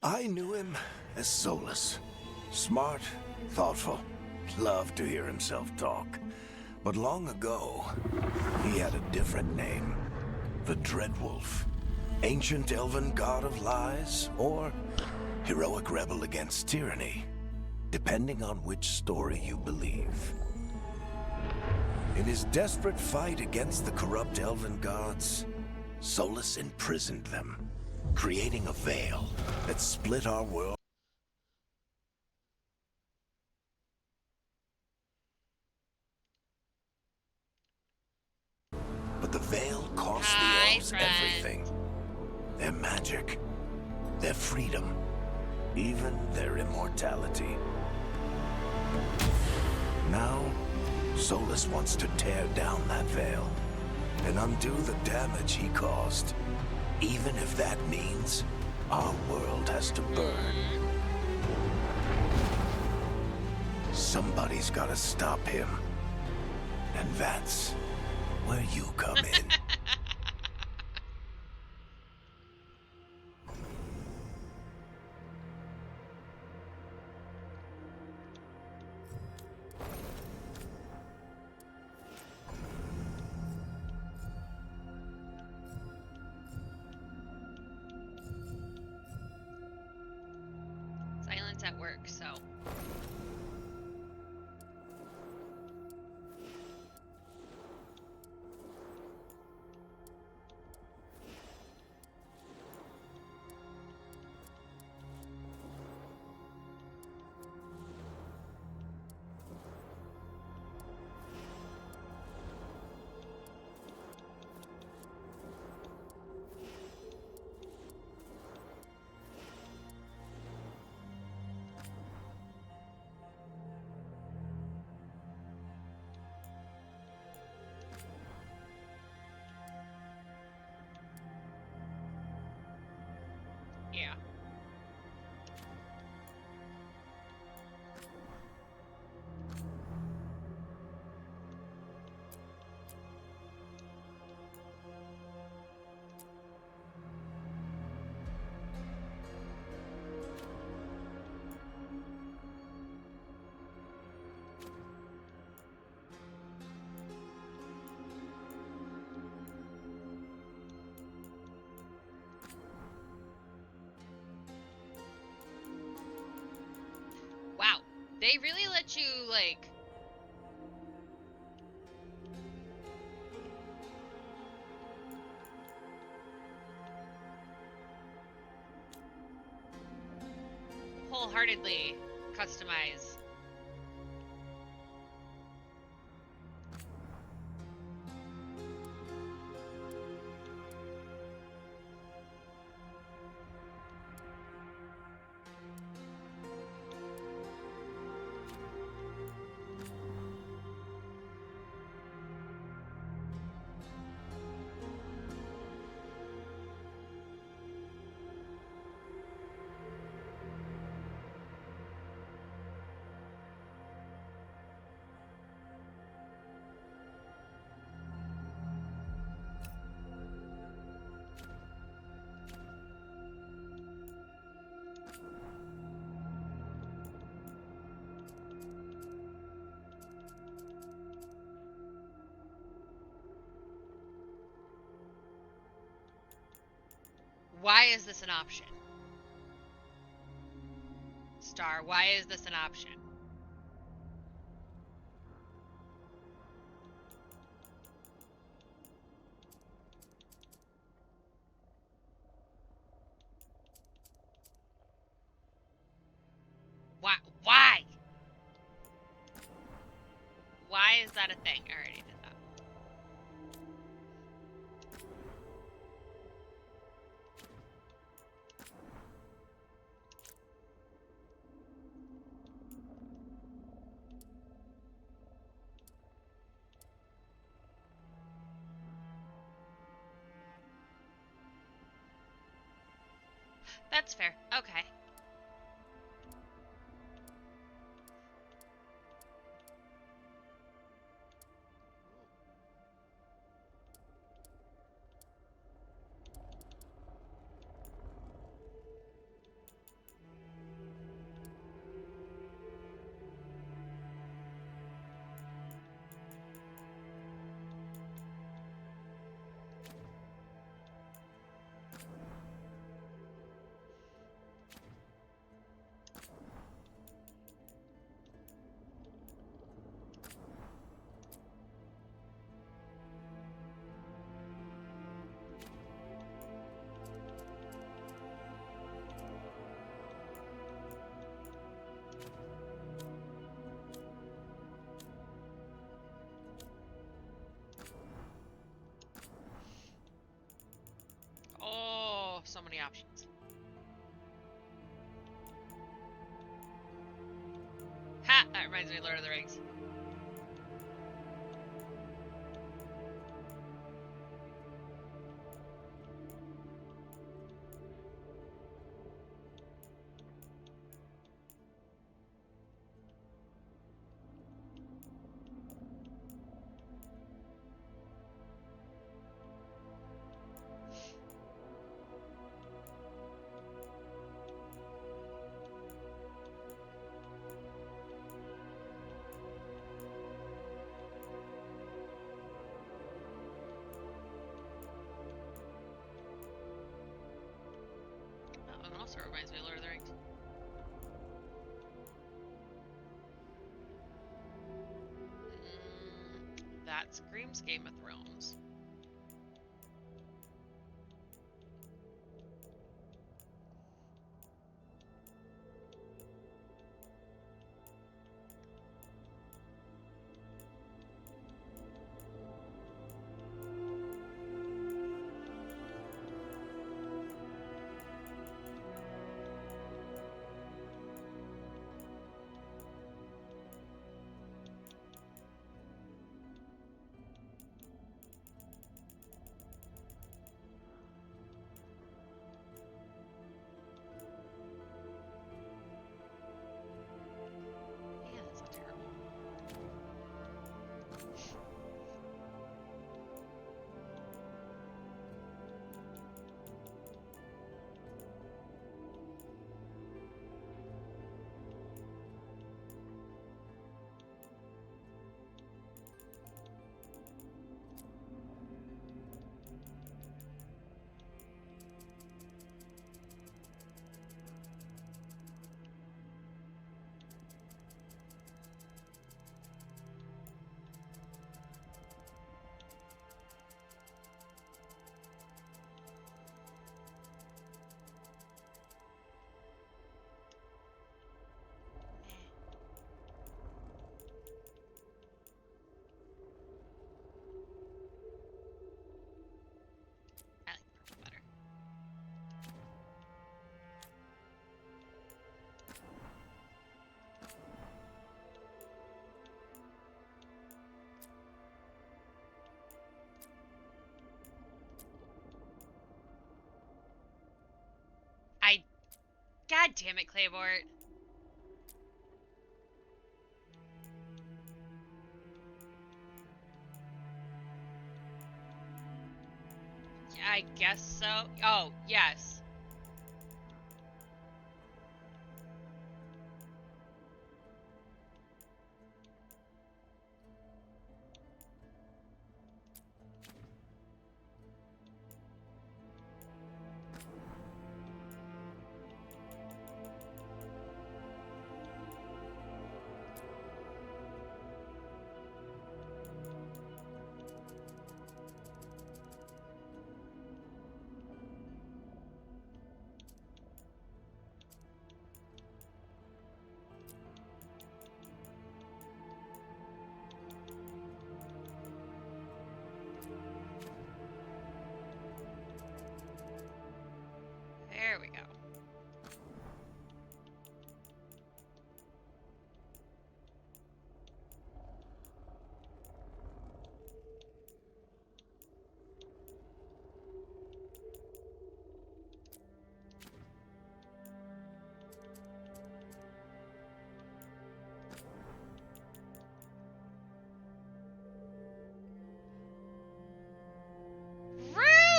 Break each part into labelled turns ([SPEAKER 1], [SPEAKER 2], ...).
[SPEAKER 1] I knew him as Solus. Smart, thoughtful, loved to hear himself talk. But long ago, he had a different name. The Dreadwolf. Ancient elven god of lies, or heroic rebel against tyranny, depending on which story you believe. In his desperate fight against the corrupt elven gods, Solus imprisoned them, creating a veil that split our world. But the veil cost the
[SPEAKER 2] Hi,
[SPEAKER 1] elves
[SPEAKER 2] friend.
[SPEAKER 1] everything. Their magic, their freedom, even their immortality. Now, Solus wants to tear down that veil and undo the damage he caused, even if that means our world has to burn. Somebody's gotta stop him. And that's where you come in.
[SPEAKER 2] Silence at work, so. Yeah. Wow. They really let you, like... wholeheartedly customize. Why is this an option? Star, why is this an option? Why? Why? Why is that a thing? I already did that. That's fair. Okay. many options. Ha! That reminds me of Lord of the Rings. That one also reminds me of Lord of the Rings. That screams Game of Thrones. Yeah, that's not terrible. I like purple better. God damn it, Claybort. I guess so. Oh, yes. There we go.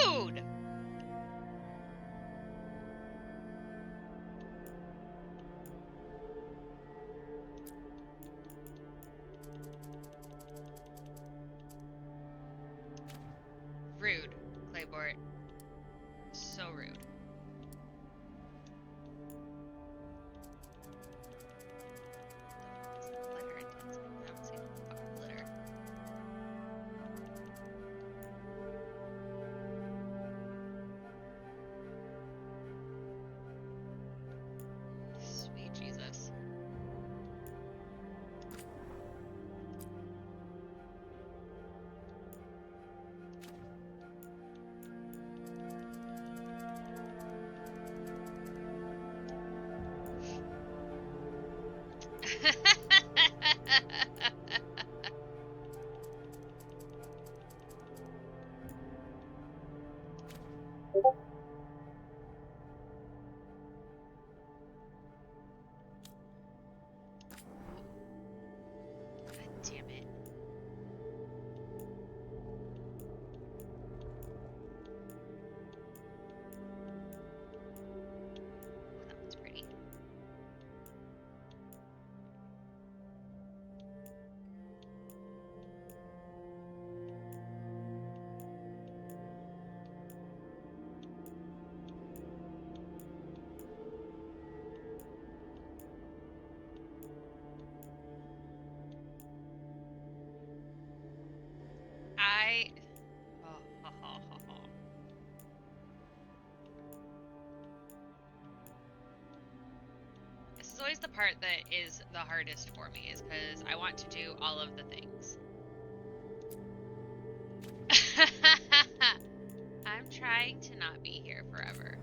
[SPEAKER 2] Rude! Rude, Claybort. So rude. Glitter intensive. I haven't seen fucking glitter. Sweet Jesus. God damn it. That one's pretty. I. Oh, ho, ho, ho, ho. This is always the part that is the hardest for me, is because I want to do all of the things. I'm trying to not be here forever.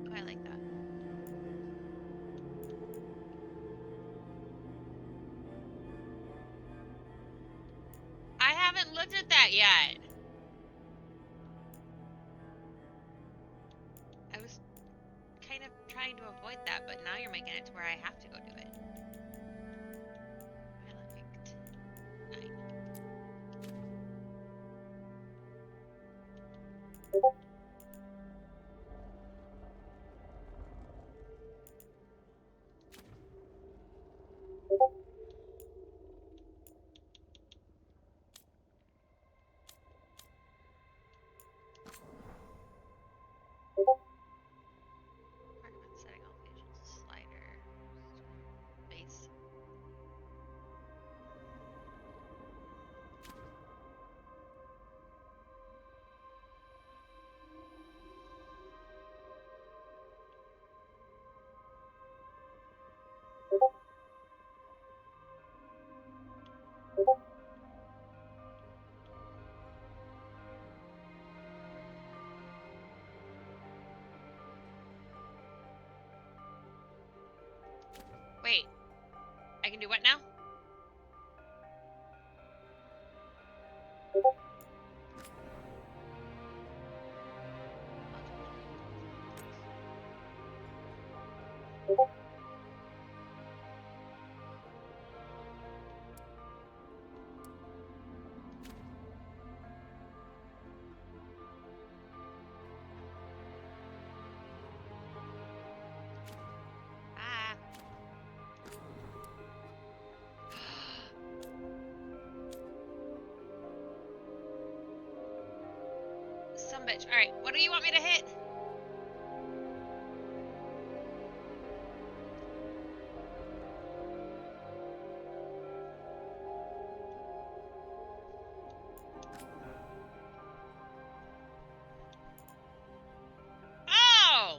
[SPEAKER 2] Oh, I like that. I haven't looked at that yet. I was kind of trying to avoid that, but now you're making it to where I have to go do it. Perfect. 9. Recommend setting all visuals slider. Base. Wait. I can do what now? Ah. Some bitch. Alright, what do you want me to hit? Oh!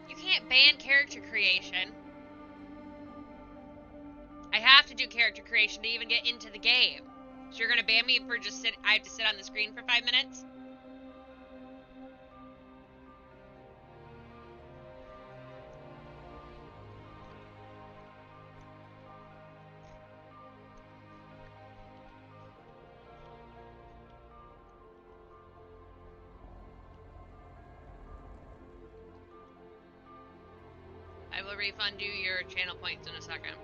[SPEAKER 2] You can't ban character creation. I have to do character creation to even get into the game. So you're gonna ban me for just I have to sit on the screen for 5 minutes? will refund you your channel points in a second.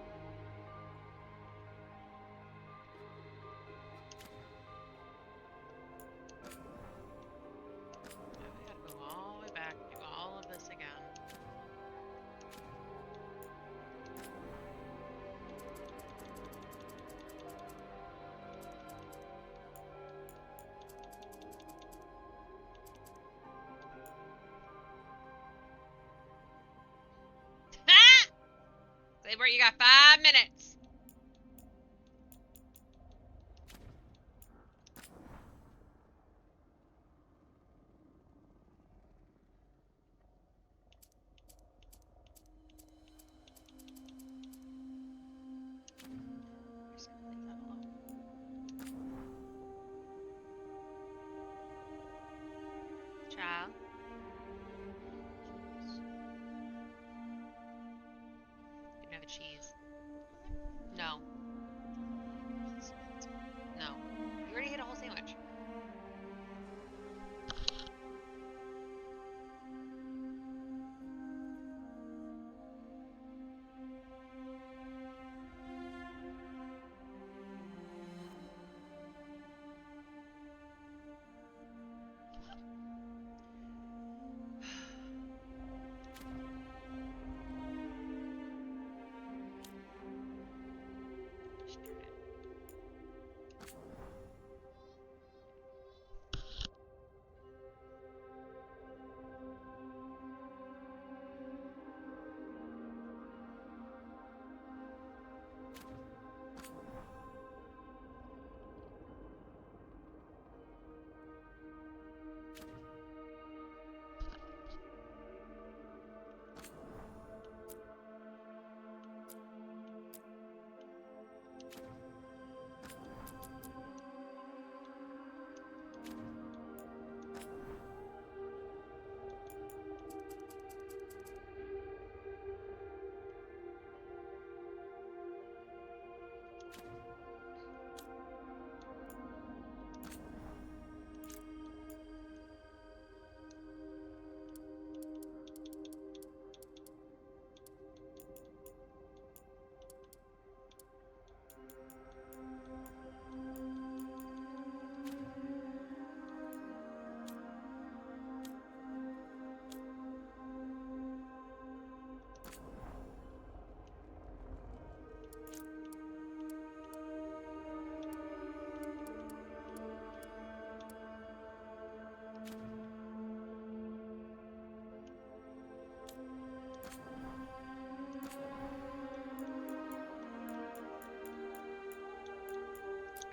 [SPEAKER 2] Now we gotta go all the way back, do all of this again. Saber, you got 5 minutes. Child. You can have a cheese. No. No. You already ate a whole sandwich.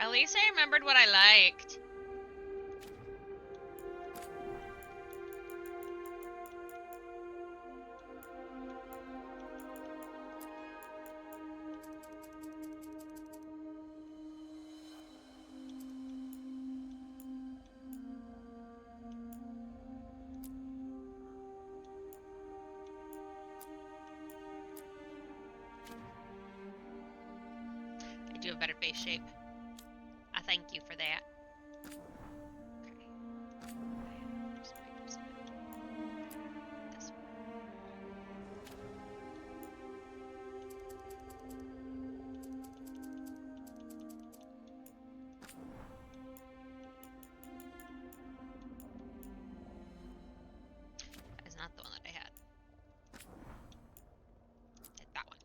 [SPEAKER 2] At least I remembered what I liked. I do have better face shape. I thank you for that. This one. That is not the one that I had. It's that one.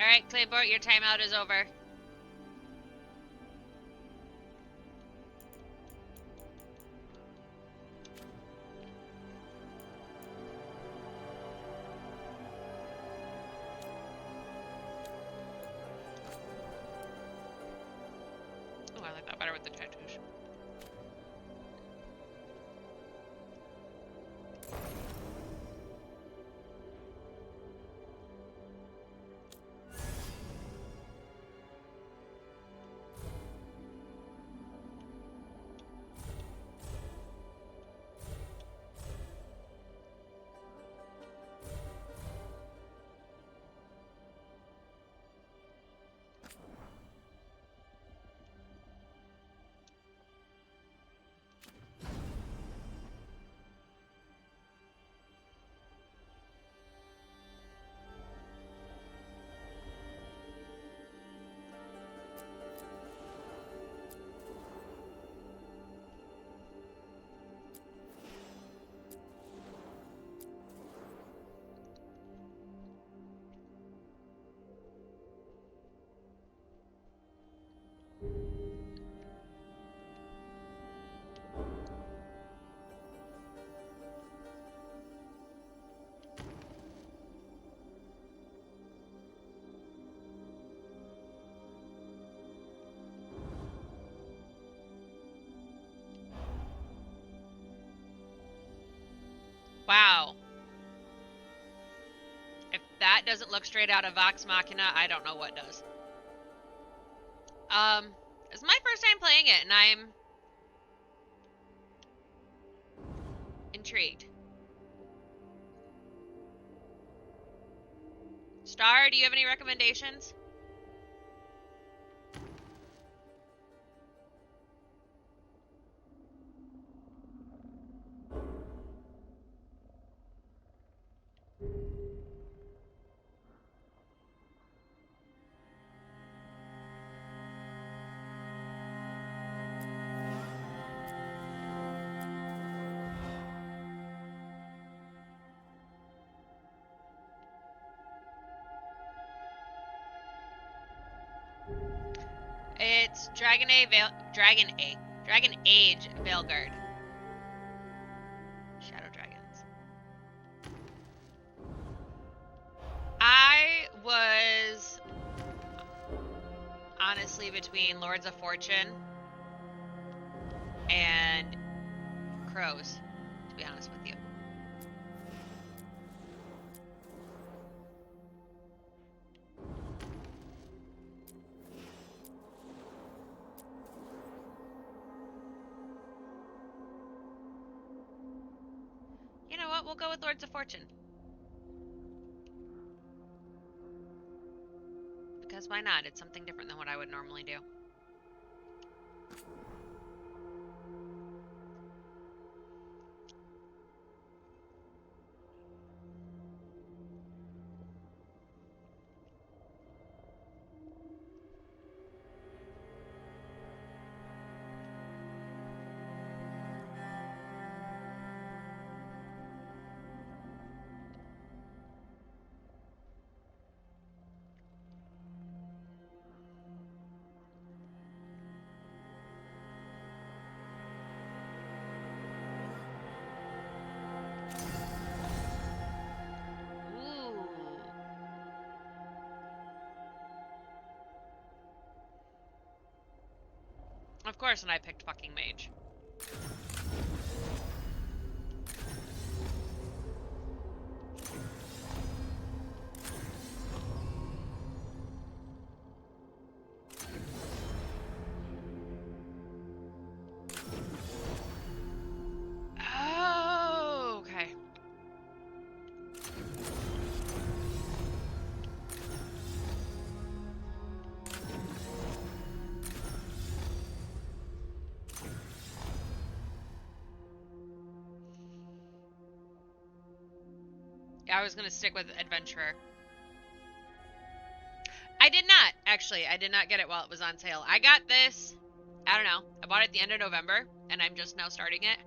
[SPEAKER 2] Alright, Claybort, your timeout is over. that doesn't look straight out of Vox Machina, I don't know what does. It's my first time playing it, and I'm intrigued. Star, do you have any recommendations? It's Dragon Age Veilguard. Shadow Dragons. I was honestly between Lords of Fortune and Crows, to be honest with you. You know what? We'll go with Lords of Fortune. Because why not? It's something different than what I would normally do. Of course, and I picked fucking mage. Oh, okay. I was gonna stick with Adventurer. I did not, actually. I did not get it while it was on sale. I got this, I don't know, I bought it at the end of November, and I'm just now starting it.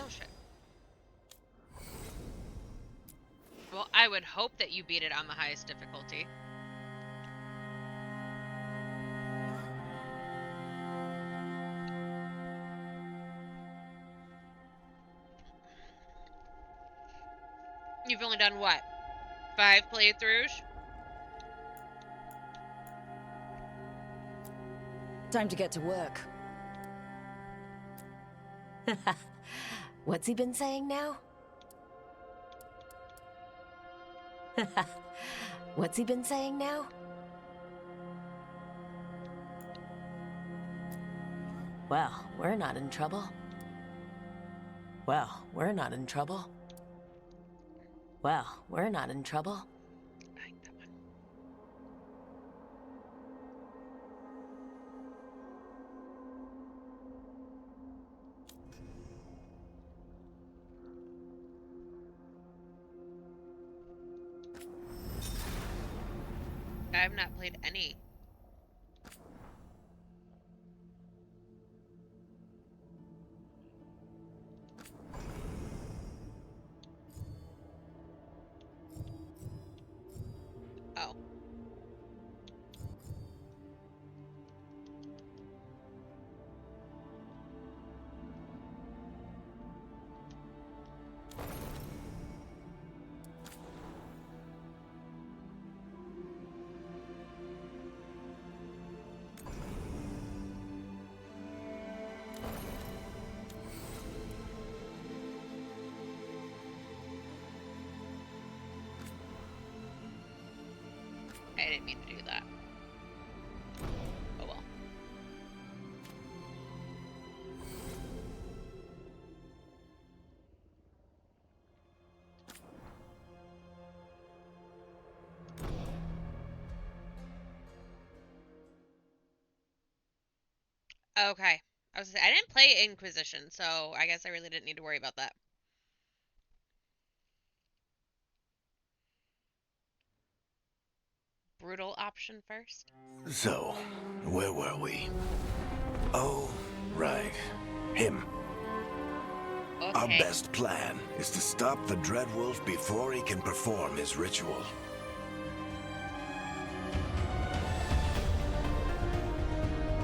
[SPEAKER 2] Oh, shit. Well, I would hope that you beat it on the highest difficulty. You've only done what? 5 playthroughs?
[SPEAKER 3] Time to get to work. What's he been saying now? What's he been saying now? Well, we're not in trouble. Well, we're not in trouble. Well, we're not in trouble.
[SPEAKER 2] I like that one. I've not played any. Oh. I didn't mean to do that. Oh well. Okay. I was gonna say, I didn't play Inquisition, so I guess I really didn't need to worry about that. Brutal option first.
[SPEAKER 1] So, where were we? Oh, right. Him.
[SPEAKER 2] Okay.
[SPEAKER 1] Our best plan is to stop the Dreadwolf before he can perform his ritual.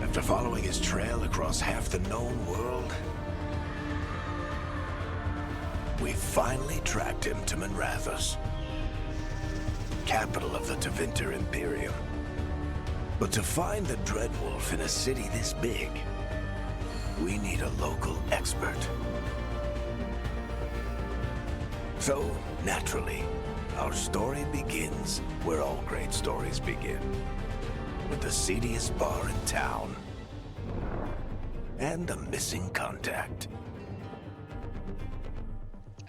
[SPEAKER 1] After following his trail across half the known world, we finally tracked him to Minrathous, capital of the Tevinter Imperium. But to find the Dreadwolf in a city this big, we need a local expert. So, naturally, our story begins where all great stories begin. With the seediest bar in town. And a missing contact.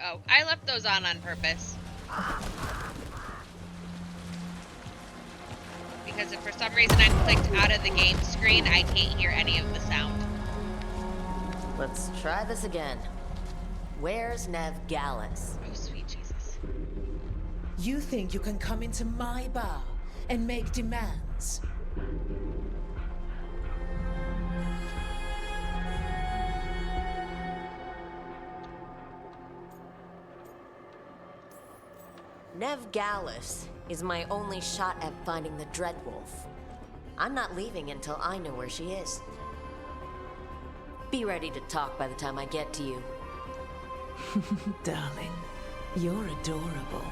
[SPEAKER 2] Oh, I left those on purpose. Because if for some reason I'm clicked out of the game screen, I can't hear any of the sound.
[SPEAKER 3] Let's try this again. Where's Nev Gallus?
[SPEAKER 2] Oh, sweet Jesus.
[SPEAKER 4] You think you can come into my bar and make demands?
[SPEAKER 3] Nev Gallus is my only shot at finding the Dreadwolf. I'm not leaving until I know where she is. Be ready to talk by the time I get to you.
[SPEAKER 4] Darling, you're adorable.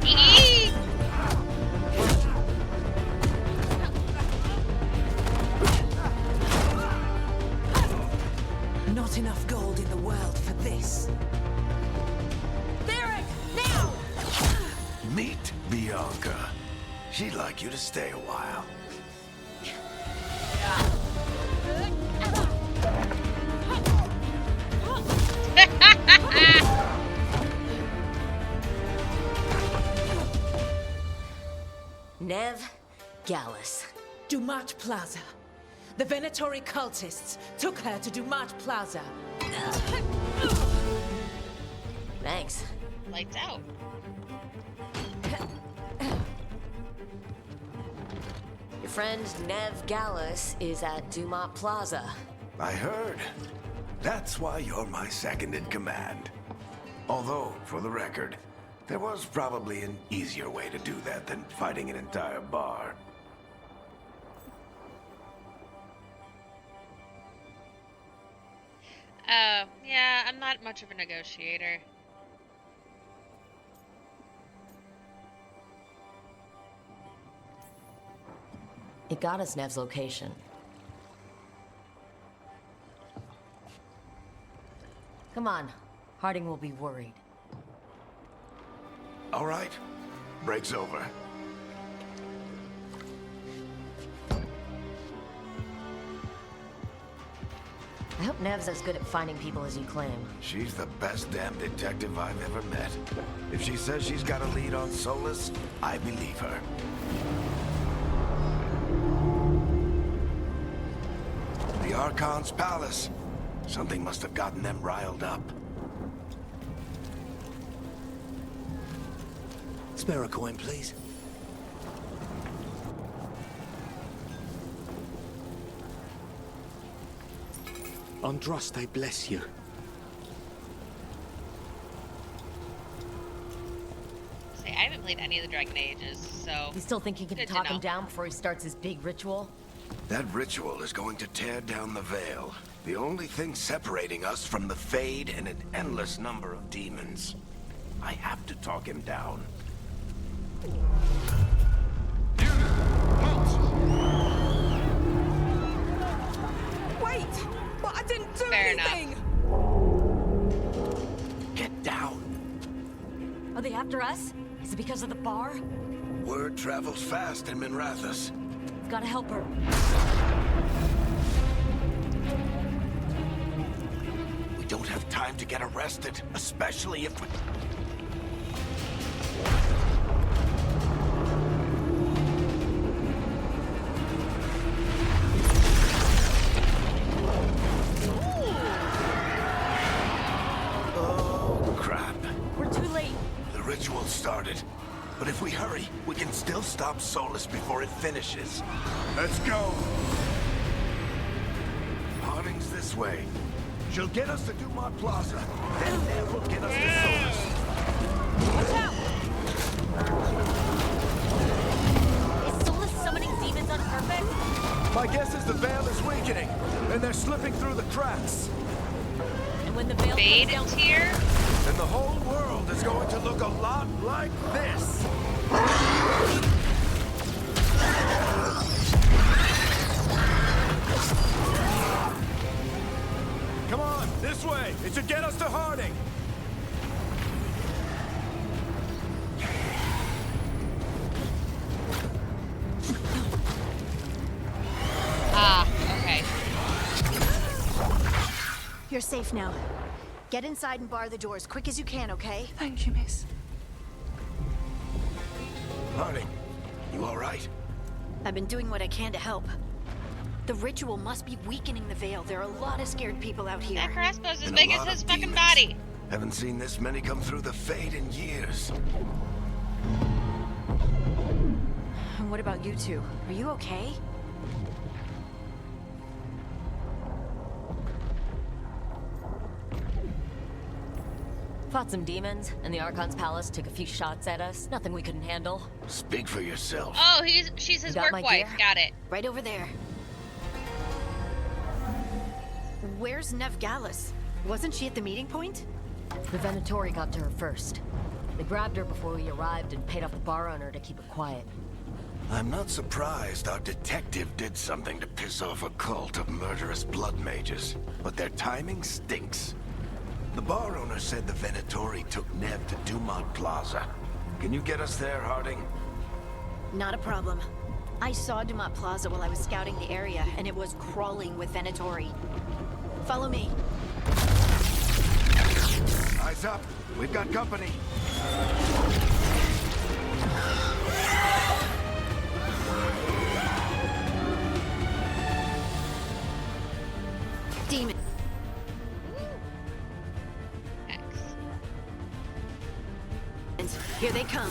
[SPEAKER 2] Eee!
[SPEAKER 4] Not enough gold in the world for this.
[SPEAKER 1] Meet Bianca. She'd like you to stay a while.
[SPEAKER 3] Nev Gallus.
[SPEAKER 4] Dumat Plaza. The Venatori cultists took her to Dumat Plaza.
[SPEAKER 3] Thanks.
[SPEAKER 2] Lights out.
[SPEAKER 3] Your friend Nev Gallus is at Dumat Plaza.
[SPEAKER 1] I heard. That's why you're my second in command. Although, for the record, there was probably an easier way to do that than fighting an entire bar.
[SPEAKER 2] Yeah, I'm not much of a negotiator.
[SPEAKER 3] It got us Nev's location. Come on. Harding will be worried.
[SPEAKER 1] All right. Break's over.
[SPEAKER 3] I hope Nev's as good at finding people as you claim.
[SPEAKER 1] She's the best damn detective I've ever met. If she says she's got a lead on Solus, I believe her. The Archon's palace. Something must have gotten them riled up. Spare a coin, please.
[SPEAKER 5] Andraste bless you.
[SPEAKER 2] Say, I haven't played any of the Dragon Ages, so...
[SPEAKER 3] You still think you can
[SPEAKER 2] Good to
[SPEAKER 3] talk him
[SPEAKER 2] know.
[SPEAKER 3] down before he starts his big ritual?
[SPEAKER 1] That ritual is going to tear down the veil. The only thing separating us from the Fade and an endless number of demons. I have to talk him down.
[SPEAKER 4] But I didn't do
[SPEAKER 2] Fair enough.
[SPEAKER 4] anything!
[SPEAKER 1] Get down.
[SPEAKER 3] Are they after us? Is it because of the bar?
[SPEAKER 1] Word travels fast in Minrathous.
[SPEAKER 3] We've gotta help her.
[SPEAKER 1] We don't have time to get arrested, especially if we... Oh, crap.
[SPEAKER 3] We're too late.
[SPEAKER 1] The ritual started. But if we hurry, we can still stop Solus before it finishes. Let's go! Harding's this way. She'll get us to Dumont Plaza. Then Nev will get us to Solus.
[SPEAKER 3] Watch out! Is Solus summoning demons on purpose?
[SPEAKER 1] My guess is the veil is weakening, and they're slipping through the cracks.
[SPEAKER 3] And when the veil
[SPEAKER 2] Fade
[SPEAKER 3] comes
[SPEAKER 2] is
[SPEAKER 3] down,
[SPEAKER 2] here.
[SPEAKER 1] And the whole world is going to look a lot like this. Come on, this way. It should get us to Harding.
[SPEAKER 2] Ah, okay.
[SPEAKER 6] You're safe now. Get inside and bar the door as quick as you can, okay?
[SPEAKER 4] Thank you, miss.
[SPEAKER 1] Harding, you all right?
[SPEAKER 6] I've been doing what I can to help. The ritual must be weakening the veil. There are a lot of scared people out here.
[SPEAKER 2] That crossbow's as
[SPEAKER 1] And a
[SPEAKER 2] big as
[SPEAKER 1] lot
[SPEAKER 2] his
[SPEAKER 1] of
[SPEAKER 2] fucking
[SPEAKER 1] demons.
[SPEAKER 2] body.
[SPEAKER 1] Haven't seen this many come through the Fade in years.
[SPEAKER 6] And what about you two? Are you okay?
[SPEAKER 3] fought some demons, and the Archon's palace took a few shots at us. Nothing we couldn't handle.
[SPEAKER 1] Speak for yourself.
[SPEAKER 2] Oh, she's his
[SPEAKER 3] You got
[SPEAKER 2] work
[SPEAKER 3] my
[SPEAKER 2] wife.
[SPEAKER 3] gear?
[SPEAKER 2] Got it.
[SPEAKER 6] Right over there. Where's Nev Gallus? Wasn't she at the meeting point?
[SPEAKER 3] The Venatori got to her first. They grabbed her before we arrived and paid off the bar owner to keep it quiet.
[SPEAKER 1] I'm not surprised our detective did something to piss off a cult of murderous blood mages, but their timing stinks. The bar owner said the Venatori took Nev to Dumont Plaza. Can you get us there, Harding?
[SPEAKER 6] Not a problem. I saw Dumont Plaza while I was scouting the area, and it was crawling with Venatori. Follow me.
[SPEAKER 1] Eyes up. We've got company.
[SPEAKER 6] Demon.
[SPEAKER 2] X.
[SPEAKER 6] Here they come.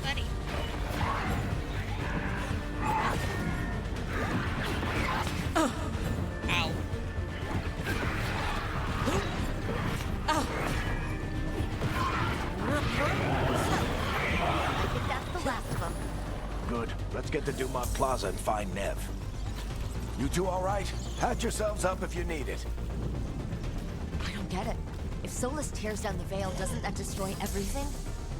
[SPEAKER 2] Buddy. Ow.
[SPEAKER 6] I think that's the last of them.
[SPEAKER 1] Good. Let's get to Dumont Plaza and find Nev. You two all right? Patch yourselves up if you need it.
[SPEAKER 3] I don't get it. If Solus tears down the veil, doesn't that destroy everything?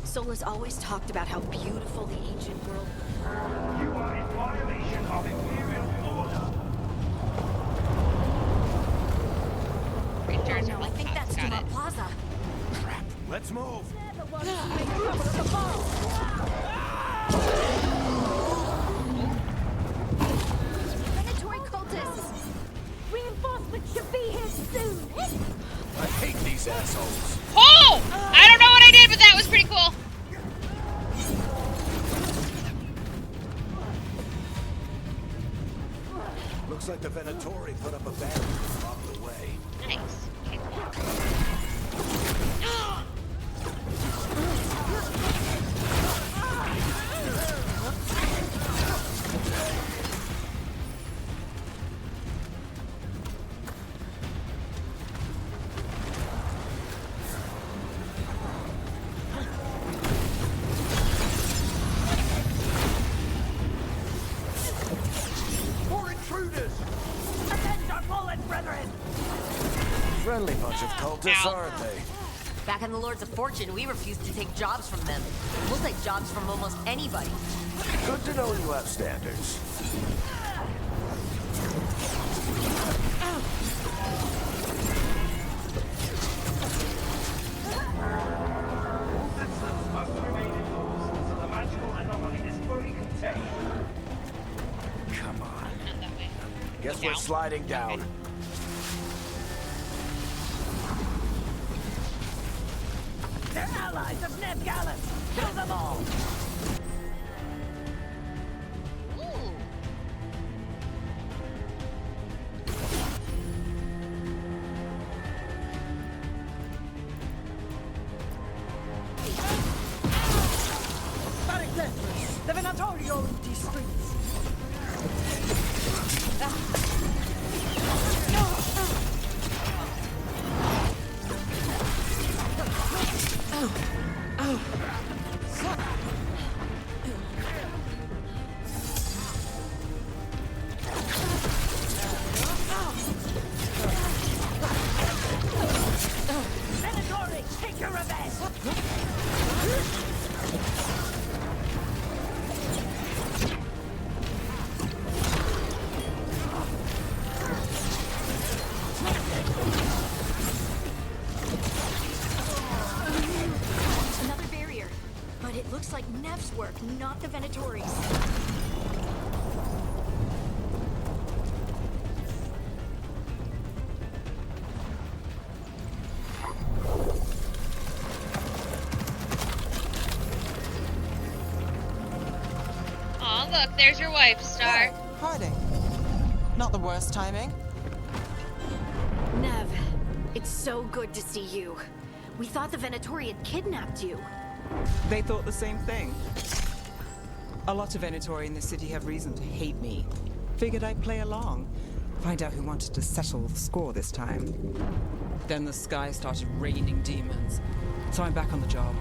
[SPEAKER 6] Solus always talked about how beautiful the ancient world.
[SPEAKER 1] You are in violation of Imperial order.
[SPEAKER 2] Creatures
[SPEAKER 6] No,
[SPEAKER 2] are
[SPEAKER 6] I think that's
[SPEAKER 2] got
[SPEAKER 6] Dumont
[SPEAKER 2] it.
[SPEAKER 6] Plaza.
[SPEAKER 1] Crap. Let's move.
[SPEAKER 6] Venatori cultists! Reinforcements should be here soon!
[SPEAKER 1] I hate these assholes.
[SPEAKER 2] Oh! I don't know what I did, but that was pretty cool.
[SPEAKER 1] Looks like the Venatori put up a barrier to block the way.
[SPEAKER 2] Nice. Okay, cool.
[SPEAKER 1] Friendly bunch of cultists,
[SPEAKER 2] Ow.
[SPEAKER 1] aren't they?
[SPEAKER 3] Back in the Lords of Fortune, we refused to take jobs from them. We'll take jobs from almost anybody.
[SPEAKER 1] Good to know you have standards. Come on.
[SPEAKER 2] Not that way.
[SPEAKER 1] Guess
[SPEAKER 2] Down?
[SPEAKER 1] we're sliding down.
[SPEAKER 2] Okay.
[SPEAKER 7] They're allies of Ned Gallus! Kill them all!
[SPEAKER 2] Ooh.
[SPEAKER 7] Barricades! The Venatorio in these streets! Venatori, take your revenge!
[SPEAKER 6] Another barrier. But it looks like Nev's work, not the Venatori's.
[SPEAKER 2] Aw, look, there's your wife, Star.
[SPEAKER 8] Harding. Not the worst timing.
[SPEAKER 6] Nev, it's so good to see you. We thought the Venatori had kidnapped you.
[SPEAKER 8] They thought the same thing. A lot of Venatori in the city have reason to hate me. Figured I'd play along. Find out who wanted to settle the score this time. Then the sky started raining demons. So I'm back on the job.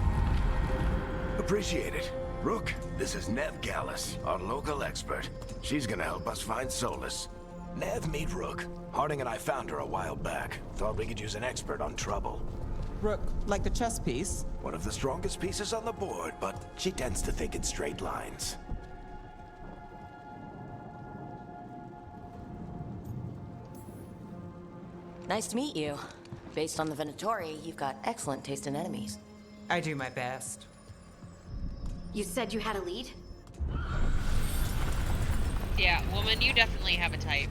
[SPEAKER 1] Appreciate it. Rook, this is Nev Gallus, our local expert. She's gonna help us find Solus. Nev, meet Rook. Harding and I found her a while back. Thought we could use an expert on trouble.
[SPEAKER 8] Rook, like the chess piece?
[SPEAKER 1] One of the strongest pieces on the board, but she tends to think in straight lines.
[SPEAKER 3] Nice to meet you. Based on the Venatori, you've got excellent taste in enemies.
[SPEAKER 8] I do my best.
[SPEAKER 6] You said you had a lead?
[SPEAKER 2] Yeah, woman, you definitely have a type.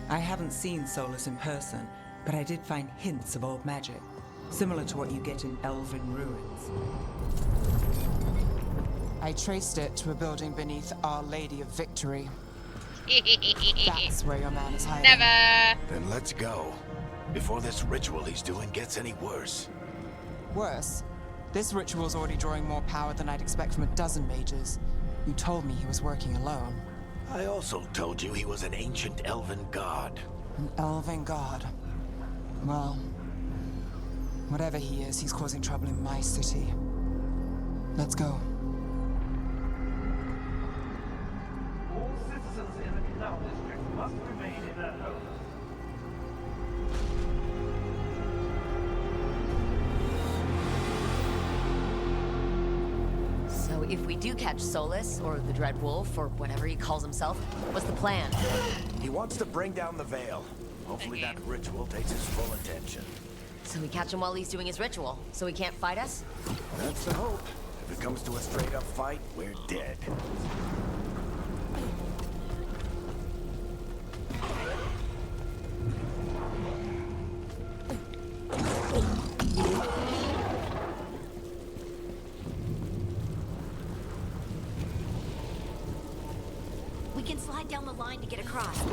[SPEAKER 8] I haven't seen Solus in person, but I did find hints of old magic, similar to what you get in elven ruins. I traced it to a building beneath Our Lady of Victory. That's where your man is hiding.
[SPEAKER 2] Never.
[SPEAKER 1] Then let's go. Before this ritual he's doing gets any worse.
[SPEAKER 8] Worse, this ritual's already drawing more power than I'd expect from a dozen mages. You told me he was working alone.
[SPEAKER 1] I also told you he was an ancient elven god.
[SPEAKER 8] An elven god. Well, whatever he is, he's causing trouble in my city. Let's go.
[SPEAKER 7] All citizens in the Canal District must remain in their homes.
[SPEAKER 3] So if we do catch Solus, or the Dread Wolf, or whatever he calls himself, what's the plan?
[SPEAKER 1] He wants to bring down the veil. Hopefully that ritual takes his full attention.
[SPEAKER 3] So we catch him while he's doing his ritual, so he can't fight us?
[SPEAKER 1] That's the hope. If it comes to a straight-up fight, we're dead.
[SPEAKER 6] We can slide down the line to get across.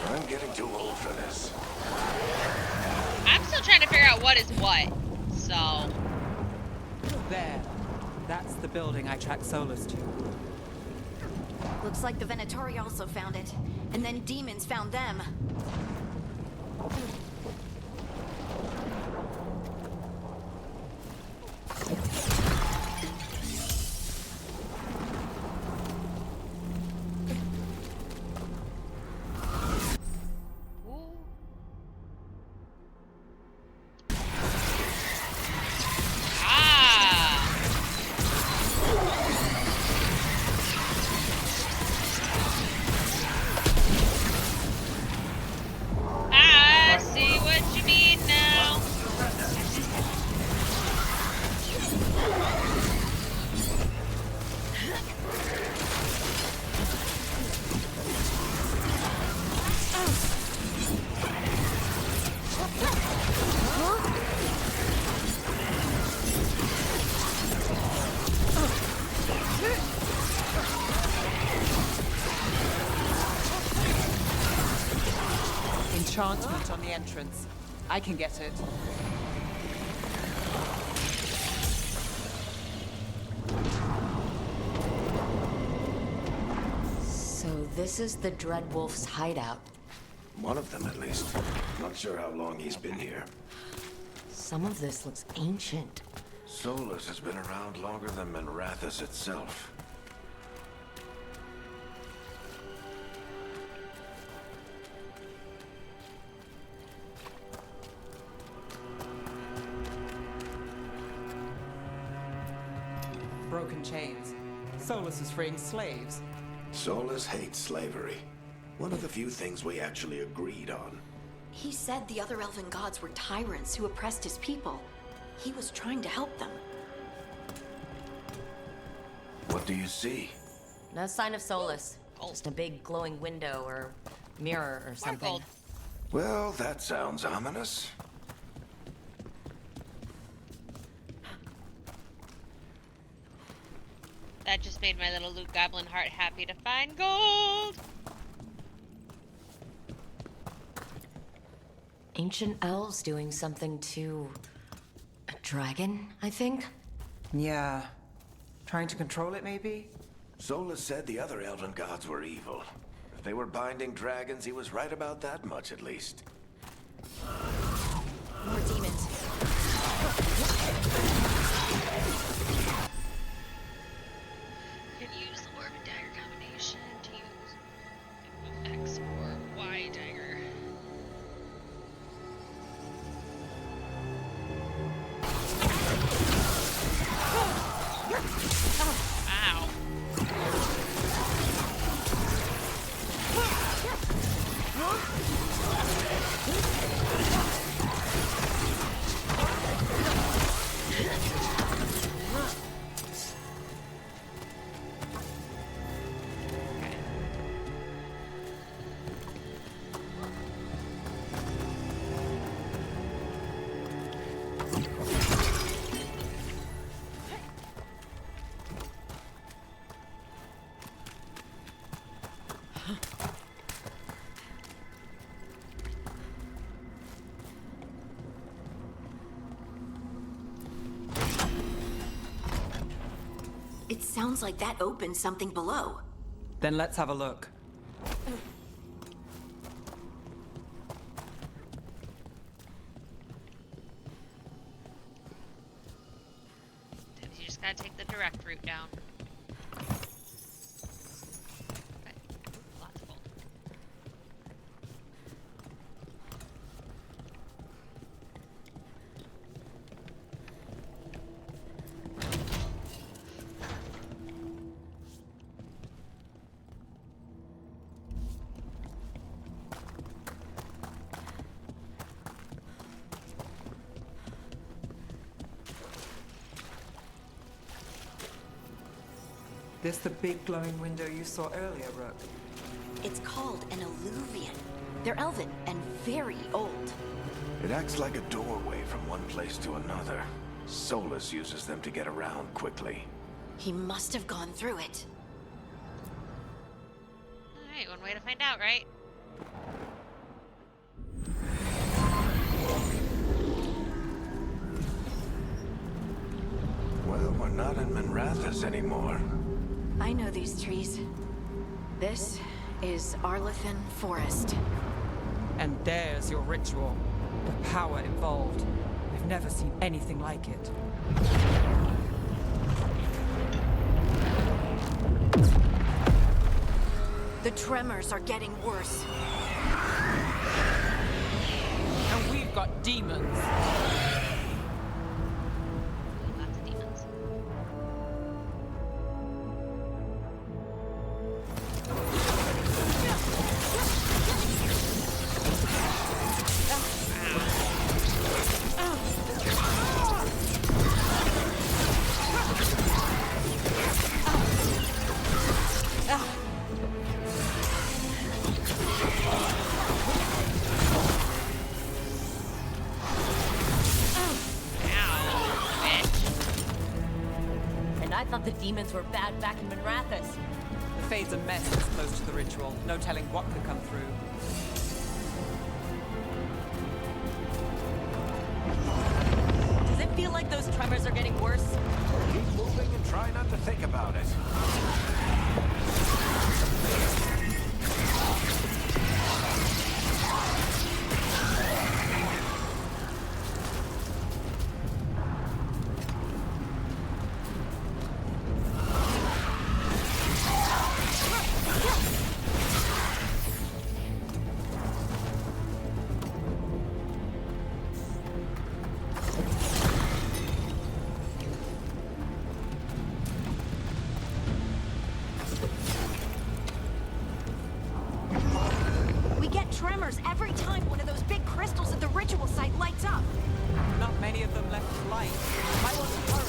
[SPEAKER 1] I'm getting too old for this.
[SPEAKER 2] I'm still trying to figure out what is what. So,
[SPEAKER 8] There. That's the building I tracked Solus to.
[SPEAKER 6] Looks like the Venatori also found it. And then demons found them.
[SPEAKER 2] ooh.
[SPEAKER 8] enchantment on the entrance. I can get it.
[SPEAKER 3] So this is the Dreadwolf's hideout.
[SPEAKER 1] One of them, at least. Not sure how long he's been here.
[SPEAKER 3] Some of this looks ancient.
[SPEAKER 1] Solus has been around longer than Minrathous itself.
[SPEAKER 8] Broken chains. Solus is freeing slaves.
[SPEAKER 1] Solus hates slavery. One of the few things we actually agreed on.
[SPEAKER 6] He said the other elven gods were tyrants who oppressed his people. He was trying to help them.
[SPEAKER 1] What do you see?
[SPEAKER 3] No sign of Solus.
[SPEAKER 2] Gold.
[SPEAKER 3] Just a big glowing window or mirror or something.
[SPEAKER 2] gold.
[SPEAKER 1] Well, that sounds ominous.
[SPEAKER 2] That just made my little Luke Goblin heart happy to find gold.
[SPEAKER 3] Ancient elves doing something to a dragon, I think?
[SPEAKER 8] Yeah. Trying to control it, maybe?
[SPEAKER 1] Solus said the other elven gods were evil. If they were binding dragons, he was right about that much, at least.
[SPEAKER 6] More demons.
[SPEAKER 2] Can use the orb and dagger combination to use X or Y dagger. Ow.
[SPEAKER 6] It sounds like that opened something below.
[SPEAKER 8] Then let's have a look.
[SPEAKER 2] You just gotta take the direct route down. Okay. Lots of gold.
[SPEAKER 8] This the big glowing window you saw earlier, Rook?
[SPEAKER 6] It's called an alluvian. They're elven and very old.
[SPEAKER 1] It acts like a doorway from one place to another. Solus uses them to get around quickly.
[SPEAKER 6] He must have gone through it.
[SPEAKER 2] Alright, one way to find out, right?
[SPEAKER 1] Well, we're not in Minrathous anymore.
[SPEAKER 6] I know these trees. This is Arlethan Forest.
[SPEAKER 8] And there's your ritual. The power involved. I've never seen anything like it.
[SPEAKER 6] The tremors are getting worse.
[SPEAKER 8] And we've got demons.
[SPEAKER 2] Lots of demons.
[SPEAKER 3] And I thought the demons were bad back in Minrathous.
[SPEAKER 8] The Fade's a mess this close to the ritual. No telling what could come through.
[SPEAKER 3] feel like those tremors are getting worse.
[SPEAKER 1] Keep moving and try not to think about it.
[SPEAKER 6] We get tremors every time one of those big crystals at the ritual site lights up.
[SPEAKER 8] Not many of them left to light. Might want to hurry.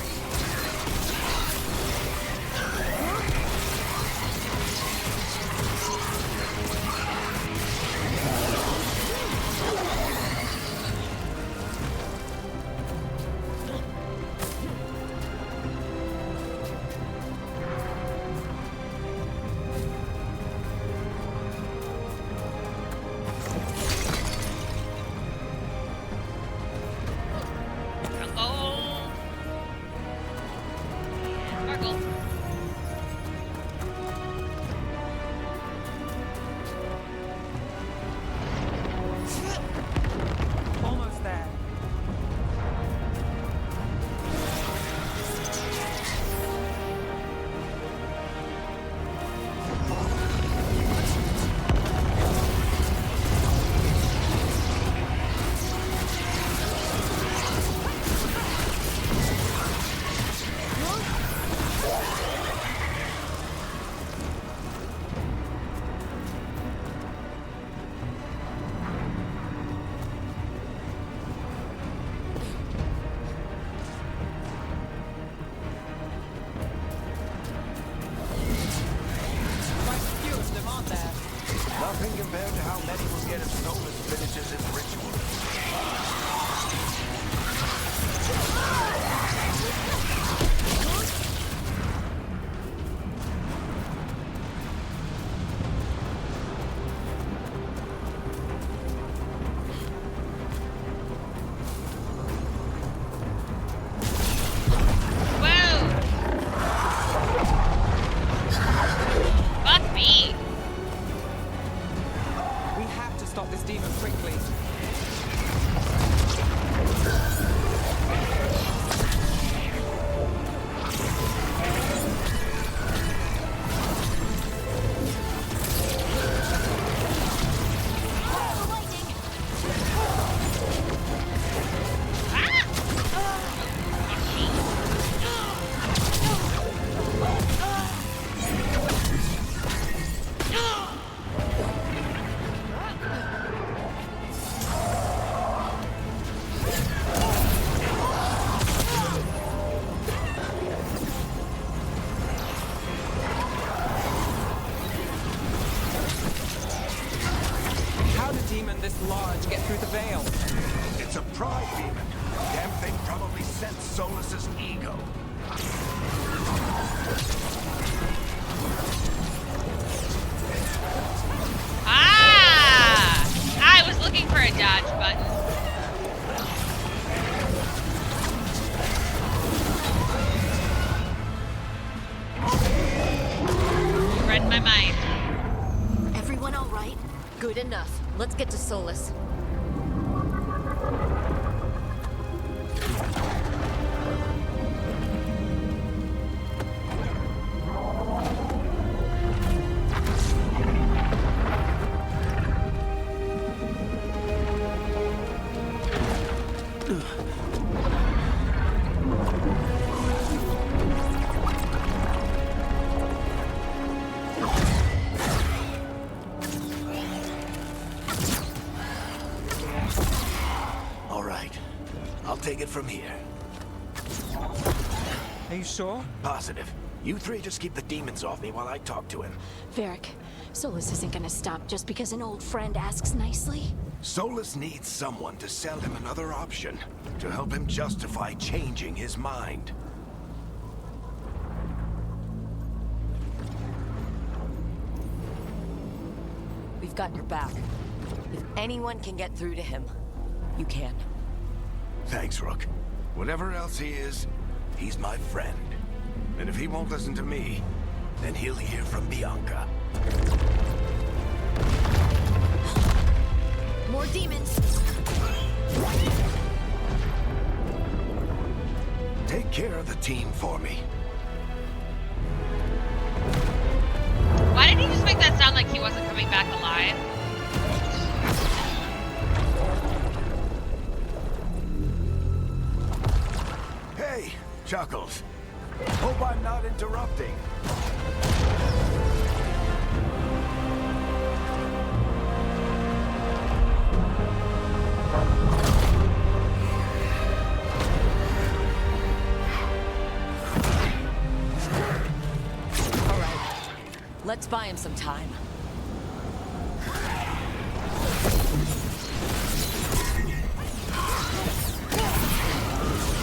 [SPEAKER 2] Oh. Sparkle.
[SPEAKER 8] Almost there. Quite a few of them, aren't there?
[SPEAKER 1] Nothing compared to how many will get if Solus finishes his ritual.
[SPEAKER 2] Whoa! Fuck me!
[SPEAKER 8] We have to stop this demon quickly. How did a demon this large get through the veil?
[SPEAKER 1] It's a pride demon. Damn thing probably sensed Solus's ego.
[SPEAKER 2] Ah! I was looking for a dodge button. Read my mind.
[SPEAKER 6] Everyone all right?
[SPEAKER 3] Good enough. Let's get to Solus.
[SPEAKER 1] All right. I'll take it from here.
[SPEAKER 8] Are you sure?
[SPEAKER 1] Positive. You three just keep the demons off me while I talk to him.
[SPEAKER 6] Varric, Solus isn't gonna stop just because an old friend asks nicely.
[SPEAKER 1] Solus needs someone to sell him another option, to help him justify changing his mind.
[SPEAKER 3] We've got your back. If anyone can get through to him, you can.
[SPEAKER 1] Thanks, Rook. Whatever else he is, he's my friend. And if he won't listen to me, then he'll hear from Bianca.
[SPEAKER 6] More demons!
[SPEAKER 1] Take care of the team for me.
[SPEAKER 2] Why did he just make that sound like he wasn't coming back alive?
[SPEAKER 1] Hey, Chuckles. Hope I'm not interrupting.
[SPEAKER 3] Let's buy him some time.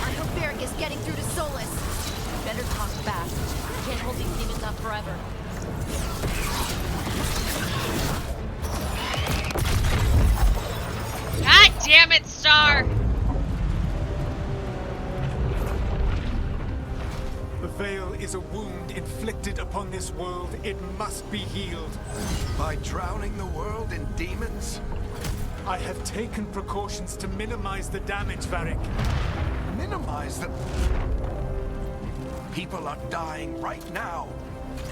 [SPEAKER 6] I hope Varric is getting through to Solus.
[SPEAKER 3] Better talk fast. Can't hold these demons up forever.
[SPEAKER 2] God damn it, Star!
[SPEAKER 5] The veil is a wound inflicted upon this world. It must be healed.
[SPEAKER 1] By drowning the world in demons?
[SPEAKER 5] I have taken precautions to minimize the damage, Varric.
[SPEAKER 1] Minimize the... People are dying right now.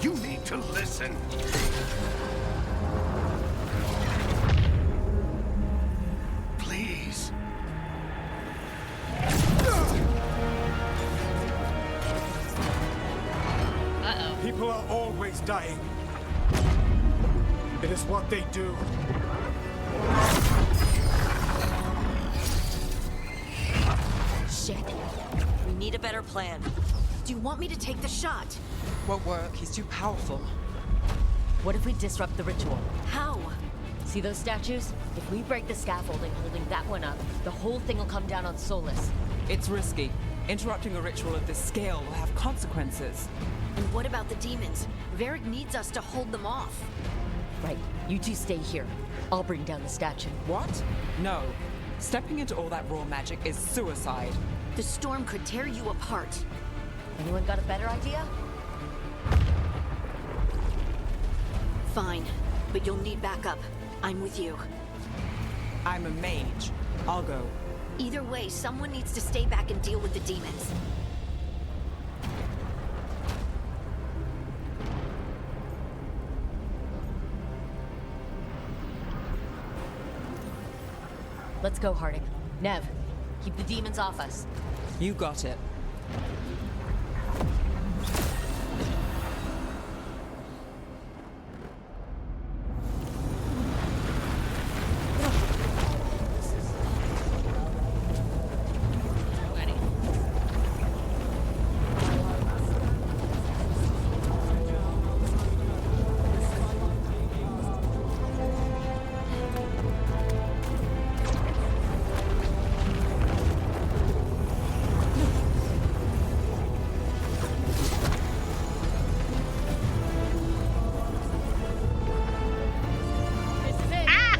[SPEAKER 1] You need to listen. Please.
[SPEAKER 2] Uh-oh.
[SPEAKER 5] People are always dying. It is what they do.
[SPEAKER 3] Shit. We need a better plan.
[SPEAKER 6] Do you want me to take the shot?
[SPEAKER 8] Won't work. He's too powerful.
[SPEAKER 3] What if we disrupt the ritual?
[SPEAKER 6] How?
[SPEAKER 3] See those statues? If we break the scaffolding holding that one up, the whole thing will come down on Solus.
[SPEAKER 8] It's risky. Interrupting a ritual of this scale will have consequences.
[SPEAKER 6] And what about the demons? Varric needs us to hold them off.
[SPEAKER 3] Right, you two stay here. I'll bring down the statue.
[SPEAKER 8] What? No. Stepping into all that raw magic is suicide.
[SPEAKER 6] The storm could tear you apart.
[SPEAKER 3] Anyone got a better idea?
[SPEAKER 6] Fine, but you'll need backup. I'm with you.
[SPEAKER 8] I'm a mage. I'll go.
[SPEAKER 6] Either way, someone needs to stay back and deal with the demons.
[SPEAKER 3] Let's go, Harding. Nev, keep the demons off us.
[SPEAKER 8] You got it.
[SPEAKER 2] Ready.
[SPEAKER 3] This is it.
[SPEAKER 2] Ah!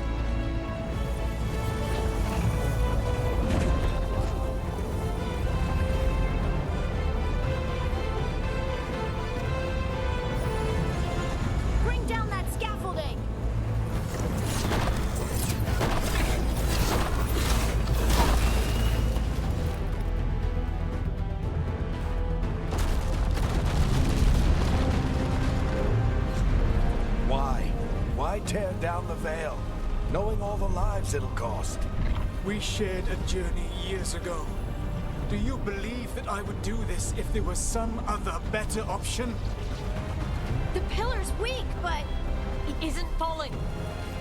[SPEAKER 6] Bring down that scaffolding!
[SPEAKER 1] Why? Why tear down the veil? Knowing all the lives it'll cost.
[SPEAKER 5] We shared a journey years ago. Do you believe that I would do this if there was some other better option?
[SPEAKER 6] The pillar's weak, but
[SPEAKER 3] It isn't falling.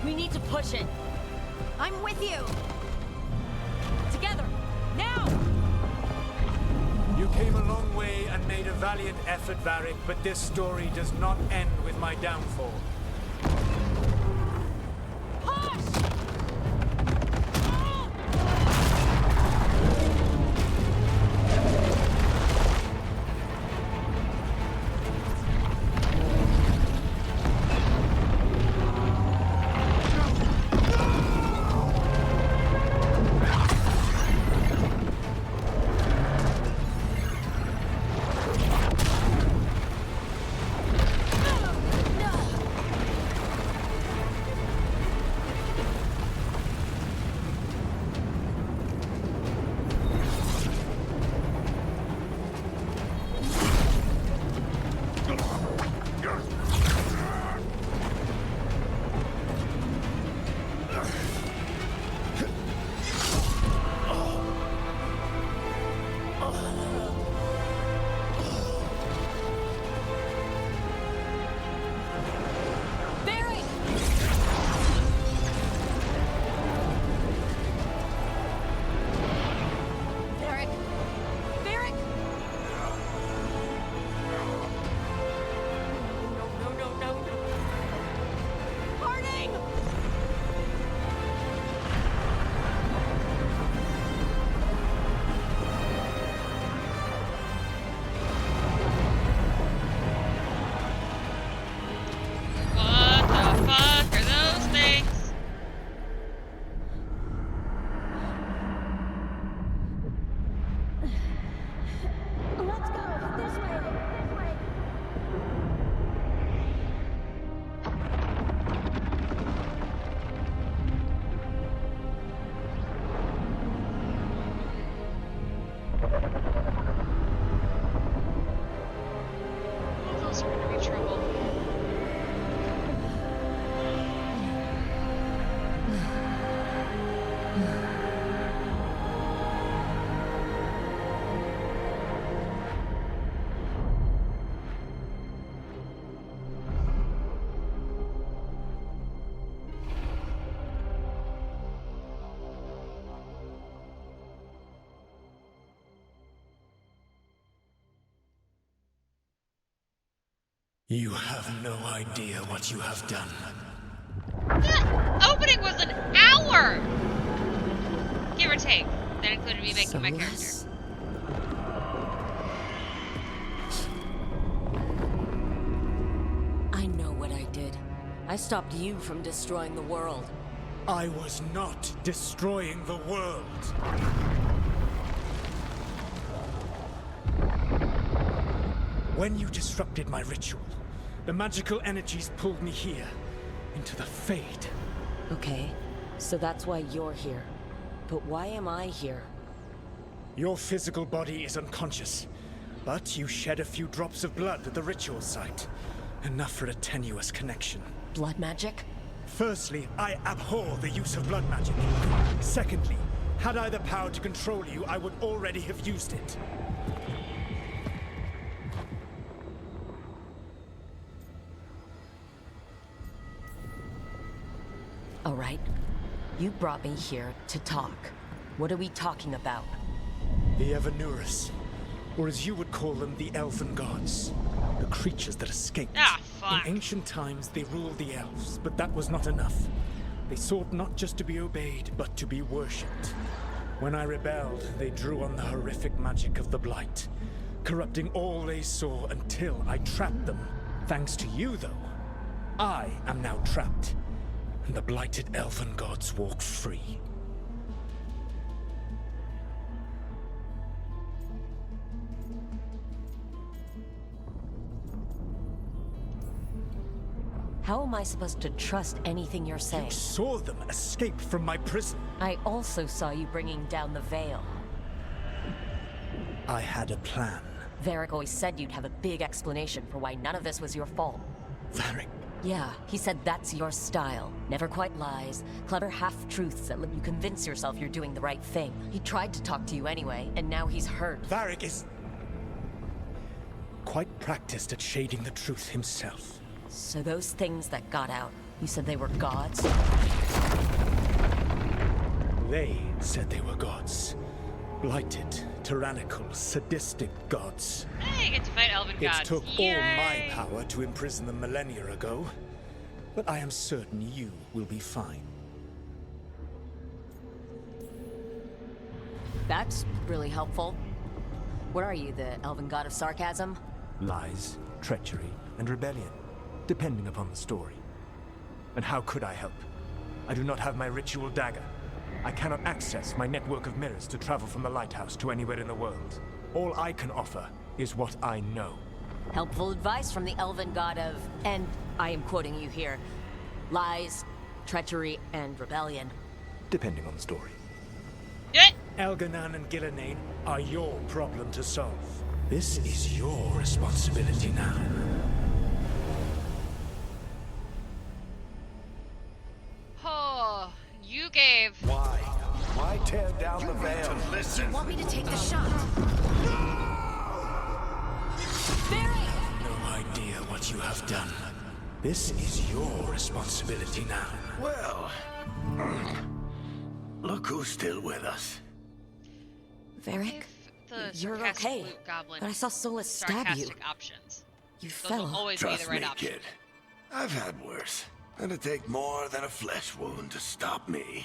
[SPEAKER 3] We need to push it.
[SPEAKER 6] I'm with you.
[SPEAKER 3] Together. Now!
[SPEAKER 5] You came a long way and made a valiant effort, Varric, but this story does not end with my downfall.
[SPEAKER 3] Push!
[SPEAKER 5] You have no idea what you have done.
[SPEAKER 2] The opening was an hour! Give or take. That included me making my character.
[SPEAKER 3] Soulless? I know what I did. I stopped you from destroying the world.
[SPEAKER 5] I was not destroying the world. When you disrupted my ritual, the magical energies pulled me here, into the Fade.
[SPEAKER 3] Okay, so that's why you're here. But why am I here?
[SPEAKER 5] Your physical body is unconscious, but you shed a few drops of blood at the ritual site. Enough for a tenuous connection.
[SPEAKER 3] Blood magic?
[SPEAKER 5] Firstly, I abhor the use of blood magic. Secondly, had I the power to control you, I would already have used it.
[SPEAKER 3] All right. You brought me here to talk. What are we talking about?
[SPEAKER 5] The Evanurus, or as you would call them, the Elven Gods. The creatures that escaped.
[SPEAKER 2] Ah, fuck.
[SPEAKER 5] In ancient times, they ruled the elves, but that was not enough. They sought not just to be obeyed, but to be worshipped. When I rebelled, they drew on the horrific magic of the Blight, corrupting all they saw until I trapped them. Thanks to you, though, I am now trapped, and the blighted Elven Gods walk free.
[SPEAKER 3] How am I supposed to trust anything you're saying?
[SPEAKER 5] You saw them escape from my prison.
[SPEAKER 3] I also saw you bringing down the veil.
[SPEAKER 5] I had a plan.
[SPEAKER 3] Varric always said you'd have a big explanation for why none of this was your fault.
[SPEAKER 5] Varric.
[SPEAKER 3] Yeah, he said that's your style. Never quite lies, clever half-truths that let you convince yourself you're doing the right thing. He tried to talk to you anyway, and now he's hurt.
[SPEAKER 5] Varric is quite practiced at shading the truth himself.
[SPEAKER 3] So those things that got out, you said they were gods?
[SPEAKER 5] They said they were gods. Blighted, tyrannical, sadistic gods.
[SPEAKER 2] Hey, you get to fight Elven
[SPEAKER 5] It
[SPEAKER 2] gods.
[SPEAKER 5] took
[SPEAKER 2] Yay.
[SPEAKER 5] all my power to imprison them millennia ago. But I am certain you will be fine.
[SPEAKER 3] That's really helpful. What are you, the elven god of sarcasm?
[SPEAKER 5] Lies, treachery, and rebellion, depending upon the story. And how could I help? I do not have my ritual dagger. I cannot access my network of mirrors to travel from the lighthouse to anywhere in the world. All I can offer is what I know.
[SPEAKER 3] Helpful advice from the elven god of, and I am quoting you here, lies, treachery, and rebellion.
[SPEAKER 5] Depending on the story.
[SPEAKER 2] Yeah.
[SPEAKER 5] Elganan and Gillenane are your problem to solve. This is your responsibility now.
[SPEAKER 2] Oh, you gave.
[SPEAKER 1] Why? Why tear down the veil? Listen.
[SPEAKER 6] Want me to take the shot?
[SPEAKER 5] No idea what you have done. This is your responsibility now.
[SPEAKER 1] Well, look who's still with us.
[SPEAKER 3] Varric,
[SPEAKER 2] The
[SPEAKER 3] you're
[SPEAKER 2] sarcastic
[SPEAKER 3] okay,
[SPEAKER 2] loot goblin
[SPEAKER 3] but I saw Solus stab you.
[SPEAKER 2] sarcastic options.
[SPEAKER 3] You
[SPEAKER 2] Those will
[SPEAKER 3] fell.
[SPEAKER 2] always be
[SPEAKER 1] Trust
[SPEAKER 2] the right
[SPEAKER 1] me,
[SPEAKER 2] option.
[SPEAKER 1] kid. I've had worse. It'd take more than a flesh wound to stop me.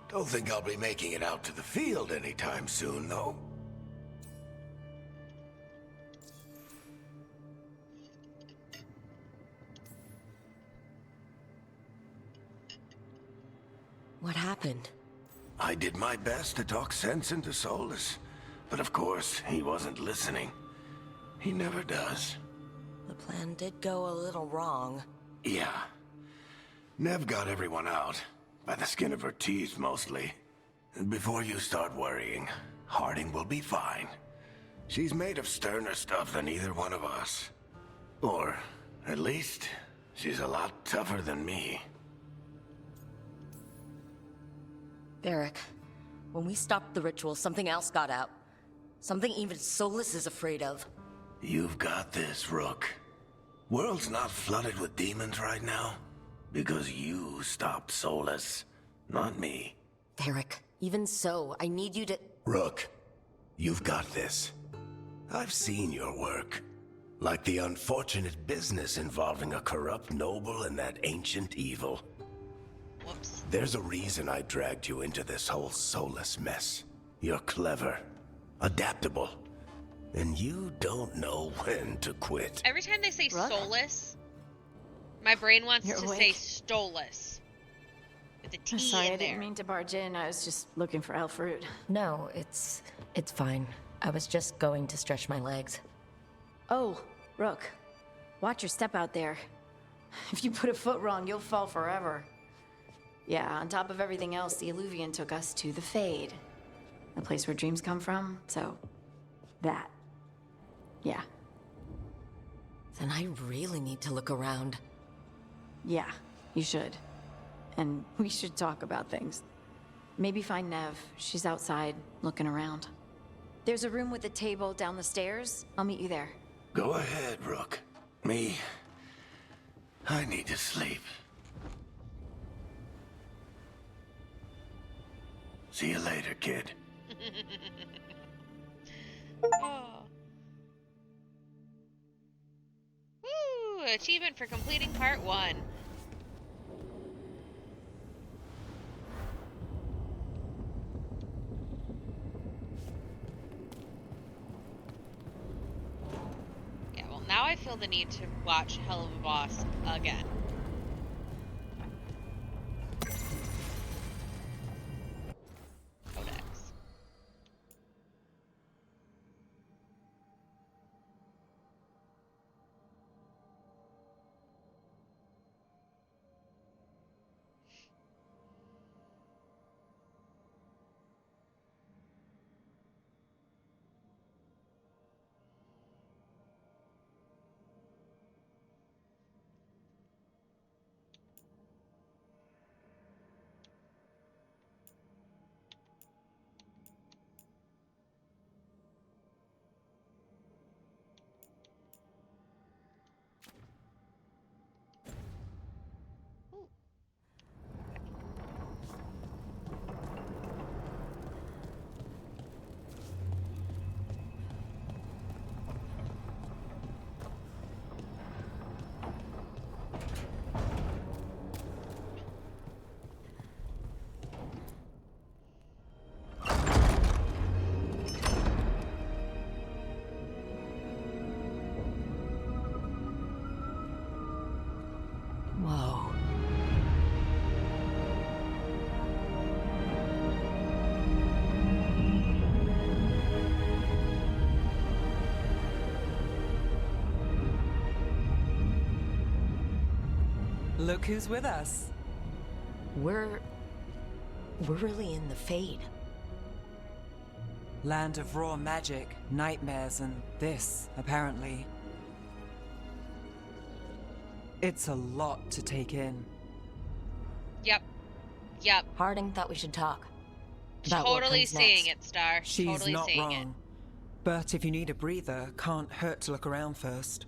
[SPEAKER 1] Don't think I'll be making it out to the field anytime soon, though.
[SPEAKER 3] What happened?
[SPEAKER 1] I did my best to talk sense into Solus, but of course, he wasn't listening. He never does.
[SPEAKER 3] The plan did go a little wrong.
[SPEAKER 1] Yeah. Nev got everyone out. By the skin of her teeth, mostly. And before you start worrying, Harding will be fine. She's made of sterner stuff than either one of us. Or, at least, she's a lot tougher than me.
[SPEAKER 3] Varric, when we stopped the ritual, something else got out. Something even Solus is afraid of.
[SPEAKER 1] You've got this, Rook. World's not flooded with demons right now. Because you stopped Solus, not me.
[SPEAKER 3] Varric, even so, I need you to...
[SPEAKER 1] Rook, you've got this. I've seen your work. Like the unfortunate business involving a corrupt noble and that ancient evil.
[SPEAKER 2] Whoops.
[SPEAKER 1] There's a reason I dragged you into this whole soulless mess. You're clever, adaptable, and you don't know when to quit.
[SPEAKER 2] Every time they say
[SPEAKER 6] Rook?
[SPEAKER 2] soulless, my brain wants
[SPEAKER 6] You're
[SPEAKER 2] to say
[SPEAKER 6] awake?
[SPEAKER 2] stolus. With a T
[SPEAKER 6] I'm sorry,
[SPEAKER 2] in
[SPEAKER 6] I
[SPEAKER 2] there.
[SPEAKER 6] didn't mean to barge in. I was just looking for elf fruit.
[SPEAKER 3] No, it's fine. I was just going to stretch my legs.
[SPEAKER 6] Oh, Rook. Watch your step out there. If you put a foot wrong, you'll fall forever. Yeah, on top of everything else, the Illuvian took us to the Fade. The place where dreams come from, so... that. Yeah.
[SPEAKER 3] Then I really need to look around.
[SPEAKER 6] Yeah, you should. And we should talk about things. Maybe find Nev. She's outside, looking around. There's a room with a table down the stairs. I'll meet you there.
[SPEAKER 1] Go ahead, Rook. I need to sleep. See you later, kid.
[SPEAKER 2] Oh. Woo! Achievement for completing part 1. Yeah, well, now I feel the need to watch Hell of a Boss again. Codex.
[SPEAKER 3] Whoa.
[SPEAKER 8] Look who's with us.
[SPEAKER 3] We're really in the Fade.
[SPEAKER 8] Land of raw magic, nightmares, and this, apparently. It's a lot to take in.
[SPEAKER 2] Yep. Yep.
[SPEAKER 3] Harding thought we should talk. About what
[SPEAKER 2] Totally
[SPEAKER 3] comes
[SPEAKER 2] seeing
[SPEAKER 3] next.
[SPEAKER 2] it, Star.
[SPEAKER 8] She's
[SPEAKER 2] totally
[SPEAKER 8] not
[SPEAKER 2] seeing
[SPEAKER 8] wrong.
[SPEAKER 2] it.
[SPEAKER 8] But if you need a breather, can't hurt to look around first.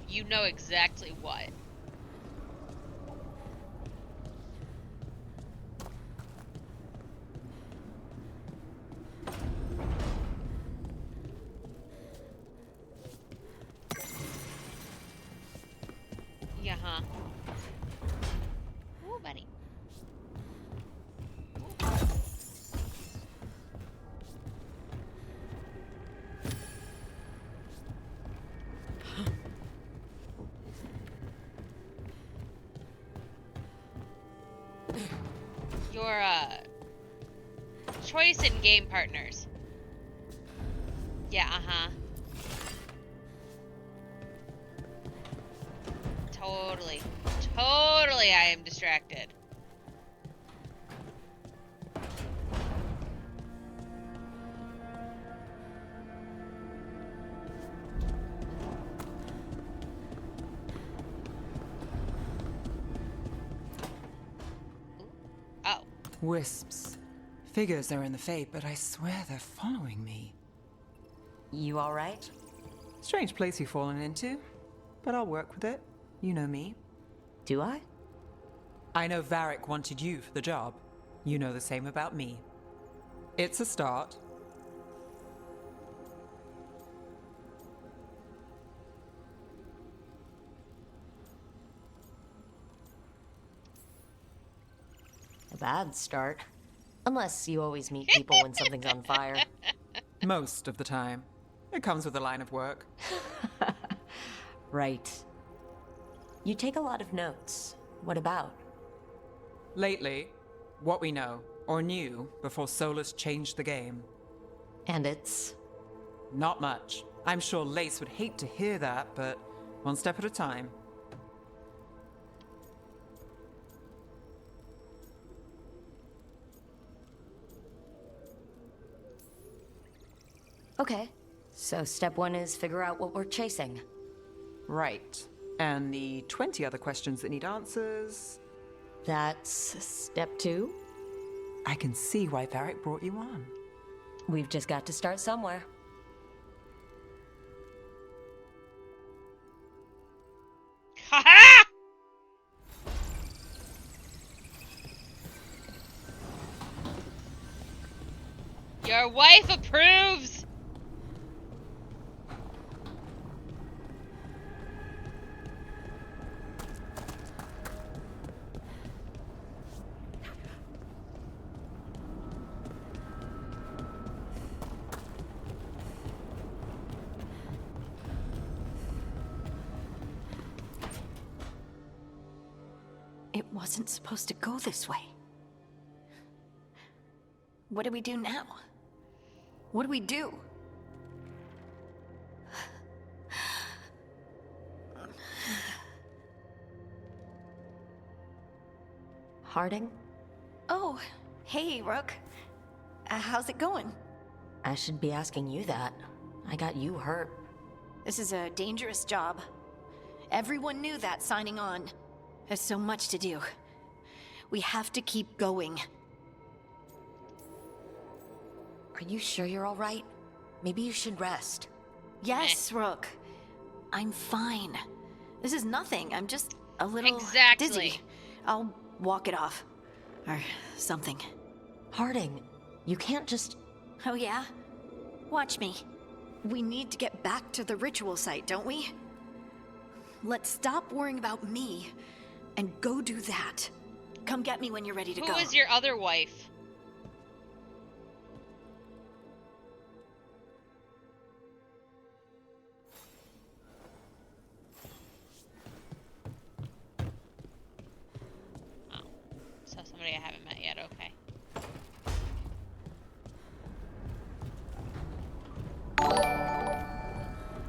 [SPEAKER 2] You know exactly what. Yeah, huh? Ooh, buddy. Your, choice in game partners. Yeah, uh-huh. Totally. Totally I am distracted. Oh.
[SPEAKER 8] Wisps. Figures they're in the Fade, but I swear they're following me.
[SPEAKER 3] You all right?
[SPEAKER 8] Strange place you've fallen into. but I'll work with it. You know me.
[SPEAKER 3] Do I?
[SPEAKER 8] I know Varric wanted you for the job. You know the same about me. It's a start.
[SPEAKER 3] A bad start. Unless you always meet people when something's on fire.
[SPEAKER 8] Most of the time. It comes with the line of work.
[SPEAKER 3] Right. You take a lot of notes. What about?
[SPEAKER 8] Lately, what we know, or knew, before Solus changed the game.
[SPEAKER 3] And it's...
[SPEAKER 8] Not much. I'm sure Lace would hate to hear that, but one step at a time.
[SPEAKER 3] Okay. So step one is figure out what we're chasing.
[SPEAKER 8] Right. And the 20 other questions that need answers...
[SPEAKER 3] That's step two.
[SPEAKER 8] I can see why Varric brought you on.
[SPEAKER 3] We've just got to start somewhere.
[SPEAKER 2] Ha-ha! Your wife approves!
[SPEAKER 6] It wasn't supposed to go this way. What do we do now? What do we do?
[SPEAKER 3] Harding?
[SPEAKER 6] Oh, hey, Rook. How's it going?
[SPEAKER 3] I should be asking you that. I got you hurt.
[SPEAKER 6] This is a dangerous job. Everyone knew that signing on. There's so much to do. We have to keep going.
[SPEAKER 3] Are you sure you're all right? Maybe you should rest.
[SPEAKER 6] Yes, Rook. I'm fine. This is nothing. I'm just a little
[SPEAKER 2] Exactly.
[SPEAKER 6] dizzy. I'll walk it off. Or something.
[SPEAKER 3] Harding, you can't just...
[SPEAKER 6] Oh yeah? Watch me. We need to get back to the ritual site, don't we? Let's stop worrying about me and go do that. Come get me when you're ready to go.
[SPEAKER 2] Who is your other wife? Oh. So somebody I haven't met yet, okay.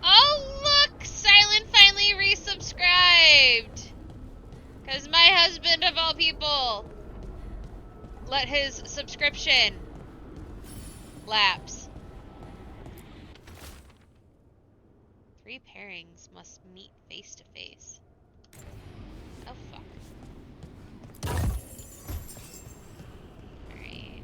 [SPEAKER 2] Oh, look! Silent finally resubscribed! Because my husband, of all people, let his subscription lapse. 3 pairings must meet face to face. Oh, fuck. Alright.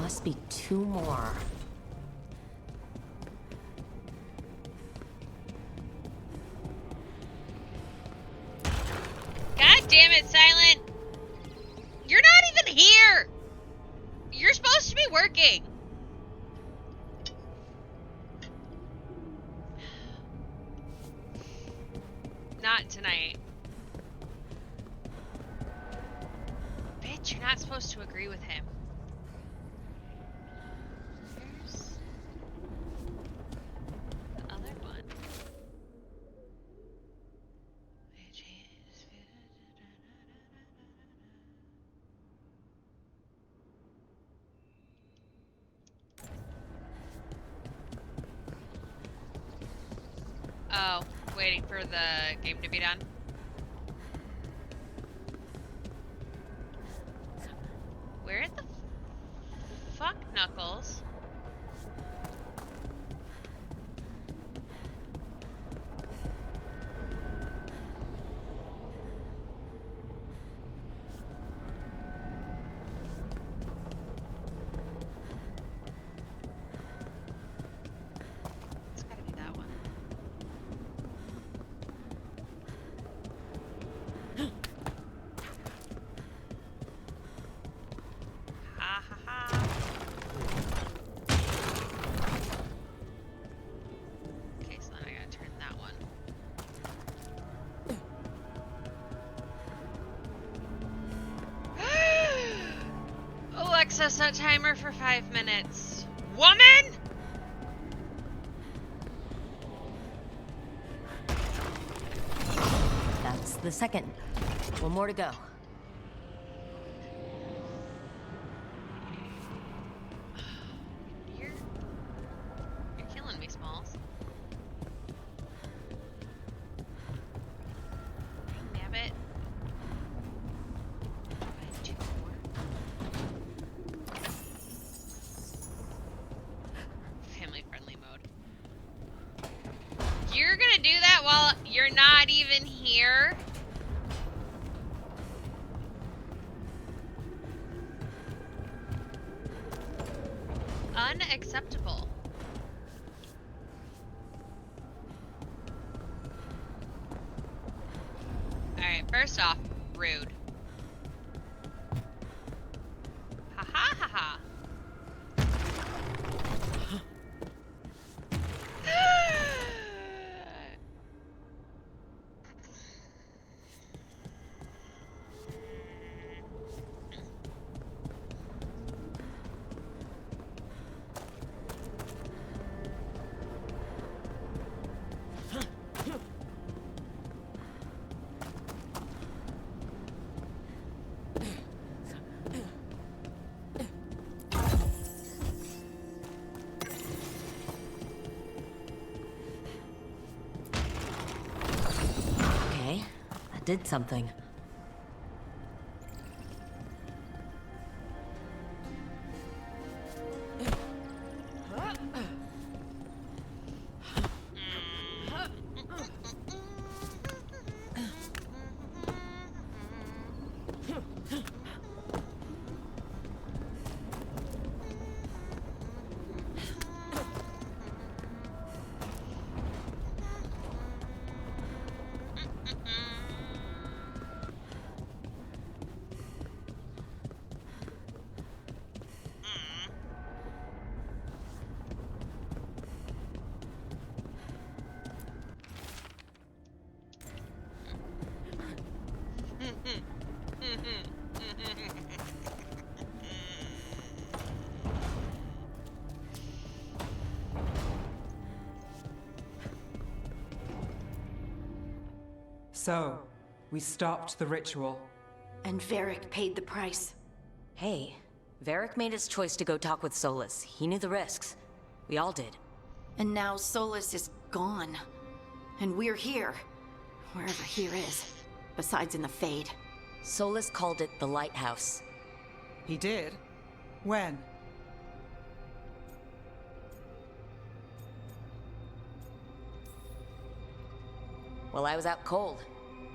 [SPEAKER 3] Must be 2 more.
[SPEAKER 2] God damn it, Silent! You're not even here! You're supposed to be working! Not tonight. Bitch, you're not supposed to agree with him. Here's the other one. Oh. Waiting for the game to be done. Where the fuck, Knuckles? It's gotta be that one. Ha ha ha. Okay, so then I gotta turn that one. Alexa, set timer for 5 minutes. Woman!
[SPEAKER 3] That's the second. One more to go.
[SPEAKER 2] You're killing me, Smalls. Damn it. Two more. Family friendly mode. You're gonna do that while you're not even here? Unacceptable. Alright, first off, rude. Ha ha ha ha.
[SPEAKER 3] Okay, that did something.
[SPEAKER 8] So, we stopped the ritual.
[SPEAKER 6] And Varric paid the price.
[SPEAKER 3] Hey, Varric made his choice to go talk with Solus. He knew the risks. We all did.
[SPEAKER 6] And now Solus is gone. And we're here. Wherever here is. Besides in the Fade.
[SPEAKER 3] Solus called it the Lighthouse.
[SPEAKER 8] He did? When?
[SPEAKER 3] Well, I was out cold.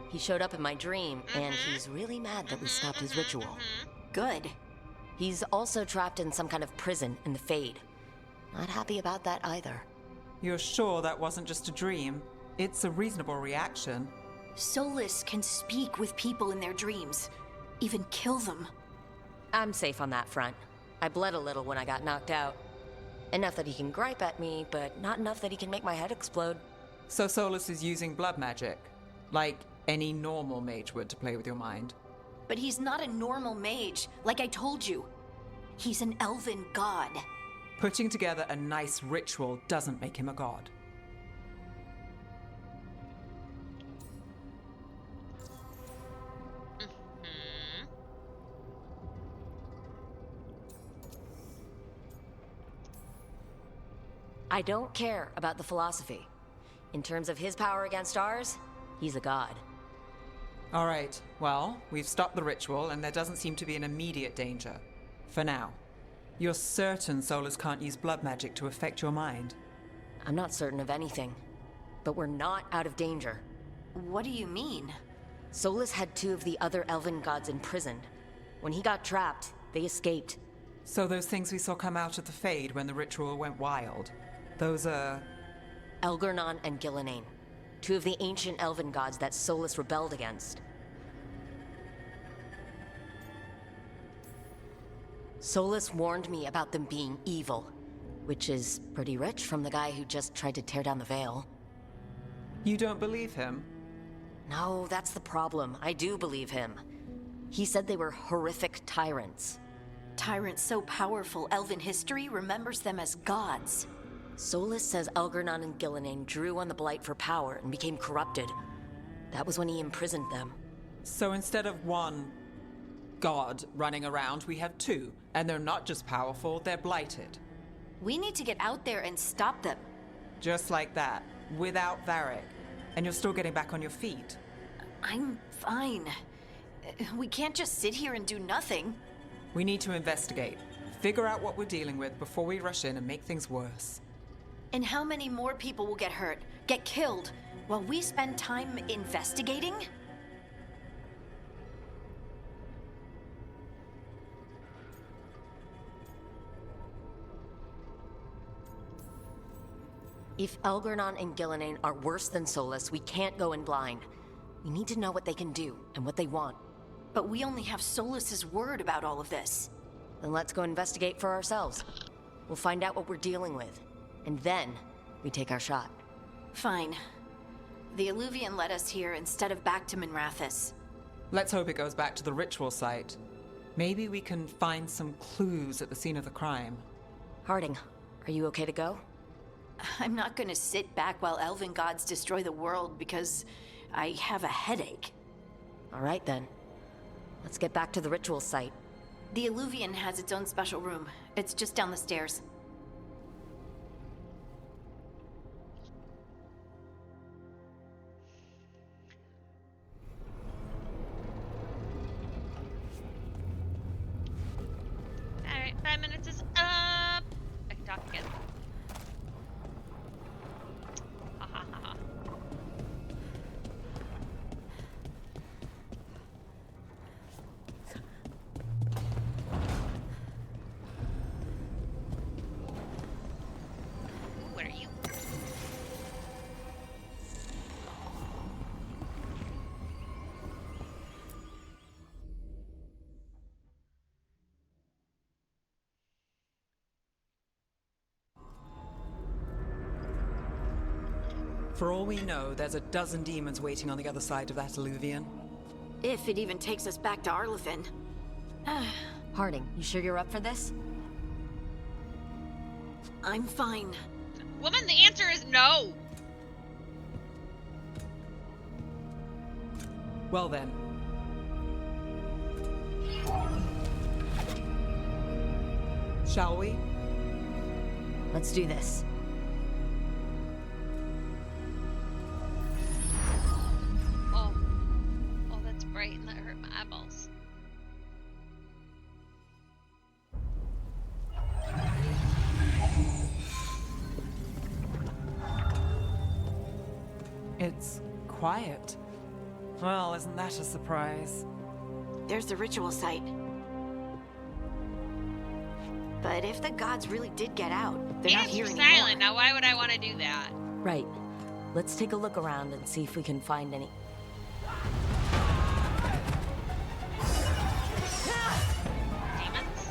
[SPEAKER 3] He showed up in my dream, and he's really mad that we stopped his ritual.
[SPEAKER 6] Good.
[SPEAKER 3] He's also trapped in some kind of prison in the Fade. Not happy about that either.
[SPEAKER 8] You're sure that wasn't just a dream? It's a reasonable reaction.
[SPEAKER 6] Solus can speak with people in their dreams. Even kill them.
[SPEAKER 3] I'm safe on that front. I bled a little when I got knocked out. Enough that he can gripe at me, but not enough that he can make my head explode.
[SPEAKER 8] So Solus is using blood magic? Like any normal mage would to play with your mind?
[SPEAKER 6] But he's not a normal mage, like I told you. He's an elven god.
[SPEAKER 8] Putting together a nice ritual doesn't make him a god.
[SPEAKER 3] I don't care about the philosophy. In terms of his power against ours, he's a god.
[SPEAKER 8] All right, well, we've stopped the ritual, and there doesn't seem to be an immediate danger. For now. You're certain Solus can't use blood magic to affect your mind?
[SPEAKER 3] I'm not certain of anything, but we're not out of danger.
[SPEAKER 6] What do you mean?
[SPEAKER 3] Solus had 2 of the other elven gods imprisoned. When he got trapped, they escaped.
[SPEAKER 8] So those things we saw come out of the Fade when the ritual went wild, those are...
[SPEAKER 3] Elgernon and Gillenane, 2 of the ancient elven gods that Solus rebelled against. Solus warned me about them being evil, which is pretty rich from the guy who just tried to tear down the veil.
[SPEAKER 8] You don't believe him?
[SPEAKER 3] No, that's the problem. I do believe him. He said they were horrific tyrants.
[SPEAKER 6] Tyrants so powerful, elven history remembers them as gods.
[SPEAKER 3] Solus says Elgernon and Gillenane drew on the Blight for power and became corrupted. That was when he imprisoned them.
[SPEAKER 8] So instead of 1 god running around, we have 2. And they're not just powerful, they're blighted.
[SPEAKER 6] We need to get out there and stop them.
[SPEAKER 8] Just like that, without Varric. And you're still getting back on your feet.
[SPEAKER 6] I'm fine. We can't just sit here and do nothing.
[SPEAKER 8] We need to investigate. Figure out what we're dealing with before we rush in and make things worse.
[SPEAKER 6] And how many more people will get hurt, get killed, while we spend time investigating?
[SPEAKER 3] If Elgernon and Gillenane are worse than Solus, we can't go in blind. We need to know what they can do and what they want.
[SPEAKER 6] But we only have Solus's word about all of this.
[SPEAKER 3] Then let's go investigate for ourselves. We'll find out what we're dealing with. And then, we take our shot.
[SPEAKER 6] Fine. The Illuvian led us here instead of back to Minrathous.
[SPEAKER 8] Let's hope it goes back to the ritual site. Maybe we can find some clues at the scene of the crime.
[SPEAKER 3] Harding, are you okay to go?
[SPEAKER 6] I'm not gonna sit back while elven gods destroy the world because I have a headache.
[SPEAKER 3] All right then. Let's get back to the ritual site.
[SPEAKER 6] The Illuvian has its own special room. It's just down the stairs.
[SPEAKER 2] Alright, 5 minutes is up. I can talk again. Ha ha ha ha. What are you?
[SPEAKER 8] For all we know, there's a dozen demons waiting on the other side of that Illuvian.
[SPEAKER 6] If it even takes us back to Arlithin.
[SPEAKER 3] Harding, you sure you're up for this?
[SPEAKER 6] I'm fine.
[SPEAKER 2] Woman, the answer is no.
[SPEAKER 8] Well then. Shall we?
[SPEAKER 3] Let's do this.
[SPEAKER 2] Oh. Oh, that's bright and that hurt my eyeballs.
[SPEAKER 8] It's quiet. Well, isn't that a surprise?
[SPEAKER 6] There's the ritual site. But if the gods really did get out, they're not
[SPEAKER 2] Games
[SPEAKER 6] here
[SPEAKER 2] are
[SPEAKER 6] anymore.
[SPEAKER 2] silent. Now, why would I want to do that?
[SPEAKER 3] Right. Let's take a look around and see if we can find any...
[SPEAKER 2] Demons?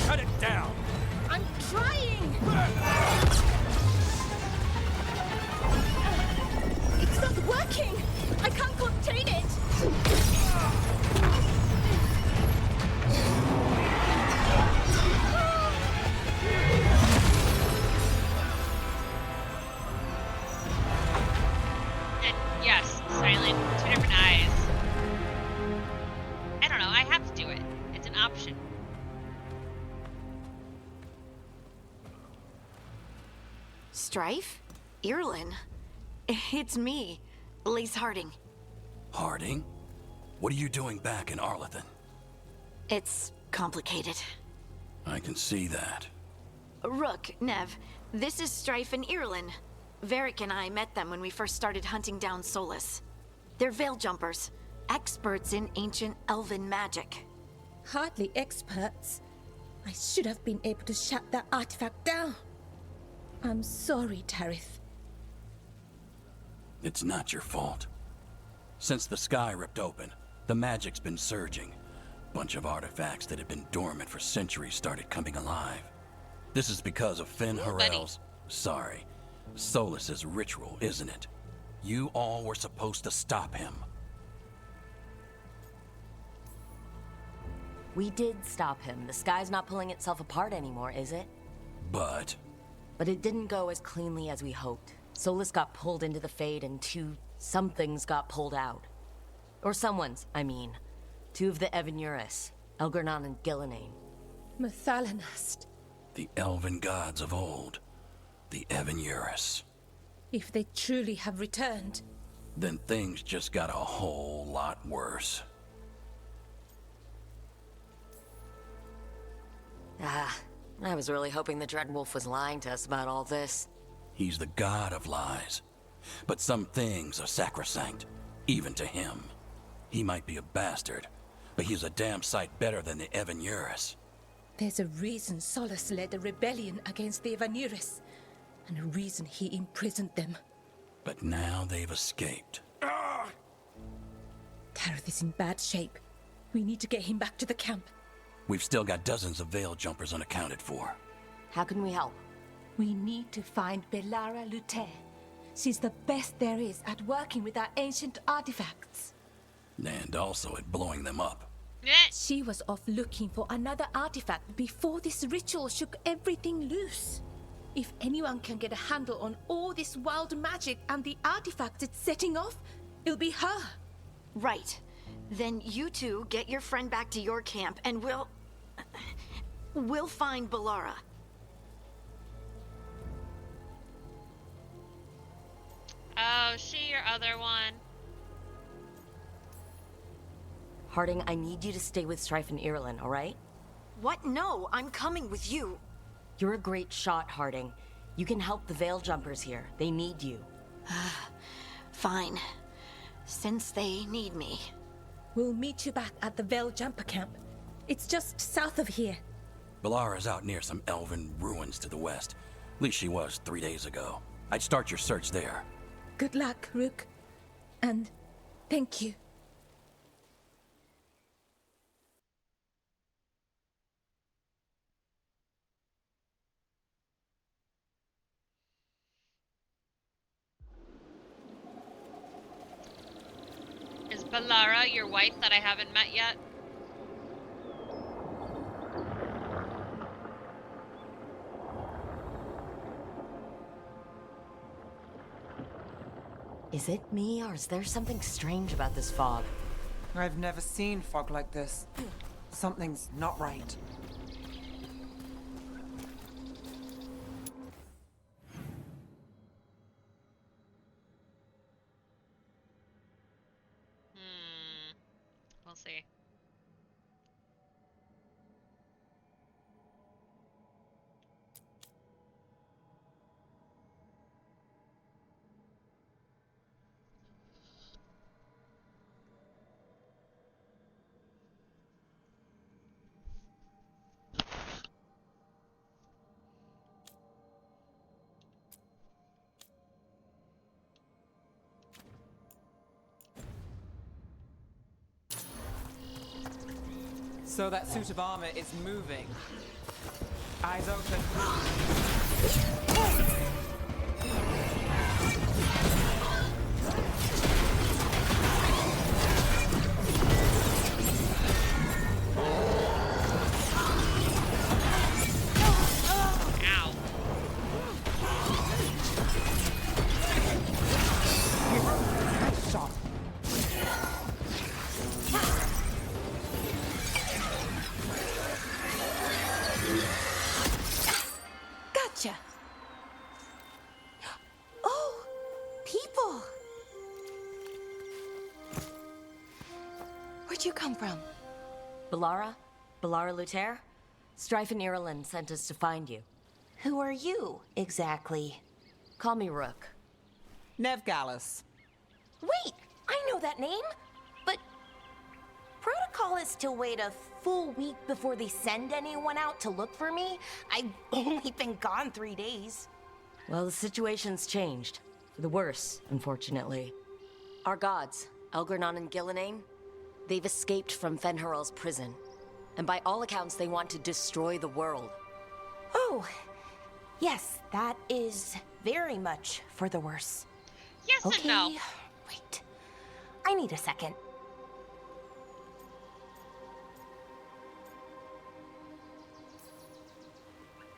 [SPEAKER 5] Cut it down!
[SPEAKER 6] I'm trying! It's not Strife? Irlin? It's me, Lise Harding.
[SPEAKER 1] Harding? What are you doing back in Arlington?
[SPEAKER 6] It's complicated.
[SPEAKER 1] I can see that.
[SPEAKER 6] Rook, Nev, this is Strife and Irlin. Varric and I met them when we first started hunting down Solus. They're veil jumpers, experts in ancient elven magic.
[SPEAKER 4] Hardly experts. I should have been able to shut that artifact down. I'm sorry, Tarith.
[SPEAKER 1] It's not your fault. Since the sky ripped open, the magic's been surging. Bunch of artifacts that had been dormant for centuries started coming alive. This is because of Finn Harel's... Sorry. Solus's ritual, isn't it? You all were supposed to stop him.
[SPEAKER 3] We did stop him. The sky's not pulling itself apart anymore, is it?
[SPEAKER 1] But
[SPEAKER 3] it didn't go as cleanly as we hoped. Solus got pulled into the Fade and some things got pulled out. Or someone's, I mean. Two of the Evanuris, Elgernon and Gillenane.
[SPEAKER 4] Mathalanast.
[SPEAKER 1] the elven gods of old, the Evanuris.
[SPEAKER 4] If they truly have returned,
[SPEAKER 1] Then things just got a whole lot worse.
[SPEAKER 3] I was really hoping the Dreadwolf was lying to us about all this.
[SPEAKER 1] He's the god of lies. But some things are sacrosanct, even to him. He might be a bastard, but he's a damn sight better than the Evanuris.
[SPEAKER 4] there's a reason Solus led a rebellion against the Evanuris, and a reason he imprisoned them.
[SPEAKER 1] But now they've escaped.
[SPEAKER 4] Tareth is in bad shape. We need to get him back to the camp.
[SPEAKER 1] We've still got dozens of veil jumpers unaccounted for.
[SPEAKER 3] How can we help?
[SPEAKER 4] We need to find Belara Lute. She's the best there is at working with our ancient artifacts.
[SPEAKER 1] And also at blowing them up.
[SPEAKER 4] She was off looking for another artifact before this ritual shook everything loose. If anyone can get a handle on all this wild magic and the artifacts it's setting off, it'll be her.
[SPEAKER 6] Right. Then you two get your friend back to your camp and we'll find Belara.
[SPEAKER 2] Oh, she your other one.
[SPEAKER 3] Harding, I need you to stay with Strife and Irlin, all right?
[SPEAKER 6] What? No, I'm coming with you.
[SPEAKER 3] You're a great shot, Harding. You can help the Veil Jumpers here. They need you.
[SPEAKER 6] Fine. Since they need me.
[SPEAKER 4] We'll meet you back at the Veil Jumper camp. It's just south of here.
[SPEAKER 1] Belara's out near some elven ruins to the west. At least she was 3 days ago. I'd start your search there.
[SPEAKER 4] Good luck, Rook. And thank you.
[SPEAKER 2] Is Belara your wife that I haven't met yet?
[SPEAKER 3] Is it me, or is there something strange about this fog?
[SPEAKER 8] I've never seen fog like this. Something's not right.
[SPEAKER 2] We'll see.
[SPEAKER 8] So that suit of armor is moving. Eyes open.
[SPEAKER 2] Ow.
[SPEAKER 8] Nice shot.
[SPEAKER 4] Gotcha. Where'd you come from?
[SPEAKER 3] Balara? Balara Luther? Strife and Ireland sent us to find you.
[SPEAKER 4] Who are you, exactly?
[SPEAKER 3] Call me Rook.
[SPEAKER 8] Nev Gallus.
[SPEAKER 4] Wait, I know that name. But protocol is to wait a full week before they send anyone out to look for me. I've only been gone 3 days.
[SPEAKER 3] Well, the situation's changed. For the worse, unfortunately. Our gods, Elgranon and Gillenane, they've escaped from Fenharal's prison. And by all accounts, they want to destroy the world.
[SPEAKER 4] Oh, yes, that is very much for the worse.
[SPEAKER 2] Yes and no.
[SPEAKER 4] Wait. I need a second.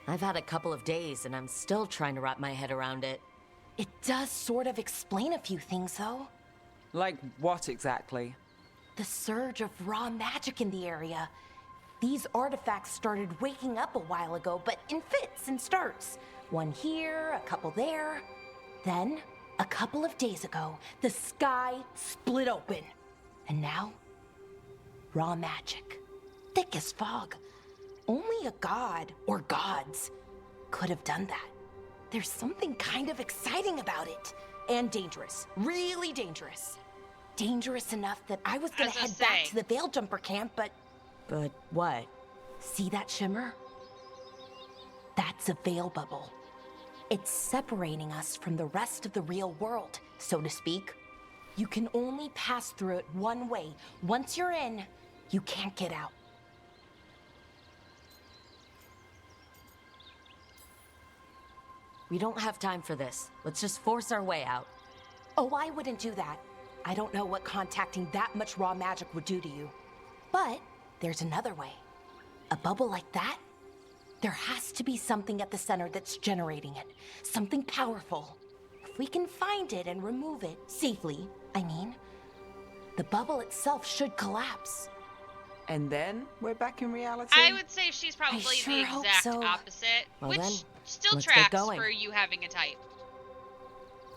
[SPEAKER 3] I've had a couple of days, and I'm still trying to wrap my head around it.
[SPEAKER 4] It does sort of explain a few things, though.
[SPEAKER 8] Like what exactly?
[SPEAKER 4] The surge of raw magic in the area. These artifacts started waking up a while ago, but in fits and starts. One here, a couple there. Then, a couple of days ago, the sky split open. And now, raw magic. Thick as fog. Only a god, or gods, could have done that. There's something kind of exciting about it. And dangerous. Really dangerous. Dangerous enough that I was gonna head back to the Veil Jumper camp, but...
[SPEAKER 3] But what?
[SPEAKER 4] See that shimmer? That's a veil bubble. It's separating us from the rest of the real world, so to speak. You can only pass through it one way. Once you're in, you can't get out.
[SPEAKER 3] We don't have time for this. Let's just force our way out.
[SPEAKER 4] Oh, I wouldn't do that. I don't know what contacting that much raw magic would do to you. But there's another way. A bubble like that? There has to be something at the center that's generating it. Something powerful. If we can find it and remove it, safely, I mean, the bubble itself should collapse.
[SPEAKER 8] And then we're back in reality?
[SPEAKER 2] I would say she's probably
[SPEAKER 4] sure
[SPEAKER 2] the
[SPEAKER 4] hope
[SPEAKER 2] exact
[SPEAKER 4] so.
[SPEAKER 2] opposite,
[SPEAKER 3] Well
[SPEAKER 2] which
[SPEAKER 3] then,
[SPEAKER 2] still
[SPEAKER 3] let's get
[SPEAKER 2] tracks
[SPEAKER 3] going.
[SPEAKER 2] for you having a type.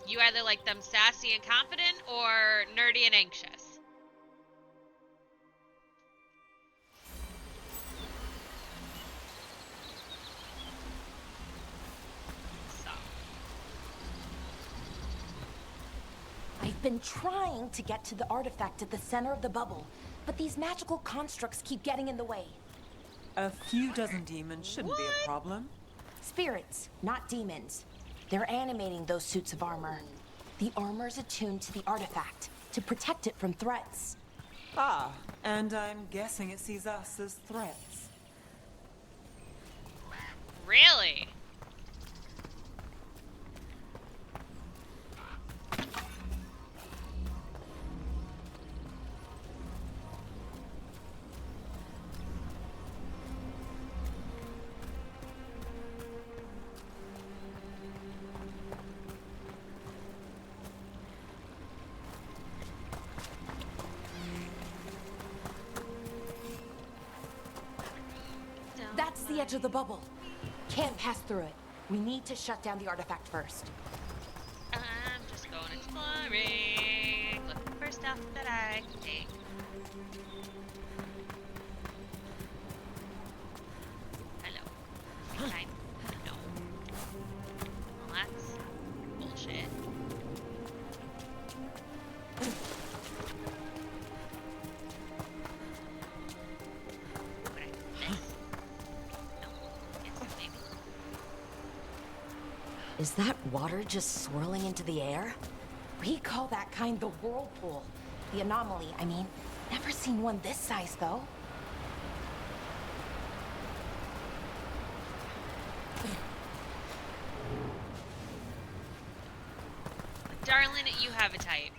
[SPEAKER 2] You either like them sassy and confident, or nerdy and anxious. So.
[SPEAKER 4] I've been trying to get to the artifact at the center of the bubble, but these magical constructs keep getting in the way.
[SPEAKER 8] A few dozen demons shouldn't be a problem.
[SPEAKER 4] Spirits, not demons. They're animating those suits of armor. The armor's attuned to the artifact to protect it from threats.
[SPEAKER 8] Ah, and I'm guessing it sees us as threats.
[SPEAKER 2] Really?
[SPEAKER 4] That's the edge of the bubble. Can't pass through it. We need to shut down the artifact first.
[SPEAKER 2] I'm just going exploring, looking for stuff that I can take. Hello. Time? No. Well, that's bullshit. What I miss? No. Yes, maybe.
[SPEAKER 3] Is that water just swirling into the air?
[SPEAKER 4] We call that kind the whirlpool. The anomaly, I mean. Never seen one this size, though.
[SPEAKER 2] Darling, you have a type.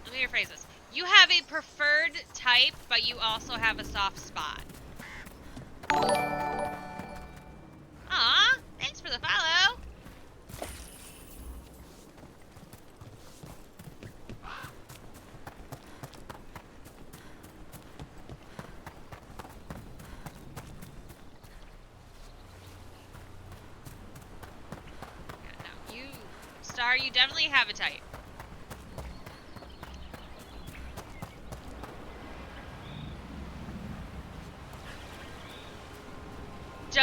[SPEAKER 2] Let me rephrase this. You have a preferred type, but you also have a soft spot. Aw, thanks for the follow. Yeah, no, you, Star, you definitely have a type.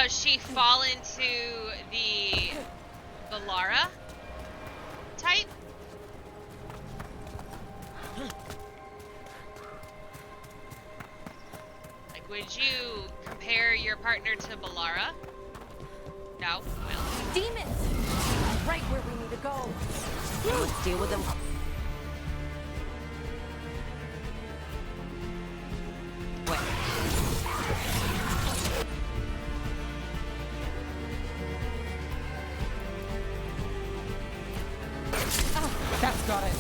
[SPEAKER 2] Does she fall into the Lara type? Like, would you compare your partner to Balara? No? Well.
[SPEAKER 3] Demons! Right where we need to go. Let's deal with them. Wait.
[SPEAKER 8] That's got it.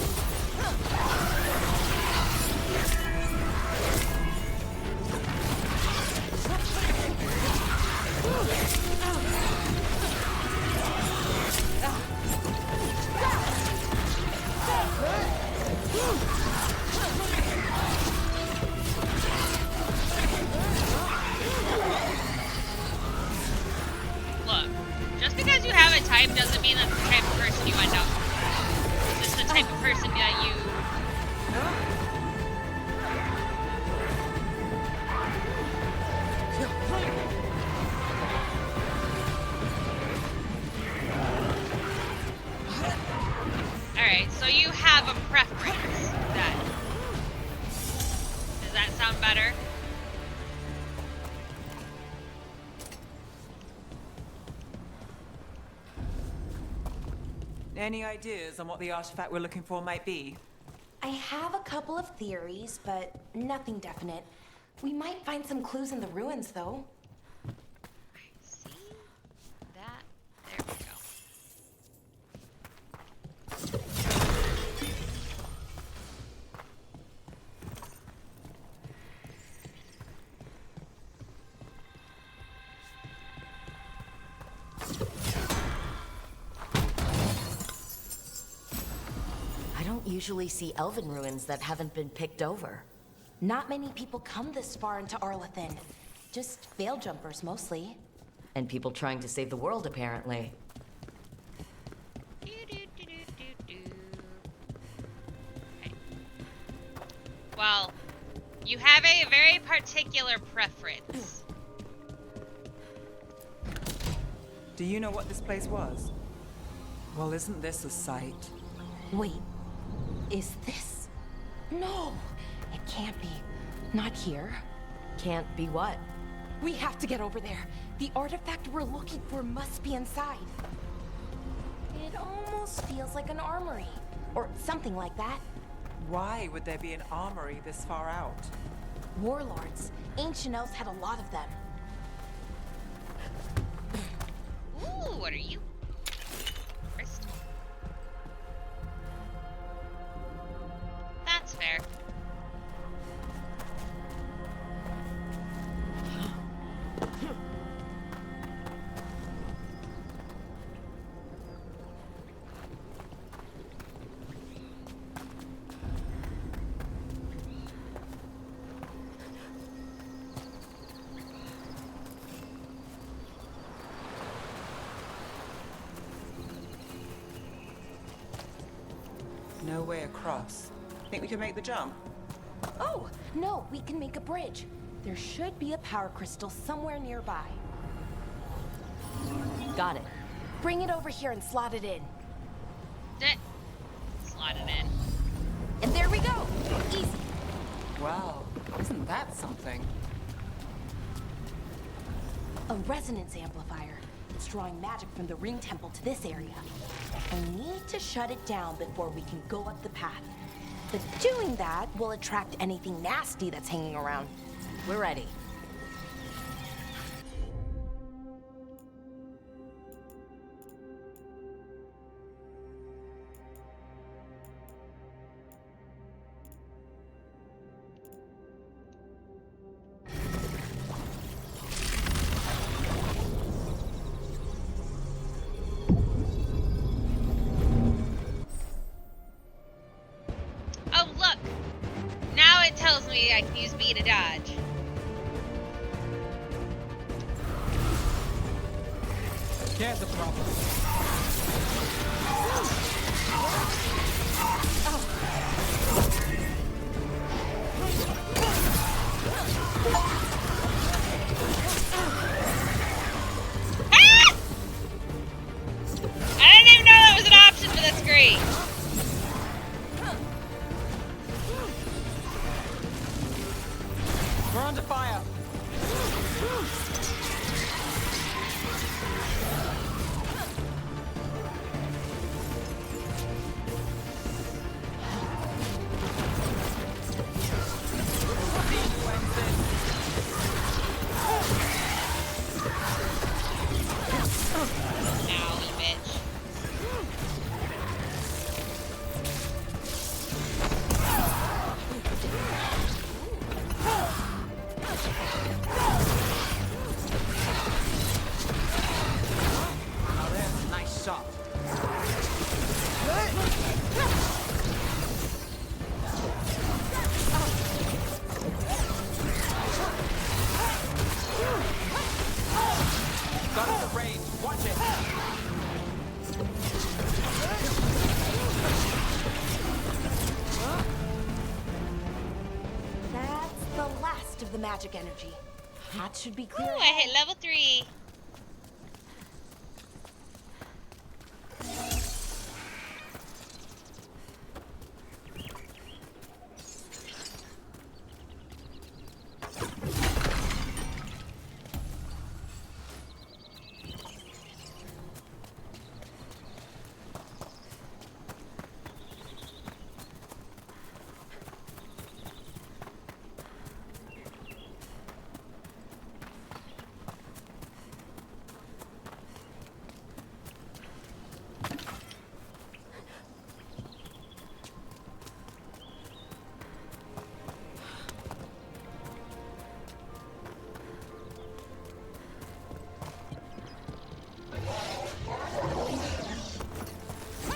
[SPEAKER 2] Look, just because you have a type doesn't mean that's the type of person you end up with. It's just the type of person that you... Alright, so you have a preference then. Does that sound better?
[SPEAKER 8] Any ideas on what the artifact we're looking for might be?
[SPEAKER 9] I have a couple of theories, but nothing definite. We might find some clues in the ruins, though.
[SPEAKER 2] See? That. There we go.
[SPEAKER 3] I don't usually see elven ruins that haven't been picked over.
[SPEAKER 9] Not many people come this far into Arlathan. Just veil jumpers, mostly.
[SPEAKER 3] And people trying to save the world, apparently.
[SPEAKER 2] Okay. Well, you have a very particular preference.
[SPEAKER 8] Do you know what this place was? Well, isn't this a sight?
[SPEAKER 9] Wait, is this? No, it can't be. Not here.
[SPEAKER 3] Can't be what?
[SPEAKER 9] We have to get over there. The artifact we're looking for must be inside. It almost feels like an armory, or something like that.
[SPEAKER 8] Why would there be an armory this far out?
[SPEAKER 9] Warlords. Ancient elves had a lot of them.
[SPEAKER 2] Ooh, what are you? Crystal. That's fair.
[SPEAKER 8] No way across. Think we can make the jump?
[SPEAKER 9] Oh, no, we can make a bridge. There should be a power crystal somewhere nearby.
[SPEAKER 3] Got it.
[SPEAKER 9] Bring it over here and slot it in.
[SPEAKER 2] Slot it in.
[SPEAKER 9] And there we go. Easy.
[SPEAKER 8] Wow, isn't that something?
[SPEAKER 9] A resonance amplifier. It's drawing magic from the ring temple to this area. I need to shut it down before we can go up the path. But doing that will attract anything nasty that's hanging around.
[SPEAKER 3] We're ready.
[SPEAKER 2] Oh, look! Now it tells me I can use B to dodge.
[SPEAKER 5] Here's the problem.
[SPEAKER 8] under fire!
[SPEAKER 2] Owie, bitch.
[SPEAKER 8] Now there's a nice shot. Got it the range. Watch it.
[SPEAKER 9] That's the last of the magic energy. That should be clear.
[SPEAKER 2] Ooh, I hit level 3.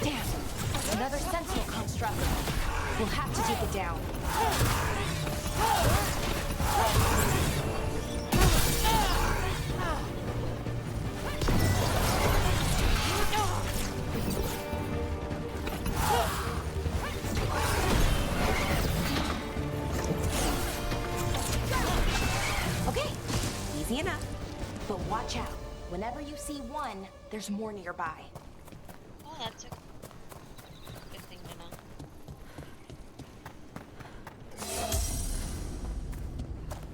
[SPEAKER 9] Damn, another sentinel construct. We'll have to take it down. Okay, easy enough. But watch out. Whenever you see one, there's more nearby.
[SPEAKER 2] Oh, that's a good thing to know.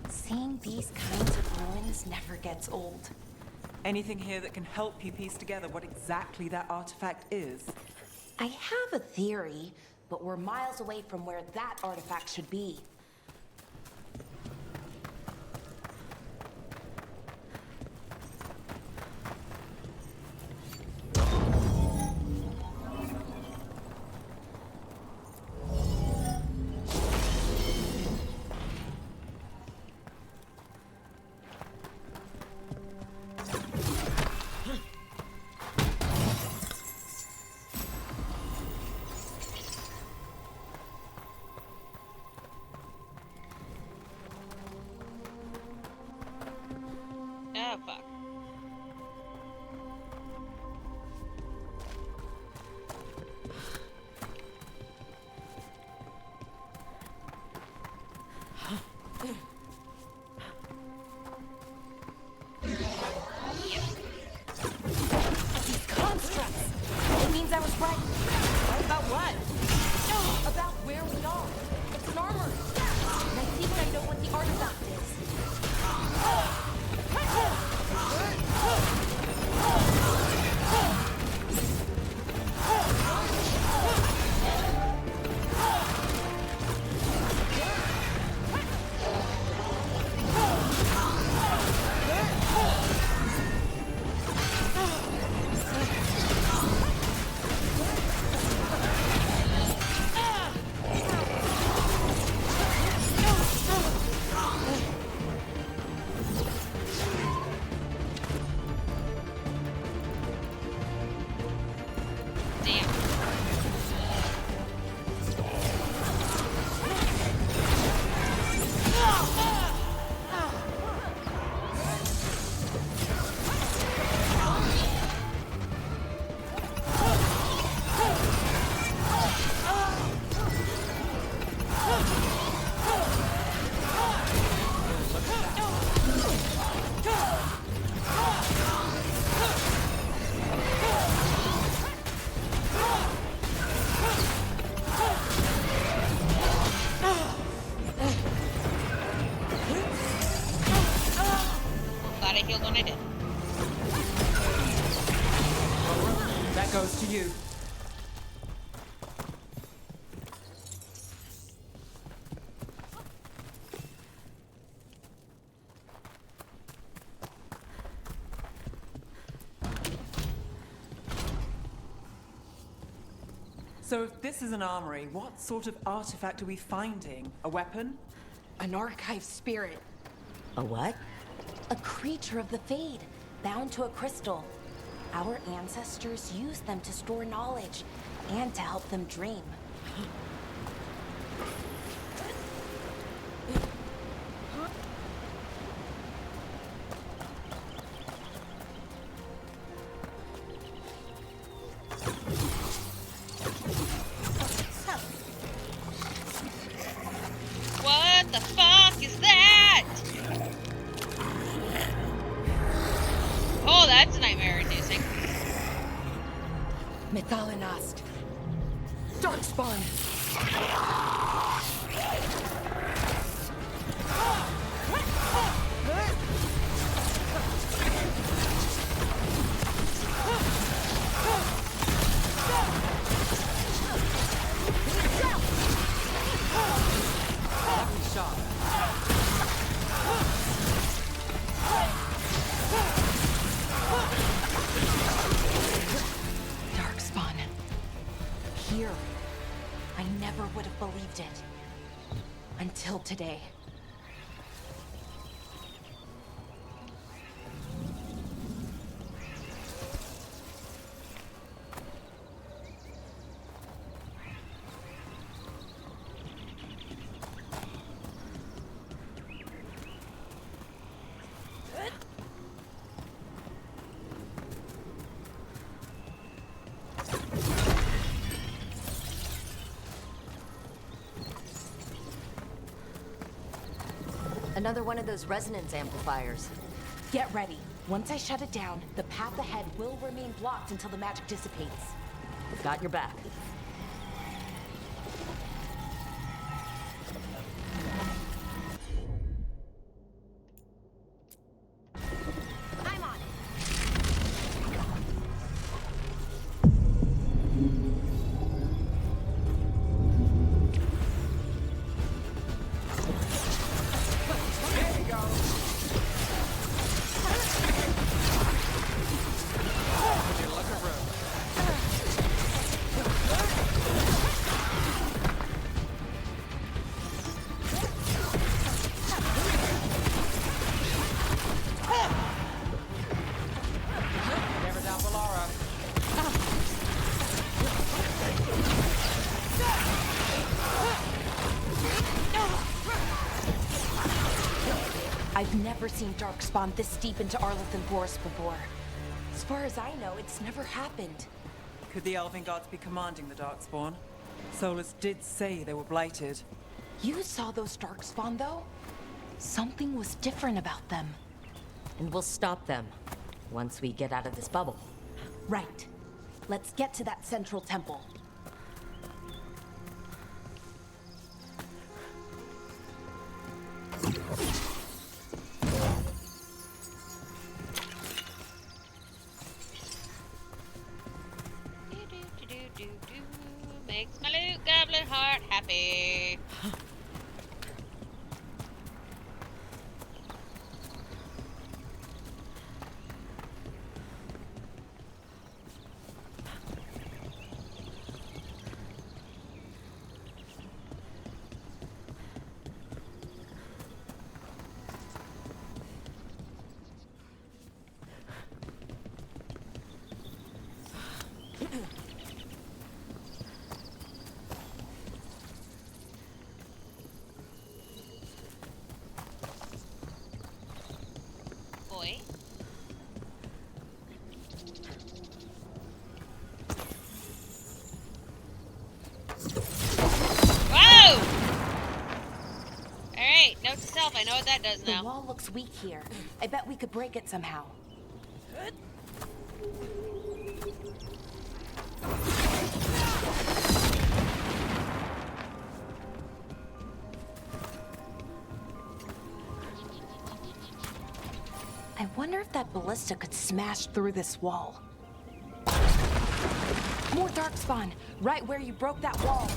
[SPEAKER 9] Seeing these kinds of ruins never gets old.
[SPEAKER 8] Anything here that can help you piece together what exactly that artifact is?
[SPEAKER 9] I have a theory, but we're miles away from where that artifact should be.
[SPEAKER 2] Oh, fuck.
[SPEAKER 9] These constructs! It means I was right.
[SPEAKER 8] Right about what?
[SPEAKER 9] About where we are. It's an armory. And I think I know what the artifact is.
[SPEAKER 2] healed when I did.
[SPEAKER 8] That goes to you. So if this is an armory, what sort of artifact are we finding? A weapon?
[SPEAKER 9] An archive spirit.
[SPEAKER 3] A what?
[SPEAKER 9] A creature of the Fade, bound to a crystal. Our ancestors used them to store knowledge and to help them dream.
[SPEAKER 2] What the fuck is that? Oh, that's nightmare-inducing.
[SPEAKER 9] Methalinast. Darkspawn. Darkspawn. Here. I never would have believed it. Until today.
[SPEAKER 3] Another one of those resonance amplifiers.
[SPEAKER 9] Get ready. Once I shut it down, the path ahead will remain blocked until the magic dissipates.
[SPEAKER 3] Got your back.
[SPEAKER 9] I'm on it.
[SPEAKER 8] Never down for Laura.
[SPEAKER 9] I've never seen Darkspawn this deep into Arlethan Forest before. As far as I know, it's never happened.
[SPEAKER 8] Could the Elven gods be commanding the Darkspawn? Solus did say they were blighted.
[SPEAKER 9] You saw those Darkspawn, though? Something was different about them.
[SPEAKER 3] And we'll stop them once we get out of this bubble.
[SPEAKER 9] Right. Let's get to that central temple.
[SPEAKER 2] Do-do-do-do-do. Makes my Luke Goblin heart happy. Boy. Whoa! Alright, note to self, I know what that does
[SPEAKER 9] The
[SPEAKER 2] now.
[SPEAKER 9] wall looks weak here. I bet we could break it somehow. I wonder if that ballista could smash through this wall. More darkspawn, right where you broke that wall.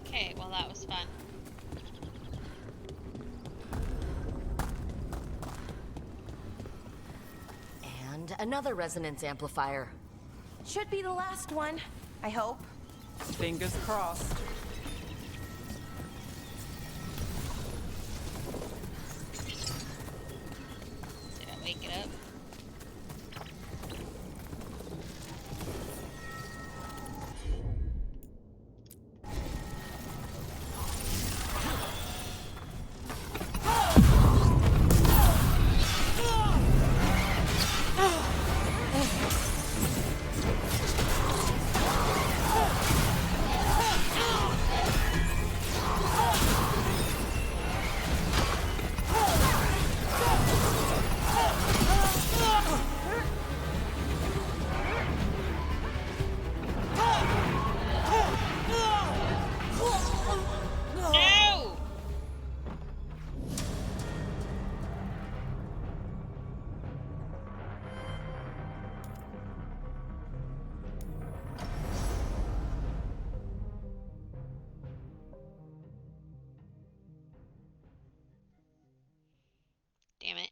[SPEAKER 2] Okay, well that was fun.
[SPEAKER 3] And another resonance amplifier.
[SPEAKER 9] Should be the last one, I hope.
[SPEAKER 8] Fingers crossed.
[SPEAKER 2] Did I wake it up? No! Damn it.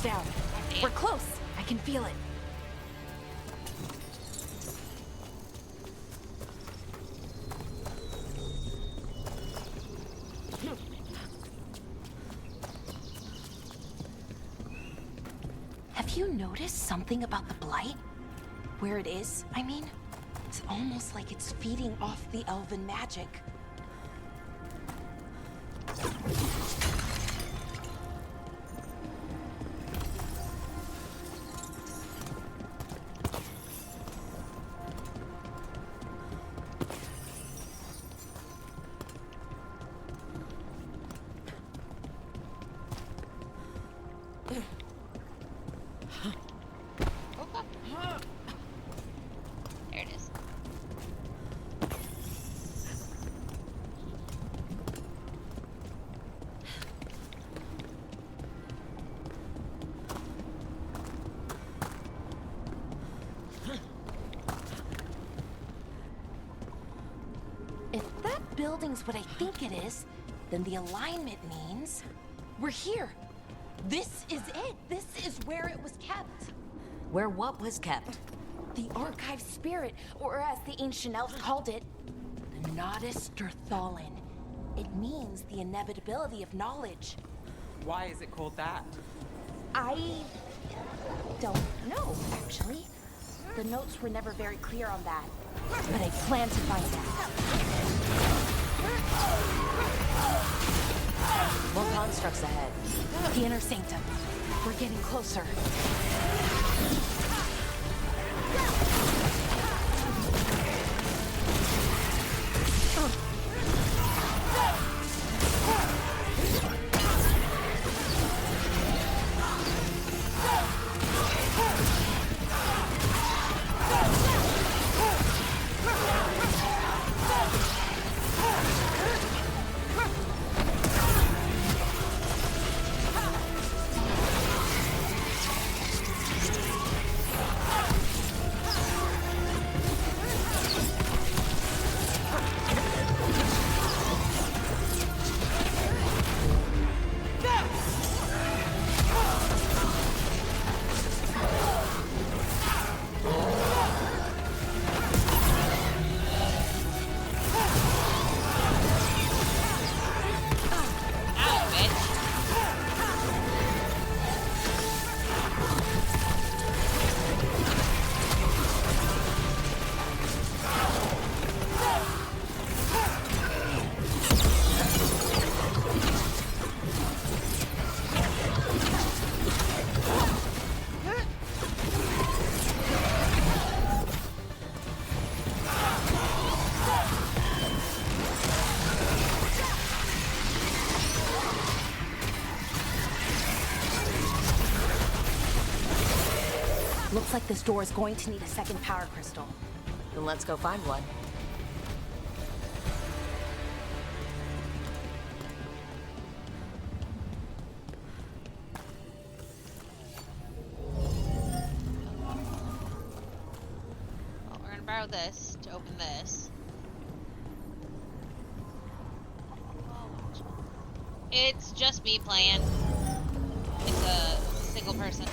[SPEAKER 9] Down. We're close. I can feel it. Have you noticed something about the blight? Where it is, I mean? It's almost like it's feeding off the elven magic.
[SPEAKER 2] There it is.
[SPEAKER 9] If that building's what I think it is, then the alignment means we're here. This is it. This is where it was kept.
[SPEAKER 3] Where what was kept?
[SPEAKER 9] The archive spirit, or as the ancient elves called it, the Nodus Derthalin. It means the inevitability of knowledge.
[SPEAKER 8] Why is it called that?
[SPEAKER 9] I don't know, actually. The notes were never very clear on that. But I plan to find out.
[SPEAKER 3] More constructs ahead.
[SPEAKER 9] The inner sanctum. We're getting closer. Looks like this door is going to need a second power crystal.
[SPEAKER 3] Then let's go find one.
[SPEAKER 2] Well, we're gonna borrow this to open this. It's just me playing. It's a single person.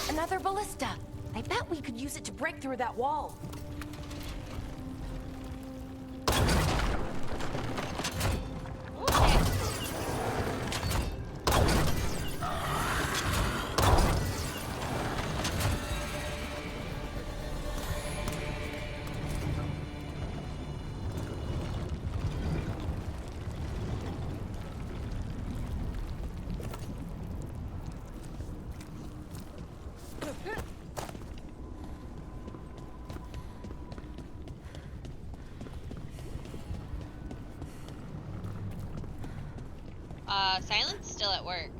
[SPEAKER 9] Another ballista. I bet we could use it to break through that wall.
[SPEAKER 2] Silent's still at work.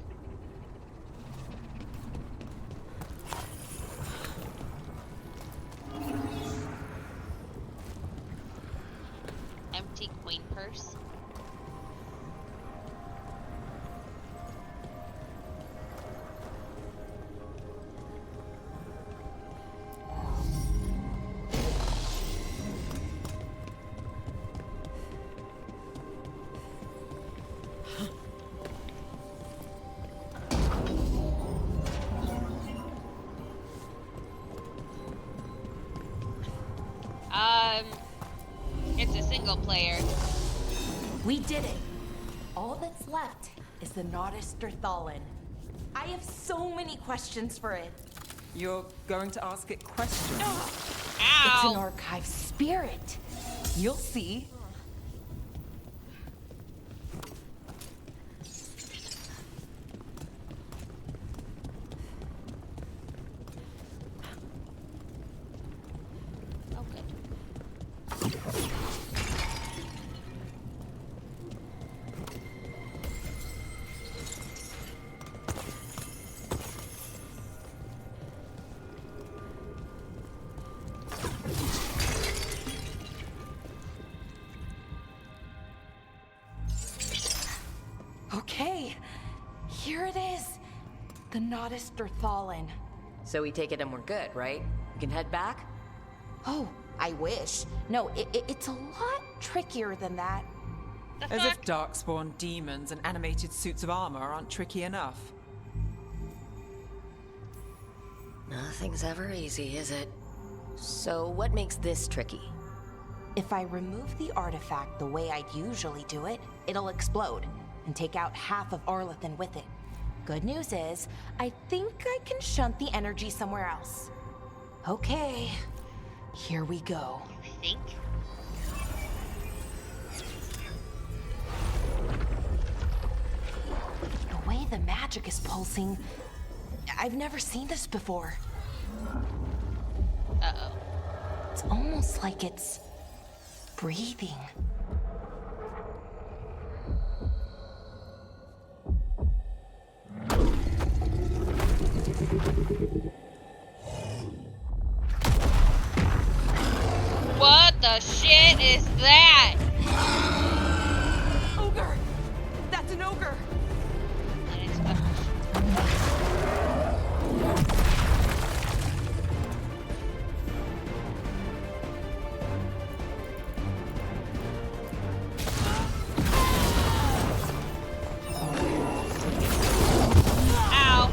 [SPEAKER 2] Empty coin purse. It's a single player.
[SPEAKER 9] We did it. All that's left is the Nodus Derthalin. I have so many questions for it.
[SPEAKER 8] You're going to ask it questions?
[SPEAKER 9] It's an
[SPEAKER 2] Ow!
[SPEAKER 9] archive spirit. You'll see.
[SPEAKER 2] Oh, good.
[SPEAKER 9] The Noddist are Thalin.
[SPEAKER 3] So we take it and we're good, right? We can head back?
[SPEAKER 9] Oh, I wish. No, it's a lot trickier than that.
[SPEAKER 2] The
[SPEAKER 8] As
[SPEAKER 2] fuck?
[SPEAKER 8] if darkspawn demons and animated suits of armor aren't tricky enough.
[SPEAKER 3] Nothing's ever easy, is it? So what makes this tricky?
[SPEAKER 9] If I remove the artifact the way I'd usually do it, it'll explode and take out half of Arlathan with it. Good news is, I think I can shunt the energy somewhere else. Okay, here we go.
[SPEAKER 2] You think?
[SPEAKER 9] The way the magic is pulsing, I've never seen this before.
[SPEAKER 2] Uh-oh.
[SPEAKER 9] It's almost like it's breathing.
[SPEAKER 2] What the shit is that?
[SPEAKER 9] Ogre! That's an ogre!
[SPEAKER 2] Ow.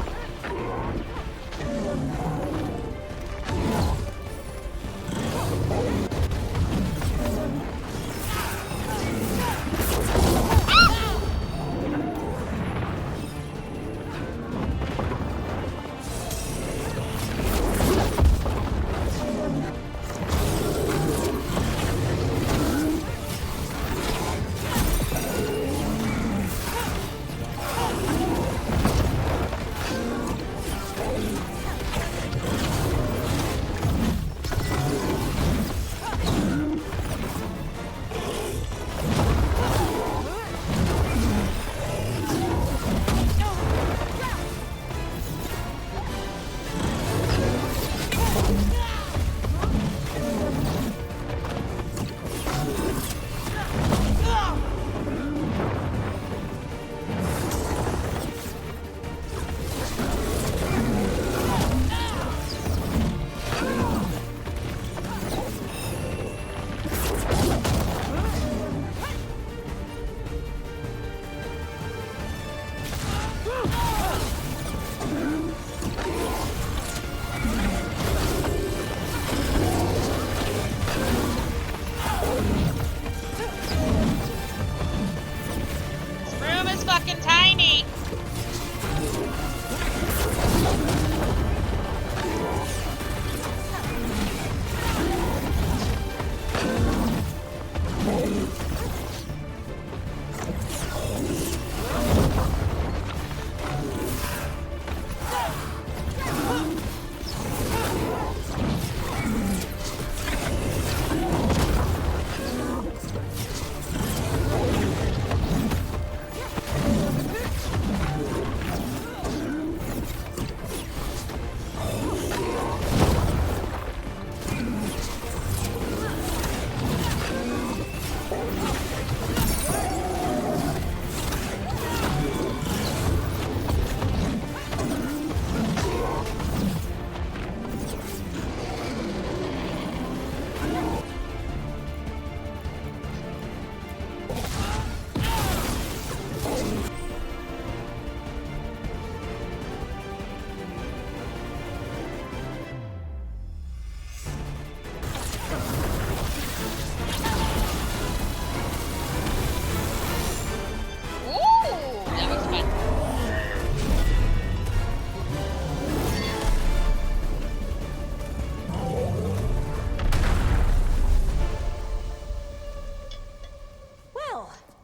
[SPEAKER 2] Fucking tiny.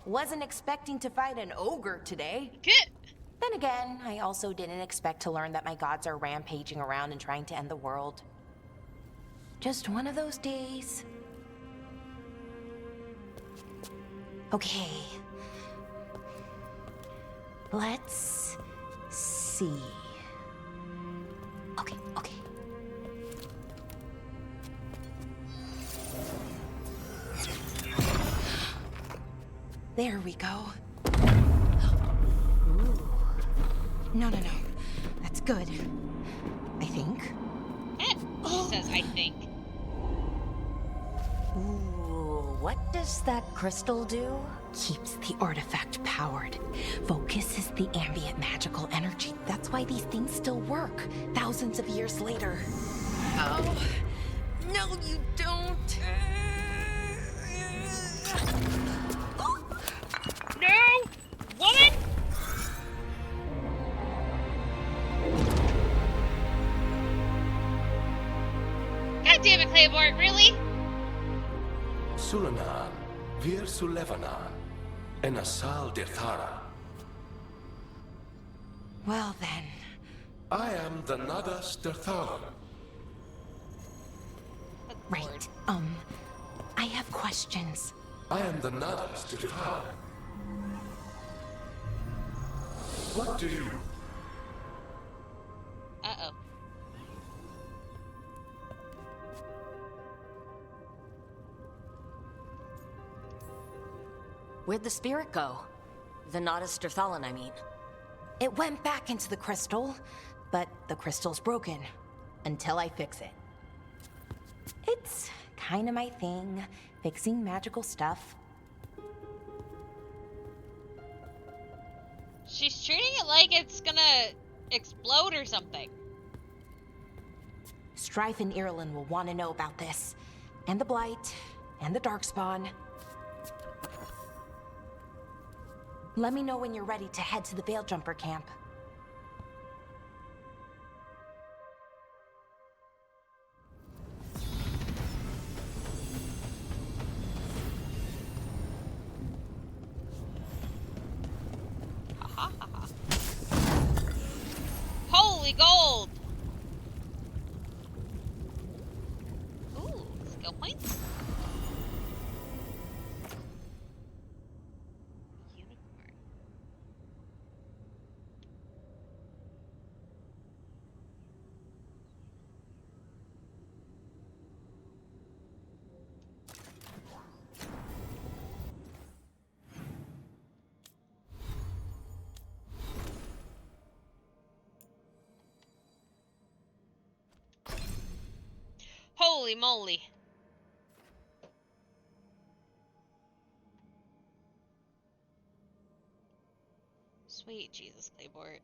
[SPEAKER 9] Wasn't expecting to fight an ogre today.
[SPEAKER 2] Get.
[SPEAKER 9] Then again, I also didn't expect to learn that my gods are rampaging around and trying to end the world. Just one of those days. Okay. Let's see. Okay. There we go. Ooh. No. good. I think.
[SPEAKER 2] She says, I think.
[SPEAKER 3] Ooh, what does that crystal do?
[SPEAKER 9] Keeps the artifact powered. Focuses the ambient magical energy. That's why these things still work, thousands of years later. Oh, no, you don't.
[SPEAKER 2] No! Woman! God damn it, Claymore, really?
[SPEAKER 10] Sulanan, Vir Sulevanan, and Asal Dirthara.
[SPEAKER 9] Well then.
[SPEAKER 10] I am the Nadas Dirthalan.
[SPEAKER 9] Right. I have questions.
[SPEAKER 10] I am the Nadas Dirthalan. What do you...
[SPEAKER 2] Uh-oh.
[SPEAKER 3] Where'd the spirit go? The Nodus Derthalan, I mean.
[SPEAKER 9] It went back into the crystal, but the crystal's broken. Until I fix it. It's kinda my thing, fixing magical stuff.
[SPEAKER 2] She's treating it like it's gonna explode or something.
[SPEAKER 9] Strife and Irulan will want to know about this. And the Blight, and the Darkspawn. Let me know when you're ready to head to the Veil Jumper camp.
[SPEAKER 2] Holy gold! Ooh, skill points? Unicorn. Holy moly. Sweet Jesus, Claybort.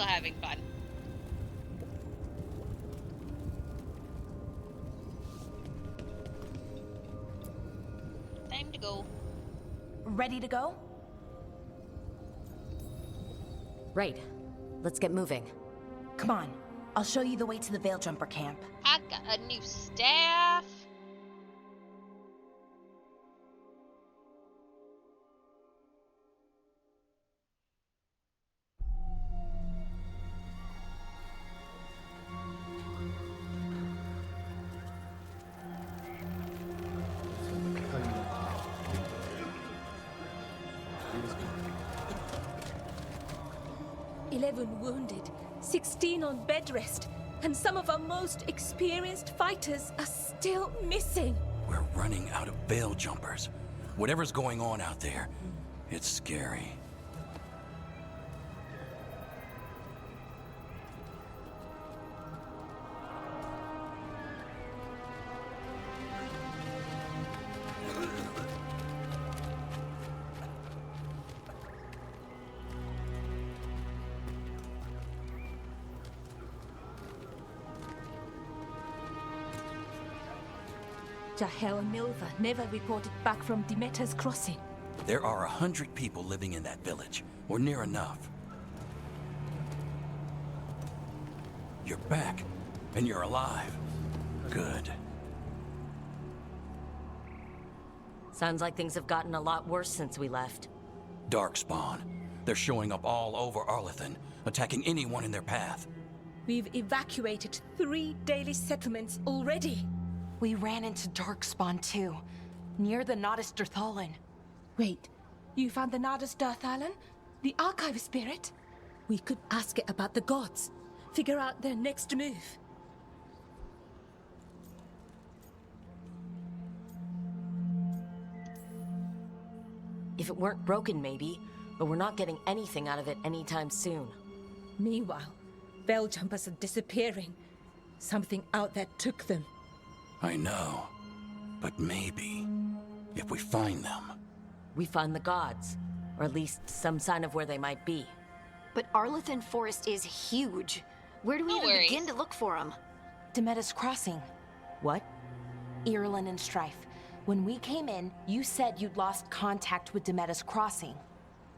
[SPEAKER 2] still having fun. Time to go.
[SPEAKER 9] Ready to go?
[SPEAKER 3] Right. Let's get moving.
[SPEAKER 9] Come on. I'll show you the way to the Veil Jumper camp.
[SPEAKER 2] I got a new staff.
[SPEAKER 4] Wounded, 16 on bed rest, and some of our most experienced fighters are still missing.
[SPEAKER 11] We're running out of Veil Jumpers. Whatever's going on out there, it's scary.
[SPEAKER 4] Jahel and Milva never reported back from Demeter's crossing.
[SPEAKER 11] There are 100 people living in that village, or near enough. You're back, and you're alive. Good.
[SPEAKER 3] Sounds like things have gotten a lot worse since we left.
[SPEAKER 11] Darkspawn. They're showing up all over Arlethan, attacking anyone in their path.
[SPEAKER 4] We've evacuated 3 daily settlements already.
[SPEAKER 9] We ran into Darkspawn too, near the Nodus Dirthalin.
[SPEAKER 4] Wait, you found the Nodus Dirthalin? The archive spirit? We could ask it about the gods. Figure out their next move.
[SPEAKER 3] If it weren't broken, maybe, but we're not getting anything out of it anytime soon.
[SPEAKER 4] Meanwhile, Veil Jumpers are disappearing. Something out there took them.
[SPEAKER 11] I know, but maybe, if we find them...
[SPEAKER 3] We find the gods, or at least some sign of where they might be.
[SPEAKER 6] But Arlethan Forest is huge. Where do we
[SPEAKER 2] No
[SPEAKER 6] even
[SPEAKER 2] worries.
[SPEAKER 6] begin to look for them?
[SPEAKER 9] Demeter's crossing.
[SPEAKER 3] What?
[SPEAKER 9] Irulan and Strife. When we came in, you said you'd lost contact with Demeter's crossing.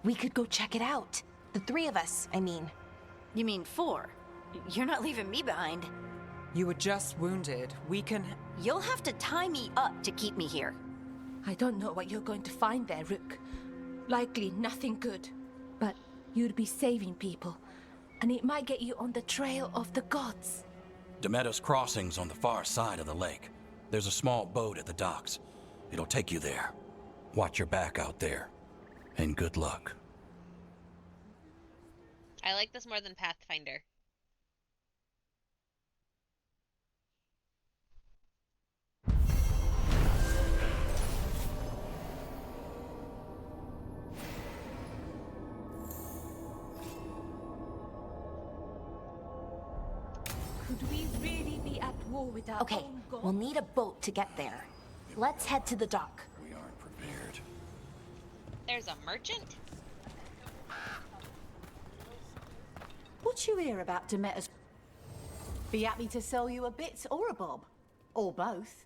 [SPEAKER 9] We could go check it out. The 3 of us, I mean.
[SPEAKER 6] You mean 4? You're not leaving me behind.
[SPEAKER 8] You were just wounded. We can...
[SPEAKER 6] You'll have to tie me up to keep me here.
[SPEAKER 4] I don't know what you're going to find there, Rook. Likely nothing good. But you'd be saving people, and it might get you on the trail of the gods.
[SPEAKER 11] Demeter's crossing's on the far side of the lake. There's a small boat at the docks. It'll take you there. Watch your back out there. And good luck.
[SPEAKER 2] I like this more than Pathfinder.
[SPEAKER 4] Could we really be at war with our
[SPEAKER 9] Okay,
[SPEAKER 4] own gods?
[SPEAKER 9] we'll need a boat to get there. Let's head to the dock.
[SPEAKER 11] We aren't prepared.
[SPEAKER 2] There's a merchant?
[SPEAKER 12] What you hear about Demeter's... Be happy to sell you a bit or a bob. Or both.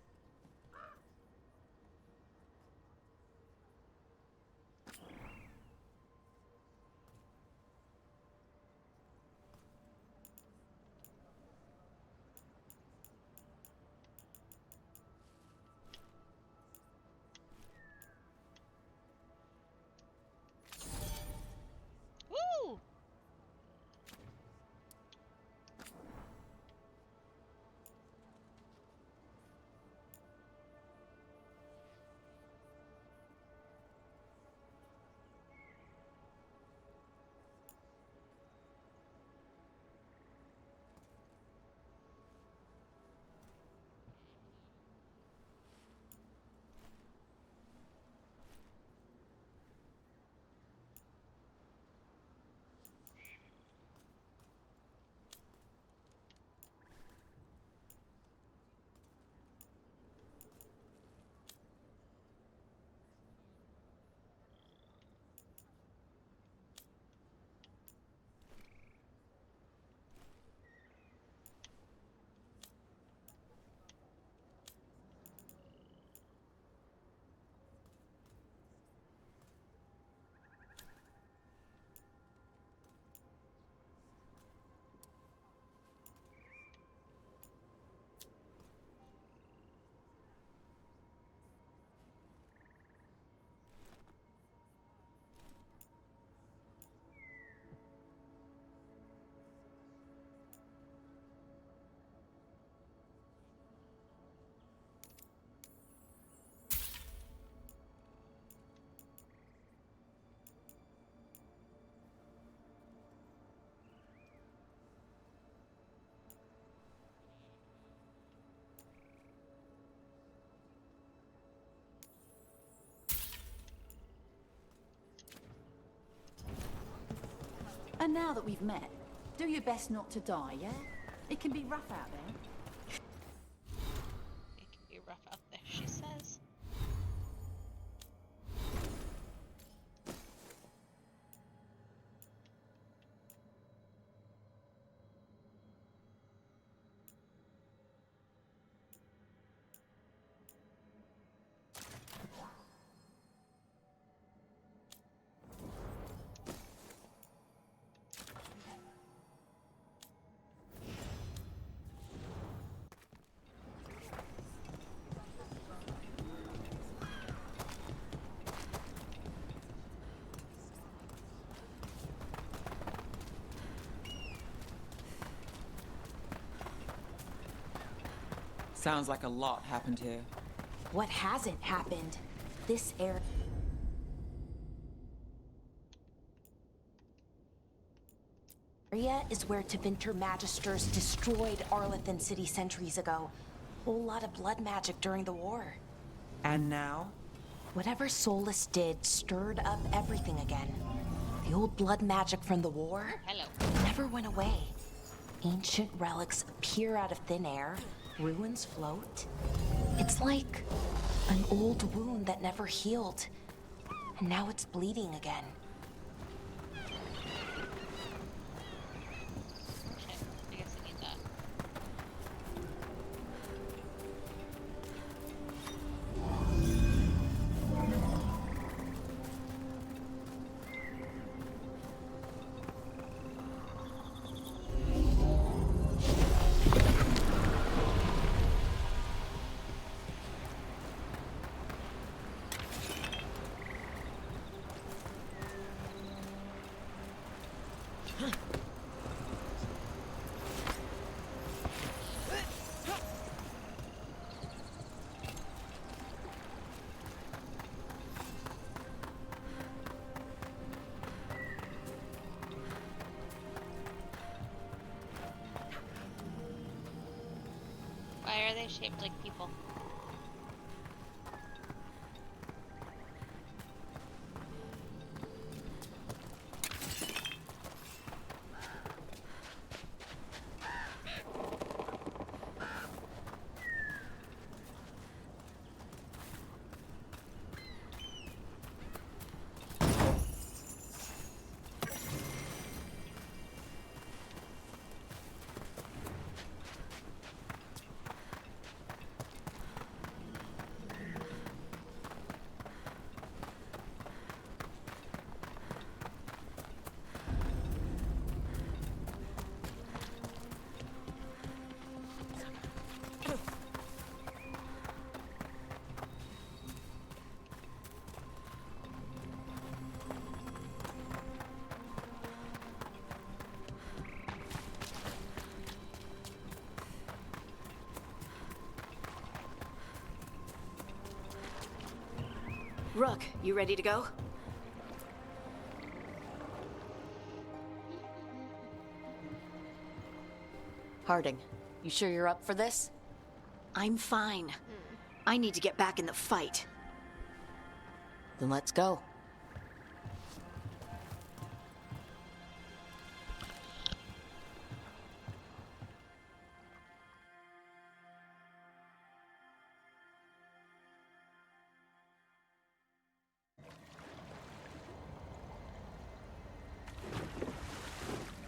[SPEAKER 2] Woo!
[SPEAKER 12] And now that we've met, do your best not to die, yeah? It can be rough out there.
[SPEAKER 2] It can be rough out there, she says.
[SPEAKER 8] Sounds like a lot happened here.
[SPEAKER 9] What hasn't happened? This area is where Tevinter Magisters destroyed Arlethan City centuries ago. Whole lot of blood magic during the war.
[SPEAKER 8] And now?
[SPEAKER 9] Whatever Solus did stirred up everything again. The old blood magic from the war never went away. Ancient relics appear out of thin air. Ruins float. It's like an old wound that never healed. And now it's bleeding again.
[SPEAKER 2] I guess I need that. Why are they shaped like people?
[SPEAKER 9] Rook, you ready to go? Harding, you sure you're up for this? I'm fine. I need to get back in the fight. Then let's go.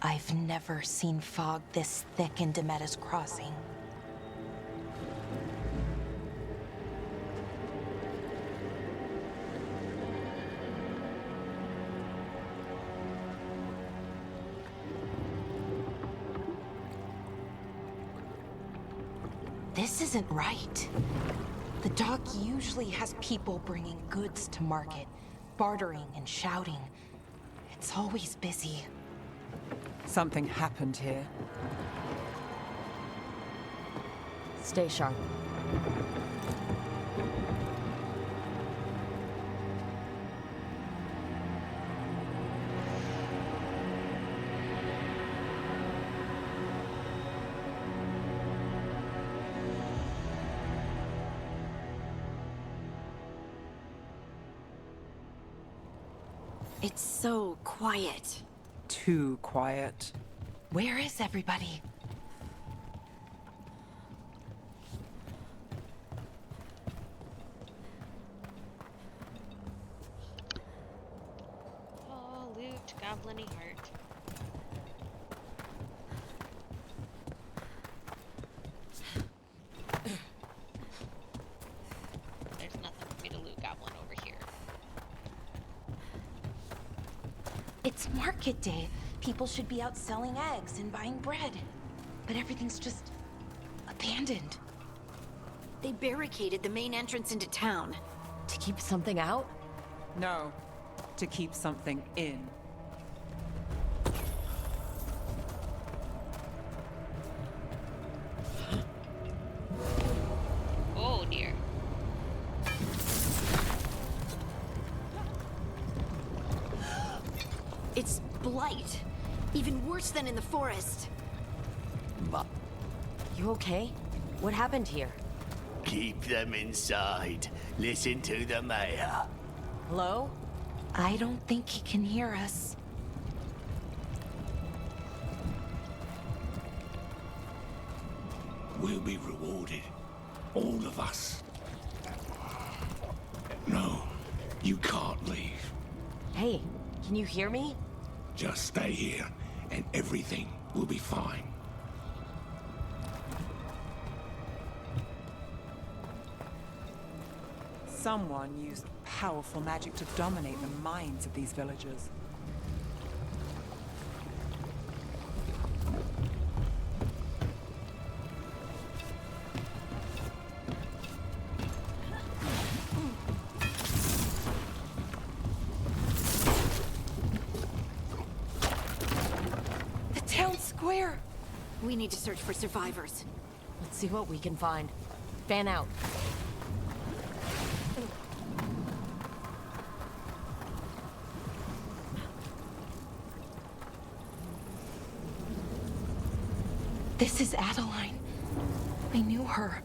[SPEAKER 9] I've never seen fog this thick in Demetta's Crossing. This isn't right. The dock usually has people bringing goods to market, bartering and shouting. It's always busy.
[SPEAKER 8] Something happened here.
[SPEAKER 3] Stay sharp.
[SPEAKER 9] It's so quiet.
[SPEAKER 8] too quiet.
[SPEAKER 9] Where is everybody?
[SPEAKER 2] Oh, loot, goblin-y heart. There's nothing for me to loot goblin over here.
[SPEAKER 9] It's market day. People should be out selling eggs and buying bread. But everything's just abandoned.
[SPEAKER 6] They barricaded the main entrance into town.
[SPEAKER 3] To keep something out?
[SPEAKER 8] No, to keep something in.
[SPEAKER 2] Oh dear.
[SPEAKER 6] It's blight. Even worse than in the forest.
[SPEAKER 3] You okay? What happened here?
[SPEAKER 1] Keep them inside. Listen to the mayor.
[SPEAKER 3] Hello?
[SPEAKER 9] I don't think he can hear us.
[SPEAKER 10] We'll be rewarded. All of us. No, you can't leave.
[SPEAKER 3] Hey, can you hear me?
[SPEAKER 10] Just stay here, and everything will be fine.
[SPEAKER 8] Someone used powerful magic to dominate the minds of these villagers.
[SPEAKER 9] The town square!
[SPEAKER 6] We need to search for survivors.
[SPEAKER 3] Let's see what we can find. Fan out.
[SPEAKER 9] This is Adeline. I knew her.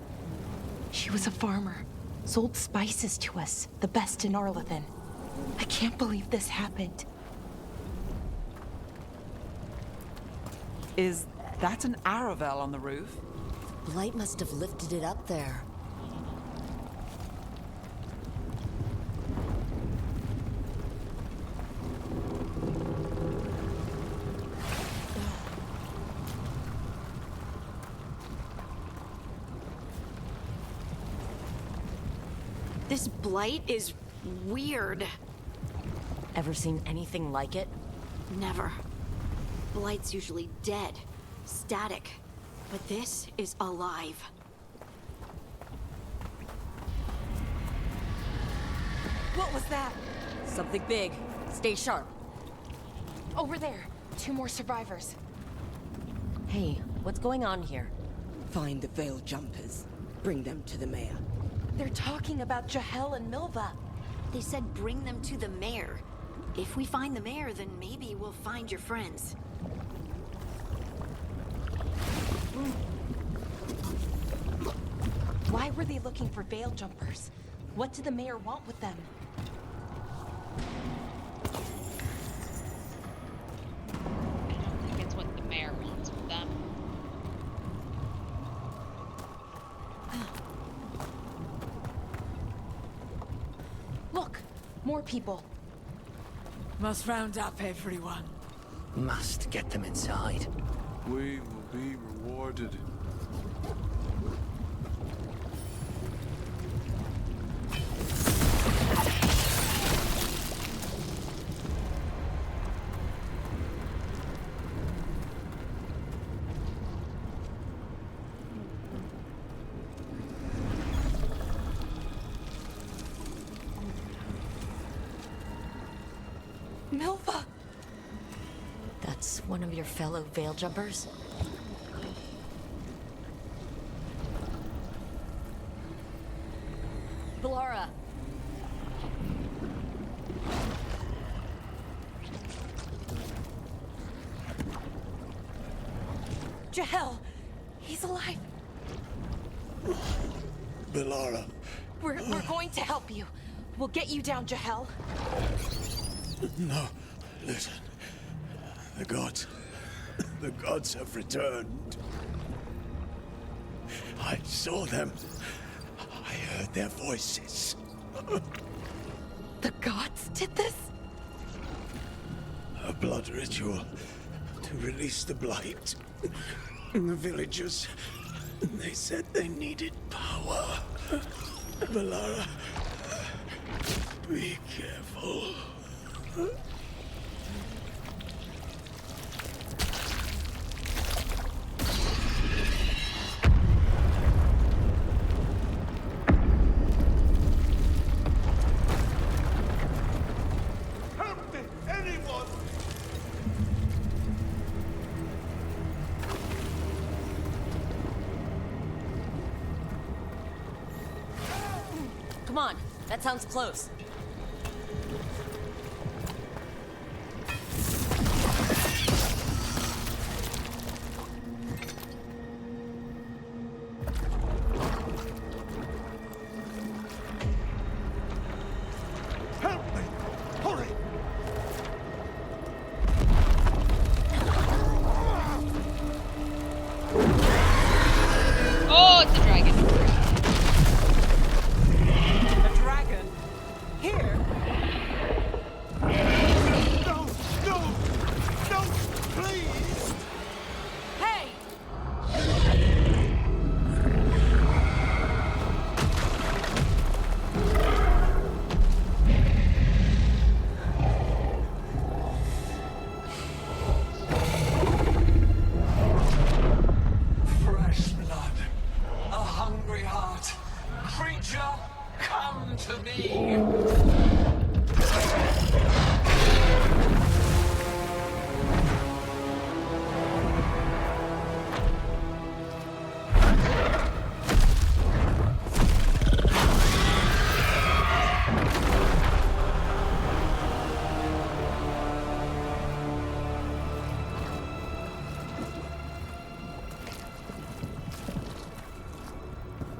[SPEAKER 9] She was a farmer. Sold spices to us, the best in Arlathan. I can't believe this happened.
[SPEAKER 8] Is that an Aravel on the roof?
[SPEAKER 3] Blight must have lifted it up there.
[SPEAKER 6] This blight is weird.
[SPEAKER 3] Ever seen anything like it?
[SPEAKER 6] Never. Blight's usually dead, static. But this is alive.
[SPEAKER 9] What was that?
[SPEAKER 3] Something big. Stay sharp.
[SPEAKER 9] Over there. 2 more survivors.
[SPEAKER 3] Hey, what's going on here?
[SPEAKER 13] Find the veil jumpers. Bring them to the mayor.
[SPEAKER 9] They're talking about Jahel and Milva.
[SPEAKER 6] They said bring them to the mayor. If we find the mayor, then maybe we'll find your friends.
[SPEAKER 9] Why were they looking for veil jumpers? What did the mayor want with them?
[SPEAKER 2] I think it's what the mayor wants with them.
[SPEAKER 9] Look, more people.
[SPEAKER 13] Must round up everyone.
[SPEAKER 1] Must get them inside.
[SPEAKER 10] We will be rewarded.
[SPEAKER 9] Milva!
[SPEAKER 3] That's one of your fellow veil jumpers? Blara!
[SPEAKER 9] Jahel! He's alive!
[SPEAKER 10] Belara.
[SPEAKER 9] We're going to help you. We'll get you down, Jahel.
[SPEAKER 10] No, listen.
[SPEAKER 1] The gods. The gods have returned. I saw them. I heard their voices.
[SPEAKER 9] The gods did this?
[SPEAKER 1] A blood ritual to release the blight. And the villagers, they said they needed power. Valara, be careful.
[SPEAKER 10] Help me, anyone!
[SPEAKER 3] Come on, that sounds close.
[SPEAKER 10] Help me! Hurry!
[SPEAKER 2] Oh, it's a dragon.
[SPEAKER 8] A dragon? Here?
[SPEAKER 10] No! No! No! Please!
[SPEAKER 9] Hey!
[SPEAKER 11] Fresh blood, a hungry heart. Creature, come to me.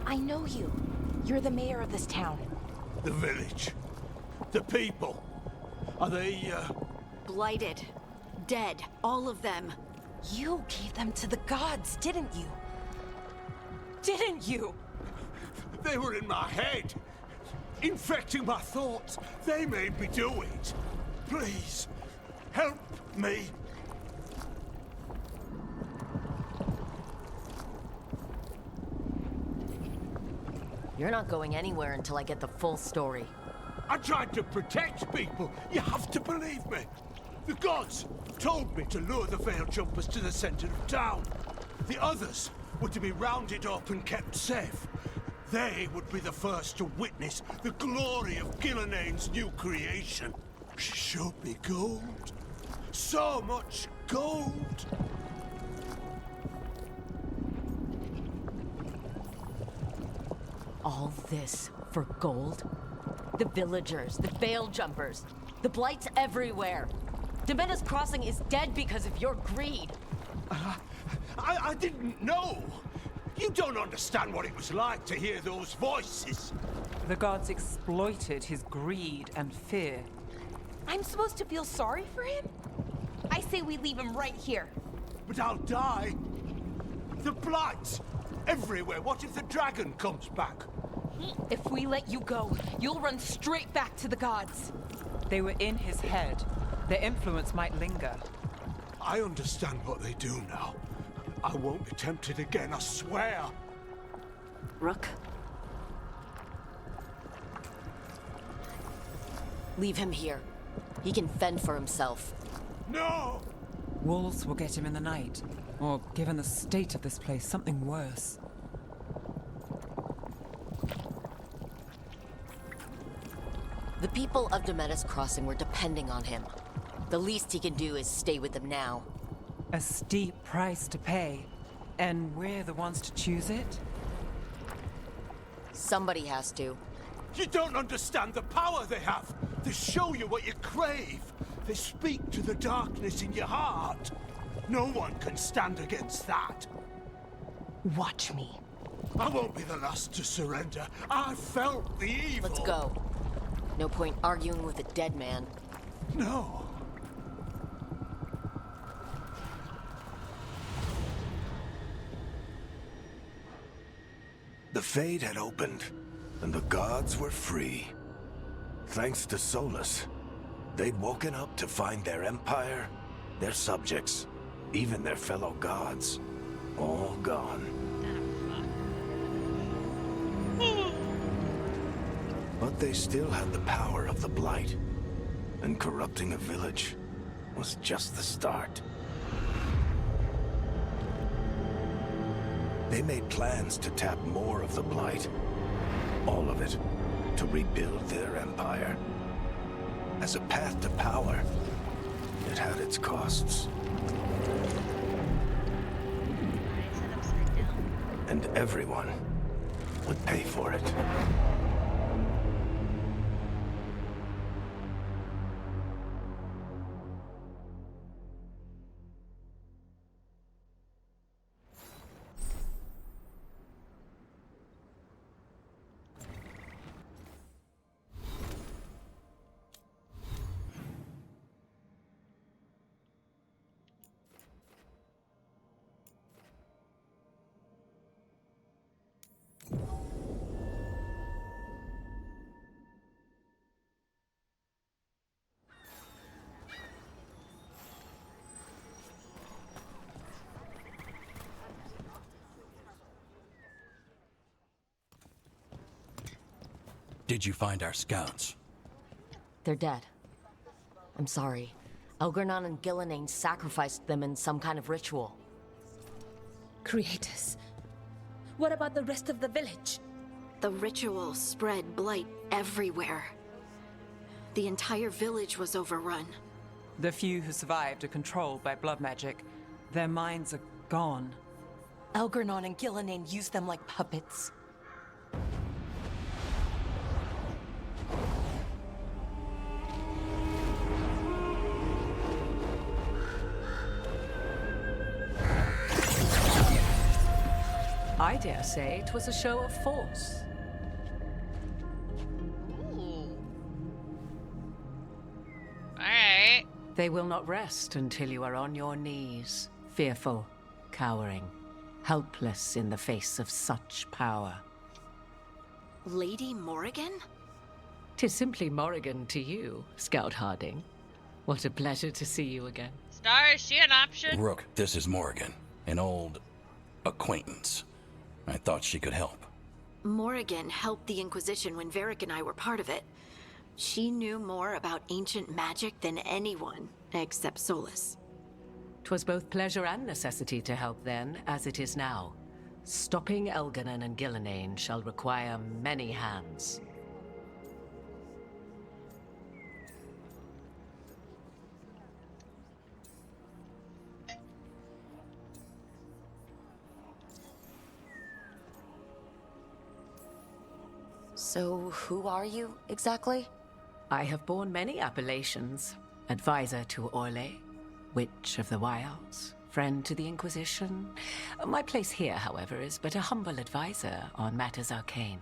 [SPEAKER 9] I know you. You're the mayor of this town.
[SPEAKER 1] The village. The people. Are they,
[SPEAKER 9] Blighted. Dead. All of them. You gave them to the gods, didn't you? Didn't you?
[SPEAKER 10] They were in my head. Infecting my thoughts. They made me do it. Please, help me.
[SPEAKER 3] You're not going anywhere until I get the full story.
[SPEAKER 10] I tried to protect people. You have to believe me. The gods told me to lure the Veil Jumpers to the center of town. The others were to be rounded up and kept safe. They would be the first to witness the glory of Gilnenane's new creation. She showed me gold. So much gold.
[SPEAKER 3] All this for gold? The villagers, the Veil Jumpers, the blights everywhere. Demena's Crossing is dead because of your greed.
[SPEAKER 10] I didn't know. You don't understand what it was like to hear those voices.
[SPEAKER 8] The gods exploited his greed and fear.
[SPEAKER 9] I'm supposed to feel sorry for him? I say we leave him right here.
[SPEAKER 10] But I'll die. The blight everywhere. What if the dragon comes back?
[SPEAKER 9] If we let you go, you'll run straight back to the gods.
[SPEAKER 8] They were in his head. Their influence might linger.
[SPEAKER 10] I understand what they do now. I won't be tempted again, I swear.
[SPEAKER 3] Rook? Leave him here. He can fend for himself.
[SPEAKER 10] No!
[SPEAKER 8] Wolves will get him in the night. Or, given the state of this place, something worse.
[SPEAKER 3] The people of Demena's Crossing were depending on him. The least he can do is stay with them now.
[SPEAKER 8] A steep price to pay. And we're the ones to choose it?
[SPEAKER 3] Somebody has to.
[SPEAKER 10] You don't understand the power they have. They show you what you crave. They speak to the darkness in your heart. No one can stand against that.
[SPEAKER 9] Watch me.
[SPEAKER 10] I won't be the last to surrender. I felt the evil.
[SPEAKER 3] Let's go. No point arguing with a dead man.
[SPEAKER 10] No.
[SPEAKER 1] The Fade had opened, and the gods were free. Thanks to Solus, they'd woken up to find their empire, their subjects, even their fellow gods, all gone. But they still had the power of the Blight, and corrupting a village was just the start. They made plans to tap more of the Blight, all of it, to rebuild their empire. As a path to power, it had its costs. And everyone would pay for it.
[SPEAKER 11] Did you find our scouts?
[SPEAKER 3] They're dead. I'm sorry. Elgernon and Gillenane sacrificed them in some kind of ritual.
[SPEAKER 4] Creators. What about the rest of the village?
[SPEAKER 6] The ritual spread blight everywhere. The entire village was overrun.
[SPEAKER 8] The few who survived are controlled by blood magic. Their minds are gone.
[SPEAKER 9] Elgernon and Gillenane used them like puppets.
[SPEAKER 14] I dare say it was a show of force.
[SPEAKER 2] Ooh. Alright.
[SPEAKER 14] They will not rest until you are on your knees, fearful, cowering, helpless in the face of such power.
[SPEAKER 6] Lady Morrigan?
[SPEAKER 14] 'Tis simply Morrigan to you, Scout Harding. What a pleasure to see you again.
[SPEAKER 2] Star, is she an option?
[SPEAKER 11] Rook, this is Morrigan, an old acquaintance. I thought she could help.
[SPEAKER 6] Morrigan helped the Inquisition when Varric and I were part of it. She knew more about ancient magic than anyone, except Solus.
[SPEAKER 14] 'Twas both pleasure and necessity to help then, as it is now. Stopping Elgernon and Gillenane shall require many hands.
[SPEAKER 3] So, who are you, exactly?
[SPEAKER 14] I have borne many appellations. Advisor to Orlais, Witch of the Wilds, friend to the Inquisition. My place here, however, is but a humble advisor on matters arcane.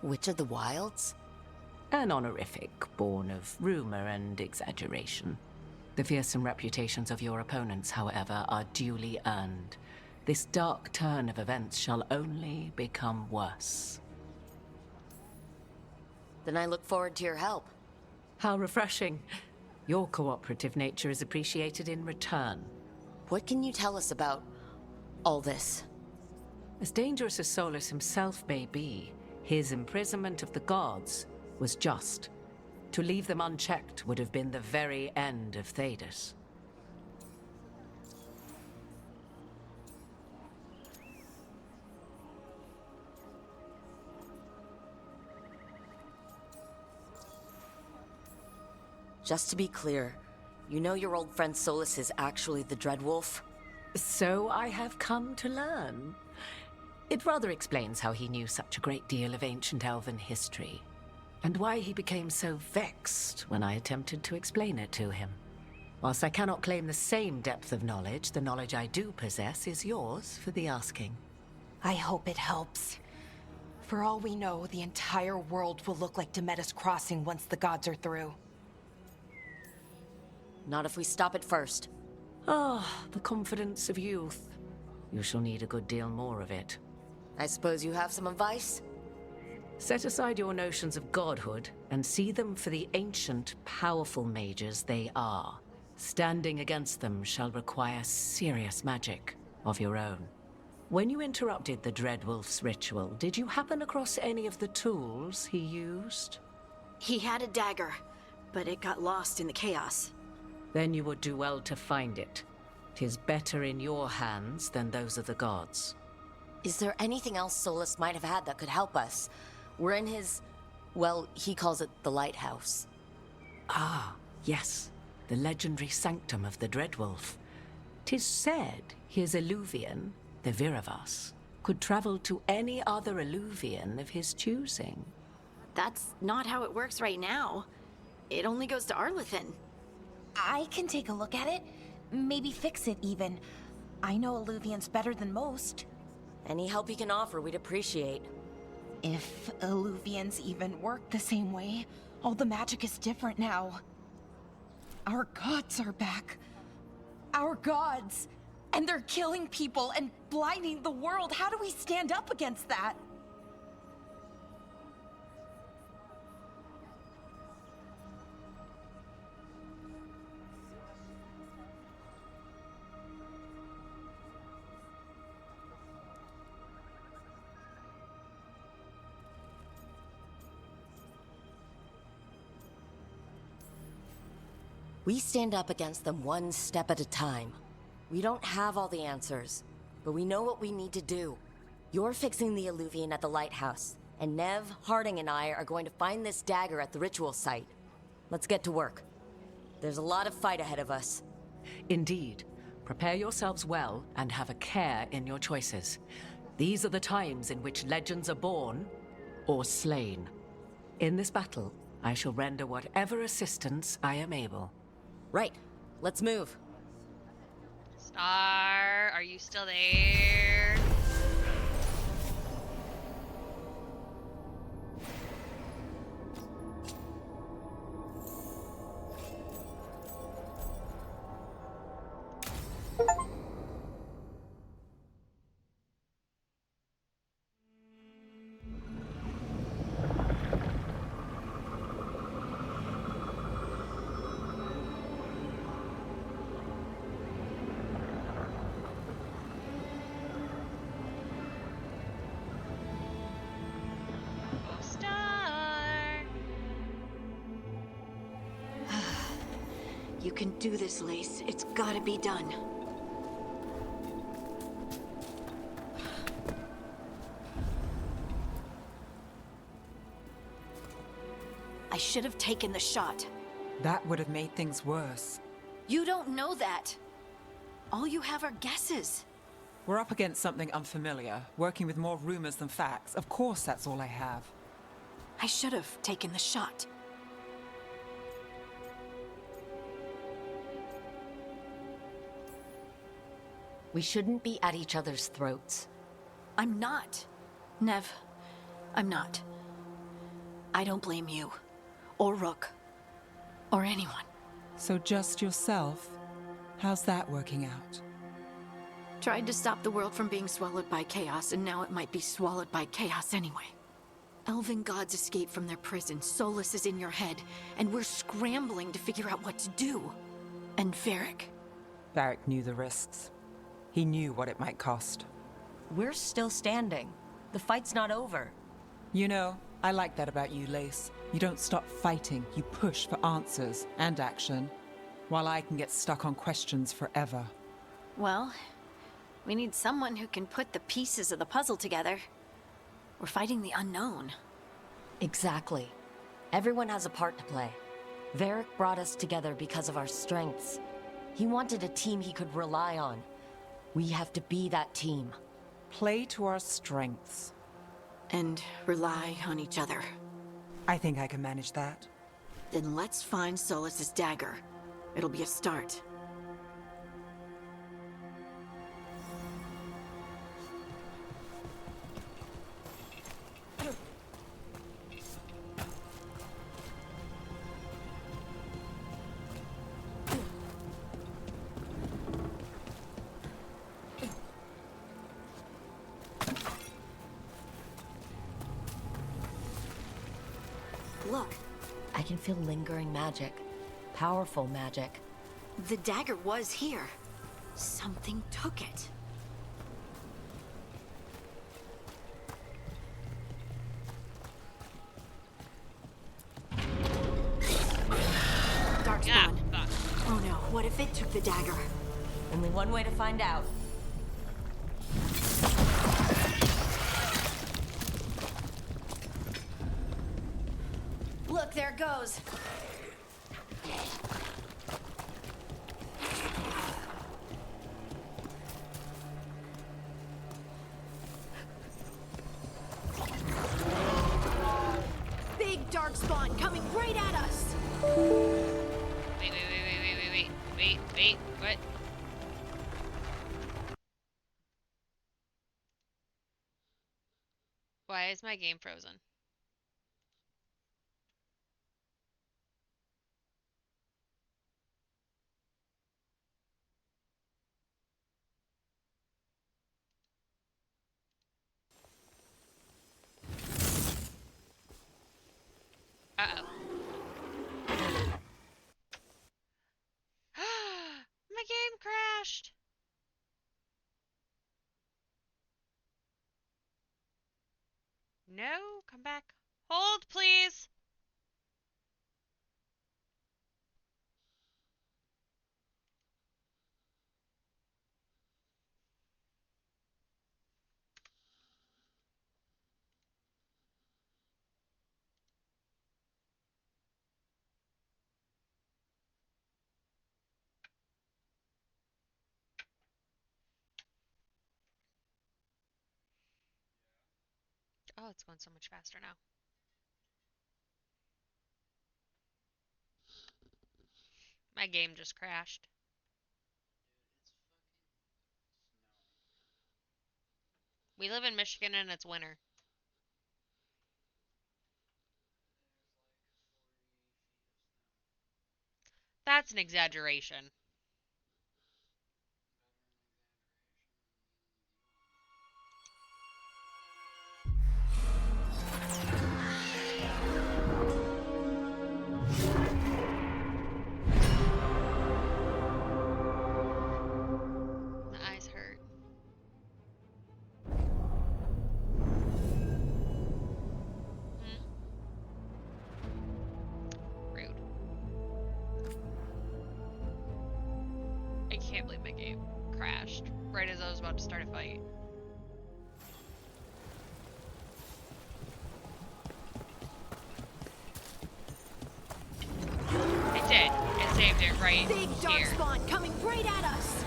[SPEAKER 3] Witch of the Wilds?
[SPEAKER 14] An honorific born of rumor and exaggeration. The fearsome reputations of your opponents, however, are duly earned. This dark turn of events shall only become worse.
[SPEAKER 3] Then I look forward to your help.
[SPEAKER 14] How refreshing. Your cooperative nature is appreciated in return.
[SPEAKER 3] What can you tell us about all this?
[SPEAKER 14] As dangerous as Solus himself may be, his imprisonment of the gods was just. To leave them unchecked would have been the very end of Thedas.
[SPEAKER 3] Just to be clear, you know your old friend Solus is actually the Dreadwolf?
[SPEAKER 14] So I have come to learn. It rather explains how he knew such a great deal of ancient elven history, and why he became so vexed when I attempted to explain it to him. Whilst I cannot claim the same depth of knowledge, the knowledge I do possess is yours for the asking.
[SPEAKER 9] I hope it helps. For all we know, the entire world will look like Demetus Crossing once the gods are through.
[SPEAKER 3] Not if we stop it first.
[SPEAKER 14] Ah, the confidence of youth. You shall need a good deal more of it.
[SPEAKER 3] I suppose you have some advice?
[SPEAKER 14] Set aside your notions of godhood and see them for the ancient, powerful mages they are. Standing against them shall require serious magic of your own. When you interrupted the Dreadwolf's ritual, did you happen across any of the tools he used?
[SPEAKER 6] He had a dagger, but it got lost in the chaos.
[SPEAKER 14] Then you would do well to find it. 'Tis better in your hands than those of the gods.
[SPEAKER 3] Is there anything else Solus might have had that could help us? We're in his... well, he calls it the lighthouse.
[SPEAKER 14] Ah, yes. The legendary sanctum of the Dreadwolf. 'Tis said his Illuvian, the Viravas, could travel to any other Illuvian of his choosing.
[SPEAKER 6] That's not how it works right now. It only goes to Arlethan.
[SPEAKER 9] I can take a look at it. Maybe fix it, even. I know Illuvians better than most.
[SPEAKER 3] Any help you can offer, we'd appreciate.
[SPEAKER 9] If Illuvians even work the same way, all the magic is different now. Our gods are back. Our gods! And they're killing people and blinding the world. How do we stand up against that?
[SPEAKER 3] We stand up against them one step at a time. We don't have all the answers, but we know what we need to do. You're fixing the Illuvian at the lighthouse, and Nev, Harding, and I are going to find this dagger at the ritual site. Let's get to work. There's a lot of fight ahead of us.
[SPEAKER 14] Indeed. Prepare yourselves well and have a care in your choices. These are the times in which legends are born or slain. In this battle, I shall render whatever assistance I am able.
[SPEAKER 3] Right. Let's move.
[SPEAKER 2] Star, are you still there?
[SPEAKER 6] You can do this, Lace. It's gotta be done. I should have taken the shot.
[SPEAKER 8] That would have made things worse.
[SPEAKER 6] You don't know that. All you have are guesses.
[SPEAKER 8] We're up against something unfamiliar, working with more rumors than facts. Of course, that's all I have.
[SPEAKER 6] I should have taken the shot.
[SPEAKER 3] We shouldn't be at each other's throats.
[SPEAKER 6] I'm not. Nev, I'm not. I don't blame you, or Rook, or anyone.
[SPEAKER 8] So just yourself? How's that working out?
[SPEAKER 6] Tried to stop the world from being swallowed by chaos, and now it might be swallowed by chaos anyway. Elven gods escaped from their prison, Solus is in your head, and we're scrambling to figure out what to do. And Varric.
[SPEAKER 8] Varric knew the risks. He knew what it might cost.
[SPEAKER 3] We're still standing. The fight's not over.
[SPEAKER 8] You know, I like that about you, Lace. You don't stop fighting, you push for answers and action, while I can get stuck on questions forever.
[SPEAKER 6] Well, we need someone who can put the pieces of the puzzle together. We're fighting the unknown.
[SPEAKER 3] Exactly. Everyone has a part to play. Varric brought us together because of our strengths. He wanted a team he could rely on. We have to be that team.
[SPEAKER 8] Play to our strengths.
[SPEAKER 6] And rely on each other.
[SPEAKER 8] I think I can manage that.
[SPEAKER 6] Then let's find Solus's dagger. It'll be a start.
[SPEAKER 3] I can feel lingering magic. Powerful magic.
[SPEAKER 6] The dagger was here. Something took it. Darkspawn. Oh no, what if it took the dagger?
[SPEAKER 3] Only one way to find out.
[SPEAKER 6] Look, there it goes. Big Darkspawn coming right at us.
[SPEAKER 2] Wait, what? Why is my game frozen? Uh-oh. My game crashed. No, come back. Hold, please. Oh, it's going so much faster now. My game just crashed. We live in Michigan and it's winter. That's an exaggeration. My eyes hurt. Rude. I can't believe my game crashed right as I was about to start a fight. It did. It saved it right
[SPEAKER 6] Big
[SPEAKER 2] here.
[SPEAKER 6] Darkspawn coming right at us.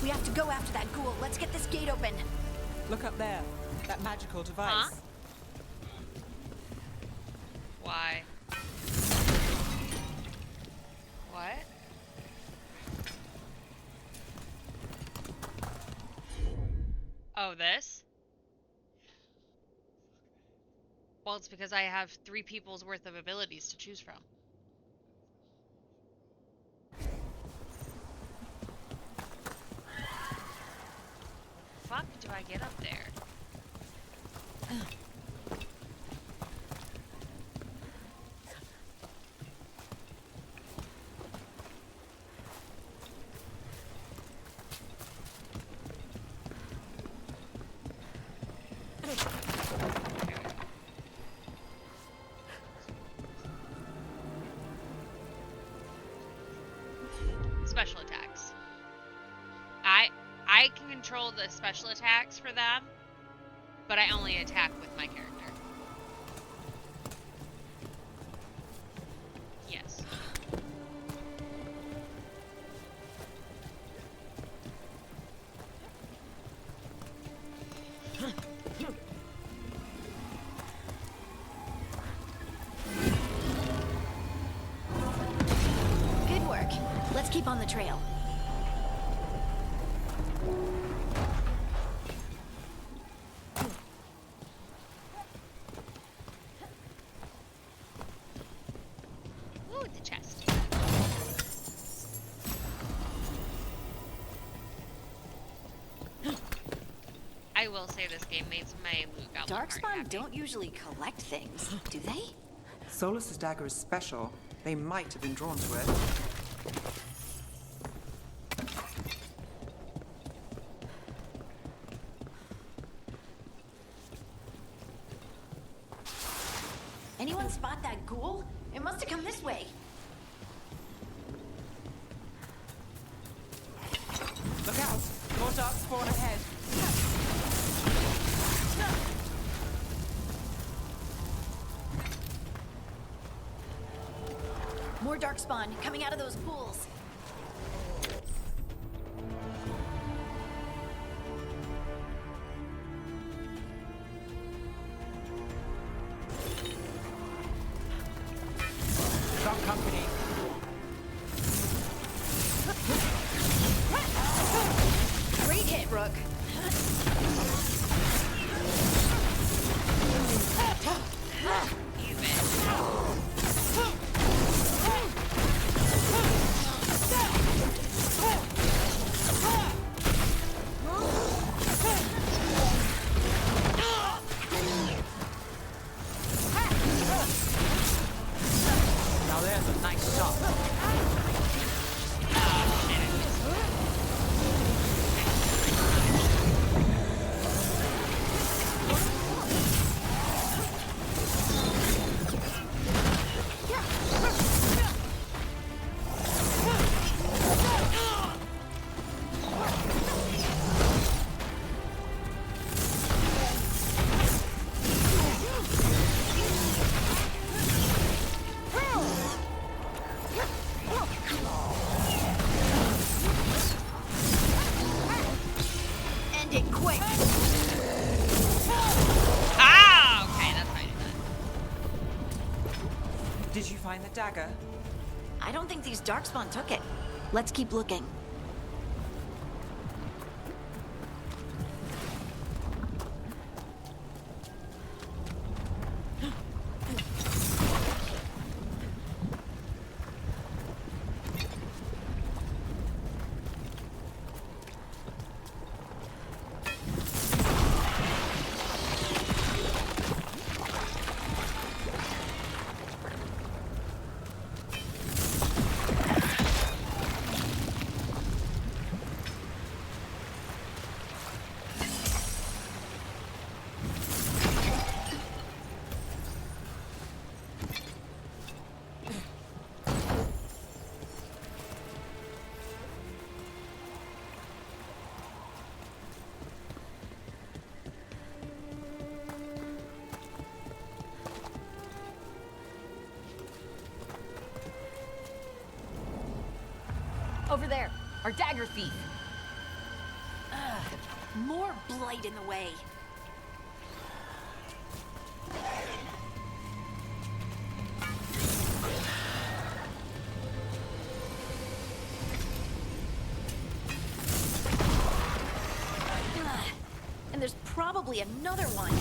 [SPEAKER 6] We have to go after that ghoul. Let's get this gate open.
[SPEAKER 8] Look up there. That magical device.
[SPEAKER 2] Huh? Why? What? Oh, this? Well, it's because I have 3 people's worth of abilities to choose from. Fuck do I get up there? Special attacks. I can control the special attacks for them, but I only attack with my character. Yes.
[SPEAKER 6] Good work. Let's keep on the trail.
[SPEAKER 2] say this game makes my loot goblin heart
[SPEAKER 6] Darkspawn
[SPEAKER 2] happy.
[SPEAKER 6] don't usually collect things, do they?
[SPEAKER 8] Solus's dagger is special. They might have been drawn to it.
[SPEAKER 6] Anyone spot that ghoul? It must have come this way.
[SPEAKER 8] Look out! More dark spawn ahead.
[SPEAKER 6] More darkspawn coming out of those pools.
[SPEAKER 8] Got company.
[SPEAKER 6] Great hit, Rook.
[SPEAKER 2] You bitch.
[SPEAKER 8] Now there's a nice shot.
[SPEAKER 6] End it quick.
[SPEAKER 2] Ah, okay, that's how I do that.
[SPEAKER 8] Did you find the dagger?
[SPEAKER 6] I don't think these darkspawn took it. Let's keep looking. Over there, our dagger thief. Ugh, more blight in the way. Ugh, and there's probably another one.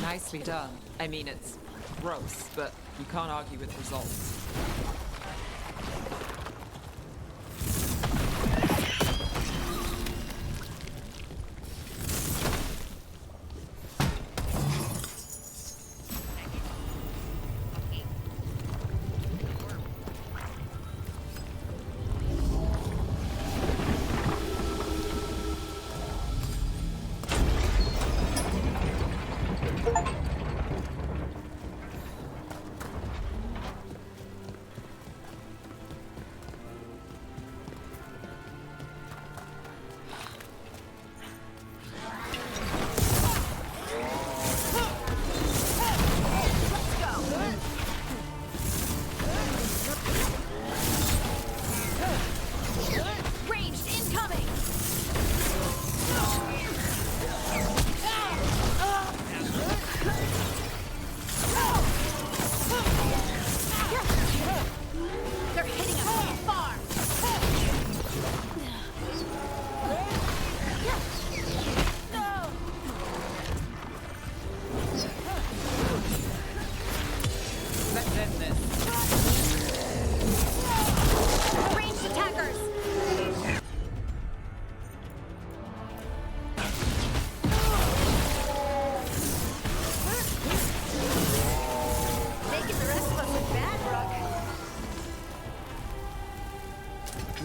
[SPEAKER 8] Nicely done. I mean, it's gross, but you can't argue with results.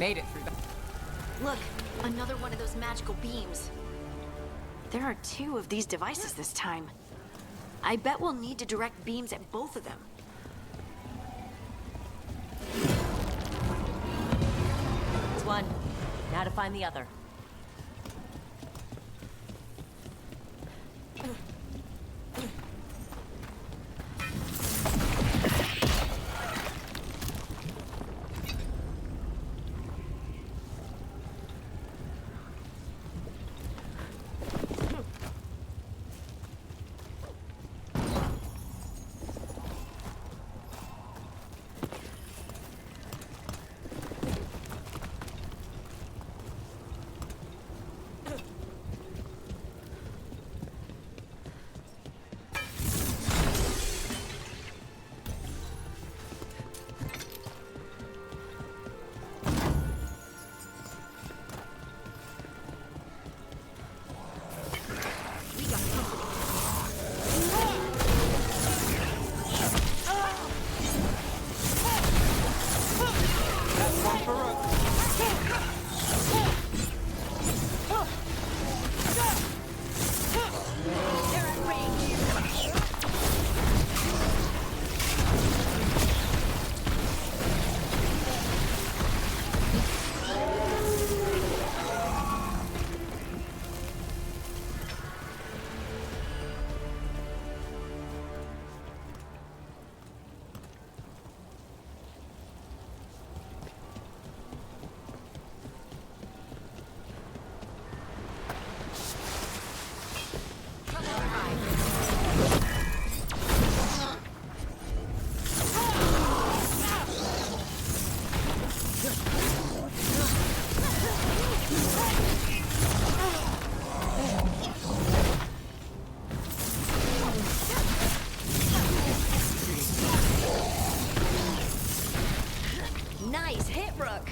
[SPEAKER 6] Made it through that. Look, another one of those magical beams. There are 2 of these devices this time. I bet we'll need to direct beams at both of them.
[SPEAKER 3] That's one. Now to find the other.
[SPEAKER 6] Nice hit, Rook.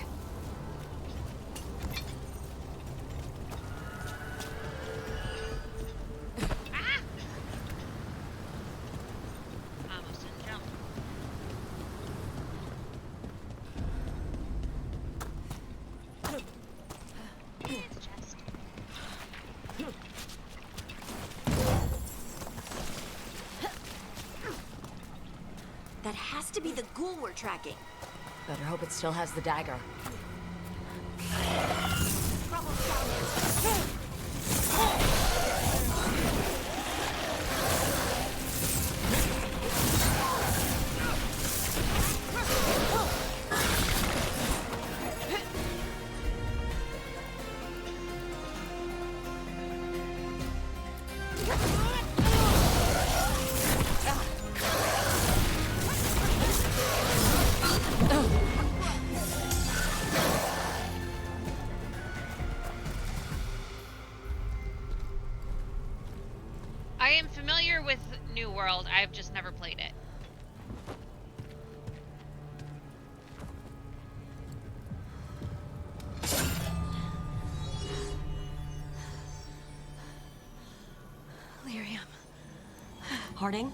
[SPEAKER 2] Almost didn't jump. It's just...
[SPEAKER 6] That has to be the ghoul we're tracking.
[SPEAKER 3] Better hope it still has the dagger.
[SPEAKER 2] I am familiar with New World, I've just never played it.
[SPEAKER 6] Lyrium.
[SPEAKER 3] Harding?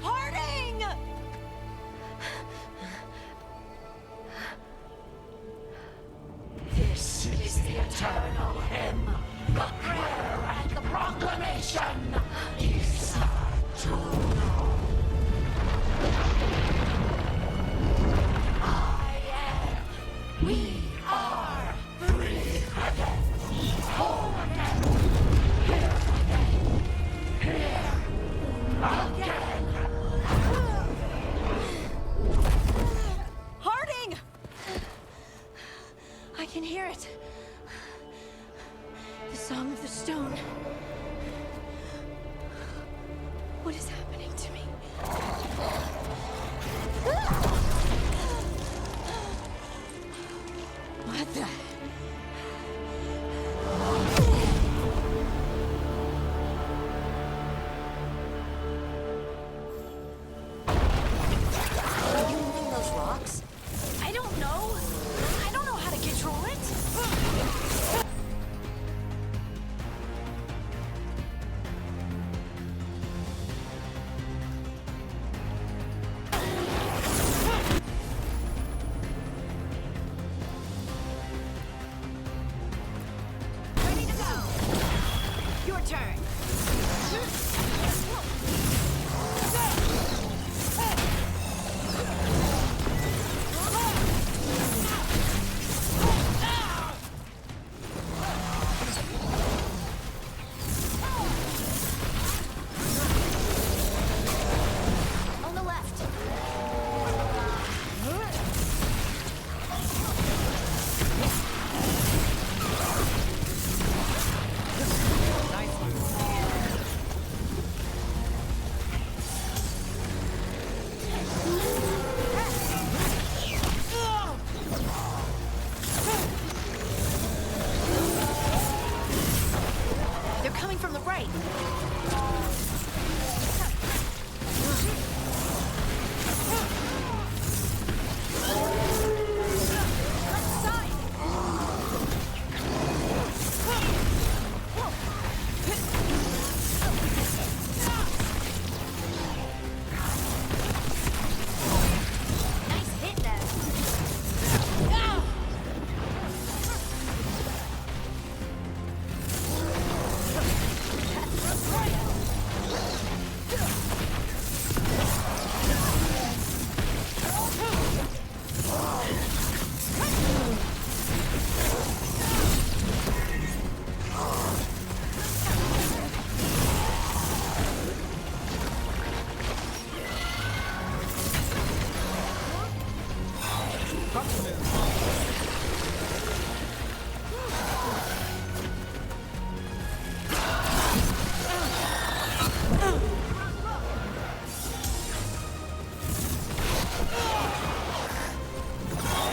[SPEAKER 6] Harding!
[SPEAKER 15] This is the eternal hymn, the prayer and the proclamation. Is to know.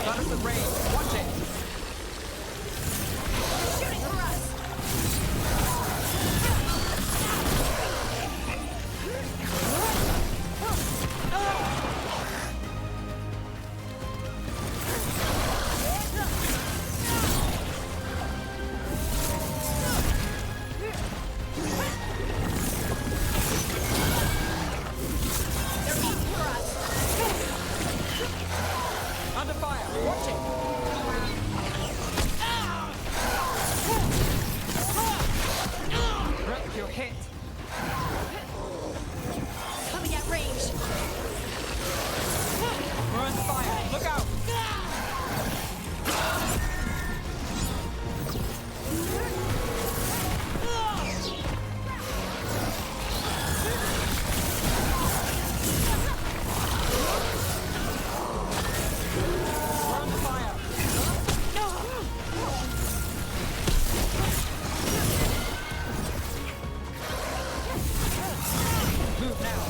[SPEAKER 8] Got us the range. Watch it.
[SPEAKER 9] Shooting for us! They're aiming for us!
[SPEAKER 8] Under fire. Watch it. Rick, you're hit.
[SPEAKER 9] Coming at range!
[SPEAKER 8] We're under fire. Look out. We're under fire. Move now.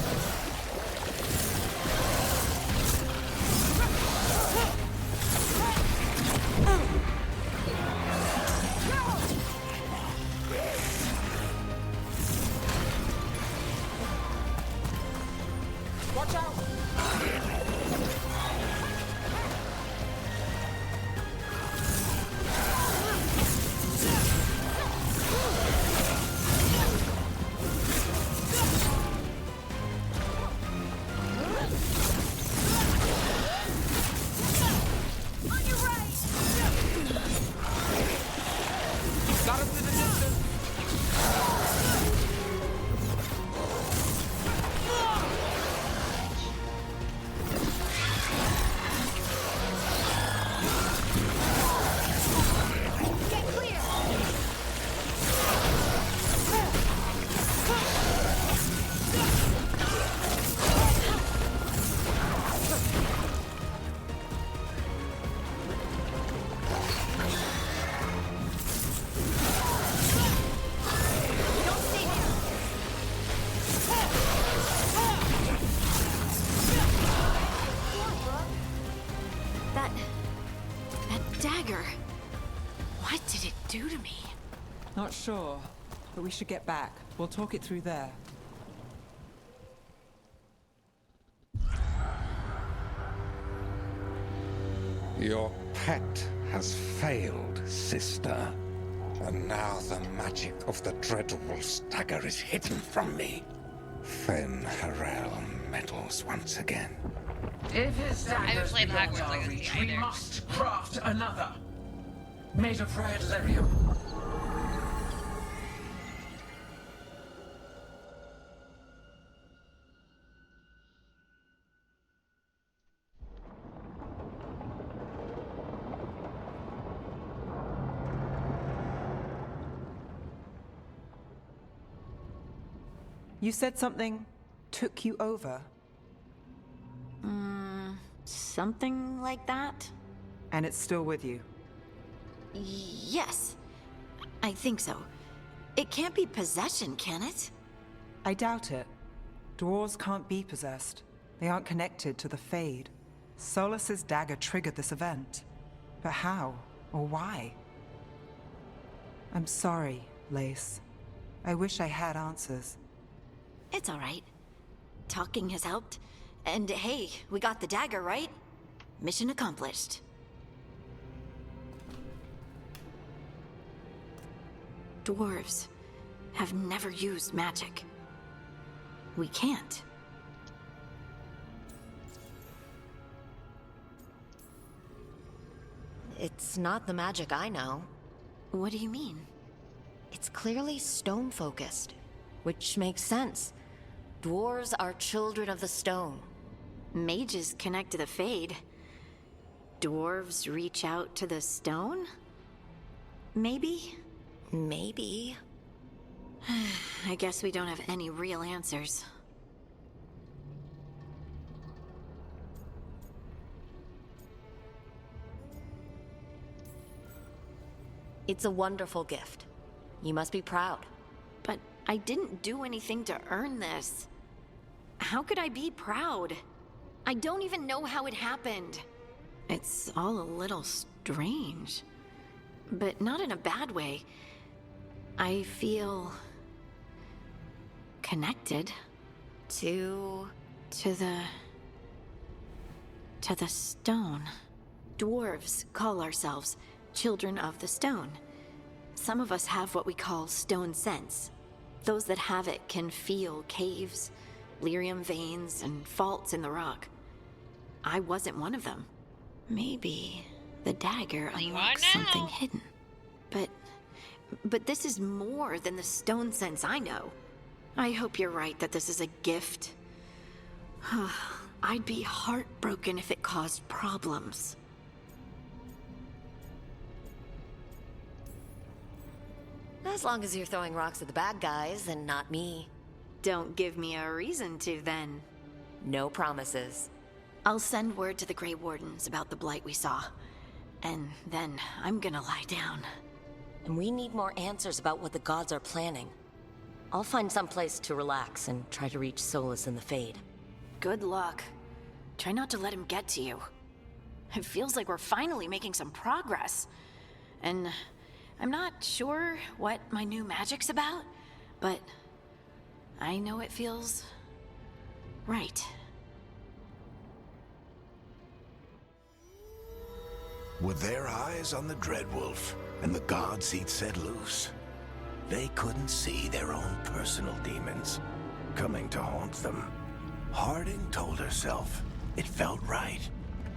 [SPEAKER 8] Watch out.
[SPEAKER 9] On your right!
[SPEAKER 8] Got us in the distance.
[SPEAKER 9] Get clear! Don't stay here!
[SPEAKER 6] That dagger. What did it do to me?
[SPEAKER 8] Not sure, but we should get back. We'll talk it through there.
[SPEAKER 16] Your pet has failed, sister. And now the magic of the Dreadwolf's dagger is hidden from me. Fen Harel meddles once again.
[SPEAKER 15] If his
[SPEAKER 2] I haven't
[SPEAKER 15] dagger's
[SPEAKER 2] played
[SPEAKER 15] beyond
[SPEAKER 2] Hogwarts
[SPEAKER 15] our
[SPEAKER 2] Legacy
[SPEAKER 15] reach, we
[SPEAKER 2] either.
[SPEAKER 15] must craft another. Made of red lyrium.
[SPEAKER 8] You said something took you over,
[SPEAKER 6] Something like that?
[SPEAKER 8] and it's still with you.
[SPEAKER 6] Yes. I think so. It can't be possession, can it?
[SPEAKER 8] I doubt it. Dwarves can't be possessed. They aren't connected to the Fade. Solus's dagger triggered this event. But how? Or why? I'm sorry, Lace. I wish I had answers.
[SPEAKER 6] It's all right. Talking has helped. And hey, we got the dagger, right? Mission accomplished. Dwarves have never used magic. We can't.
[SPEAKER 3] It's not the magic I know.
[SPEAKER 6] What do you mean?
[SPEAKER 3] It's clearly stone-focused, which makes sense. Dwarves are children of the stone.
[SPEAKER 6] Mages connect to the Fade. Dwarves reach out to the stone? Maybe?
[SPEAKER 3] Maybe.
[SPEAKER 6] I guess we don't have any real answers.
[SPEAKER 3] It's a wonderful gift. You must be proud.
[SPEAKER 6] But I didn't do anything to earn this. How could I be proud? I don't even know how it happened. It's all a little strange. But not in a bad way. I feel connected to the stone. Dwarves call ourselves children of the stone. Some of us have what we call stone sense. Those that have it can feel caves, lyrium veins, and faults in the rock. I wasn't one of them. Maybe the dagger unlocks something hidden. But this is more than the stone sense I know. I hope you're right that this is a gift. I'd be heartbroken if it caused problems.
[SPEAKER 3] As long as you're throwing rocks at the bad guys and not me.
[SPEAKER 6] Don't give me a reason to, then.
[SPEAKER 3] No promises.
[SPEAKER 6] I'll send word to the Grey Wardens about the blight we saw. And then I'm gonna lie down.
[SPEAKER 3] And we need more answers about what the gods are planning. I'll find some place to relax and try to reach solace in the Fade.
[SPEAKER 6] Good luck. Try not to let him get to you. It feels like we're finally making some progress. And I'm not sure what my new magic's about, but I know it feels right.
[SPEAKER 1] With their eyes on the Dreadwolf and the gods he'd set loose, they couldn't see their own personal demons coming to haunt them. Harding told herself it felt right.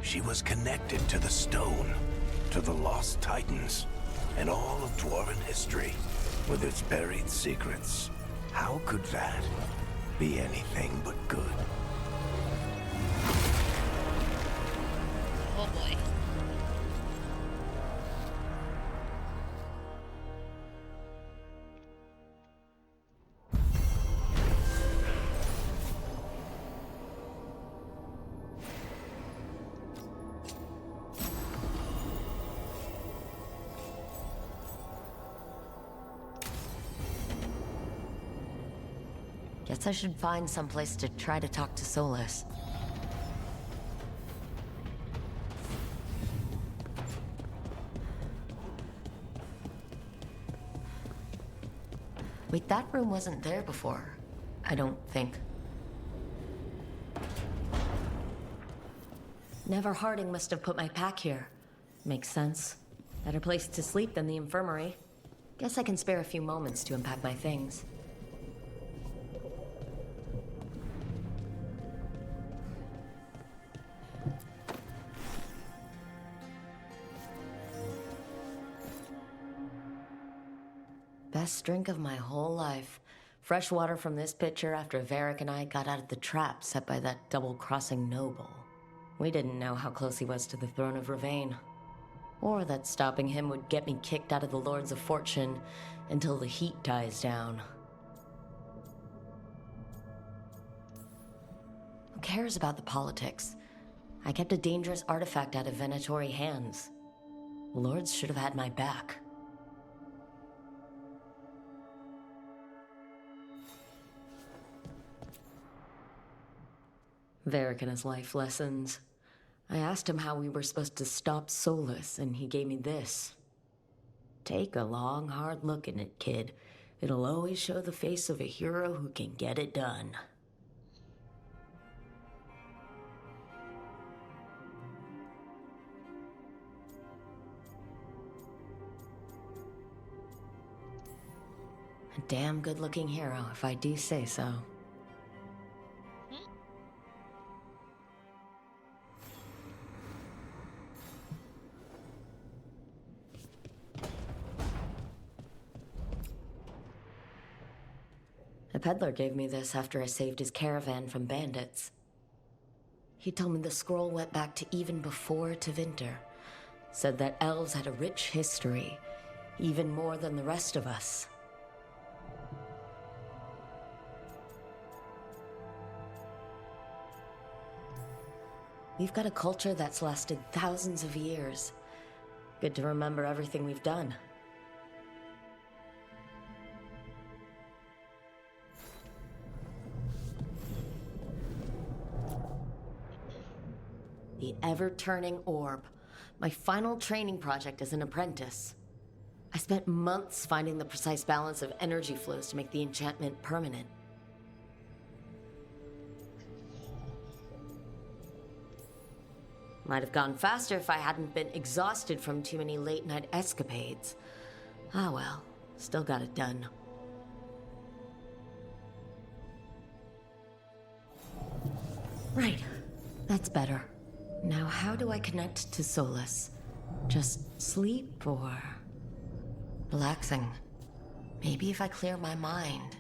[SPEAKER 1] She was connected to the stone, to the lost titans, and all of Dwarven history with its buried secrets. How could that be anything but good?
[SPEAKER 2] Oh boy.
[SPEAKER 3] Guess I should find someplace to try to talk to Solus. Wait, that room wasn't there before. I don't think. Never Harding must have put my pack here. Makes sense. Better place to sleep than the infirmary. Guess I can spare a few moments to unpack my things. Best drink of my whole life. Fresh water from this pitcher after Varric and I got out of the trap set by that double-crossing noble. We didn't know how close he was to the throne of Ravain. Or that stopping him would get me kicked out of the Lords of Fortune until the heat dies down. Who cares about the politics? I kept a dangerous artifact out of Venatori hands. The Lords should have had my back. Varric and his life lessons. I asked him how we were supposed to stop Solus, and he gave me this. Take a long, hard look at it, kid. It'll always show the face of a hero who can get it done. A damn good-looking hero, if I do say so. The peddler gave me this after I saved his caravan from bandits. He told me the scroll went back to even before Tevinter. Said that elves had a rich history, even more than the rest of us. We've got a culture that's lasted thousands of years. Good to remember everything we've done. The ever-turning orb. My final training project as an apprentice. I spent months finding the precise balance of energy flows to make the enchantment permanent. Might have gone faster if I hadn't been exhausted from too many late-night escapades. Ah well, still got it done. Right, that's better. Now how do I connect to Solus? Just sleep or... relaxing? Maybe if I clear my mind.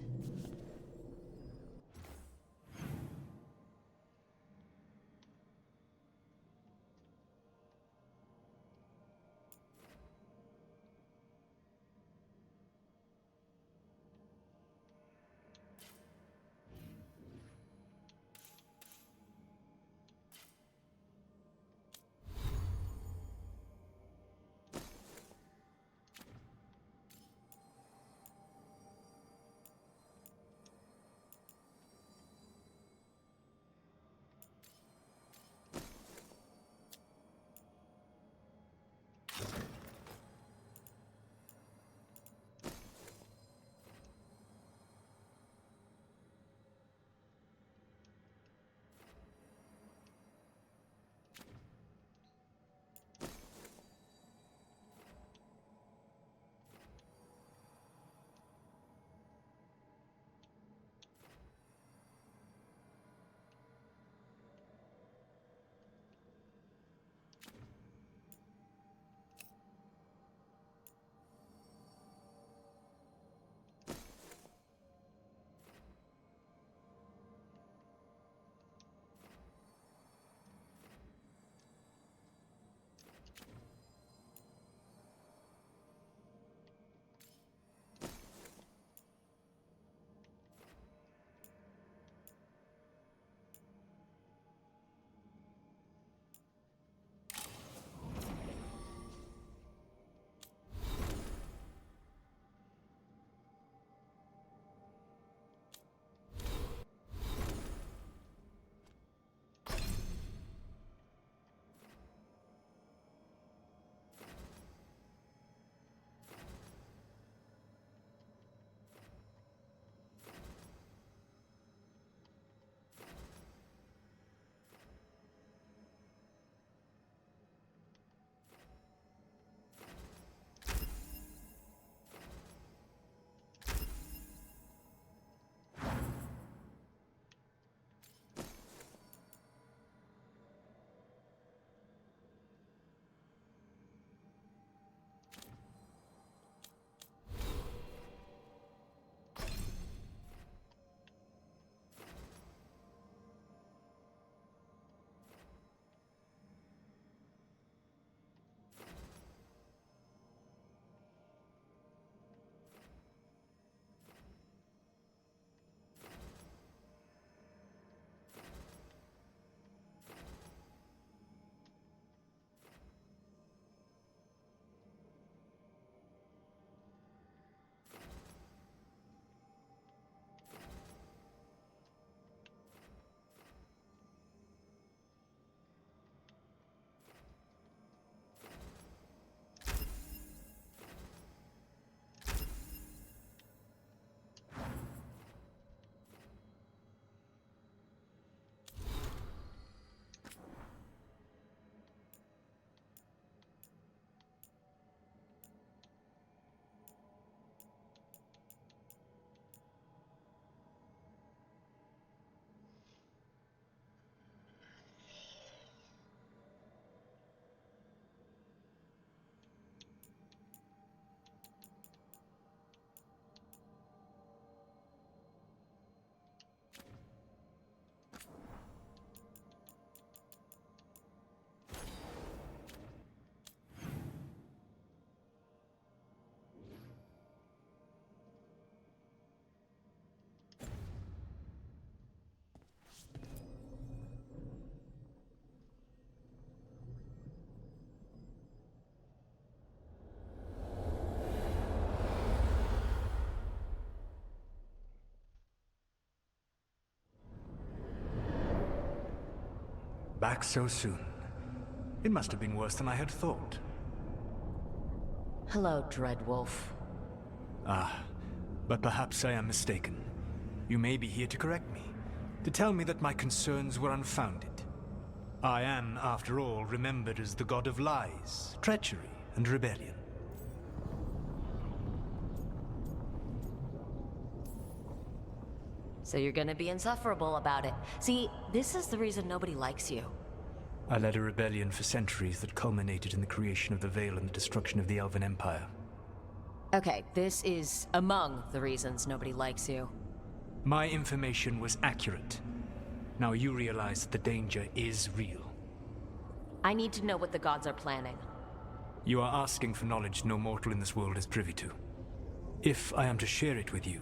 [SPEAKER 17] Back so soon.
[SPEAKER 5] It must have been worse than I had thought.
[SPEAKER 3] Hello, Dreadwolf.
[SPEAKER 5] Ah, but perhaps I am mistaken. You may be here to correct me, to tell me that my concerns were unfounded. I am, after all, remembered as the god of lies, treachery, and rebellion.
[SPEAKER 3] So you're gonna be insufferable about it. See, this is the reason nobody likes you.
[SPEAKER 5] I led a rebellion for centuries that culminated in the creation of the Veil and the destruction of the Elven Empire.
[SPEAKER 3] Okay, this is among the reasons nobody likes you.
[SPEAKER 5] My information was accurate. Now you realize that the danger is real.
[SPEAKER 3] I need to know what the gods are planning.
[SPEAKER 5] You are asking for knowledge no mortal in this world is privy to. If I am to share it with you,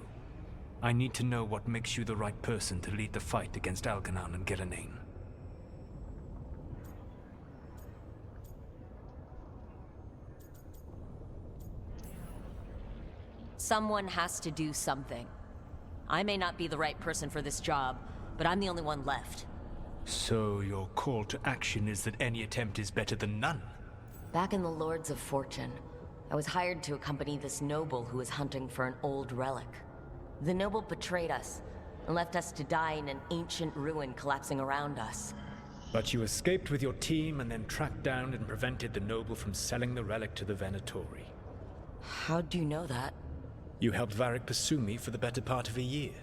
[SPEAKER 5] I need to know what makes you the right person to lead the fight against Algernon and Gillenane.
[SPEAKER 3] Someone has to do something. I may not be the right person for this job, but I'm the only one left.
[SPEAKER 5] So your call to action is that any attempt is better than none?
[SPEAKER 3] Back in the Lords of Fortune, I was hired to accompany this noble who was hunting for an old relic. The noble betrayed us and left us to die in an ancient ruin collapsing around us.
[SPEAKER 5] But you escaped with your team and then tracked down and prevented the noble from selling the relic to the Venatori.
[SPEAKER 3] How do you know that?
[SPEAKER 5] You helped Varric pursue me for the better part of a year.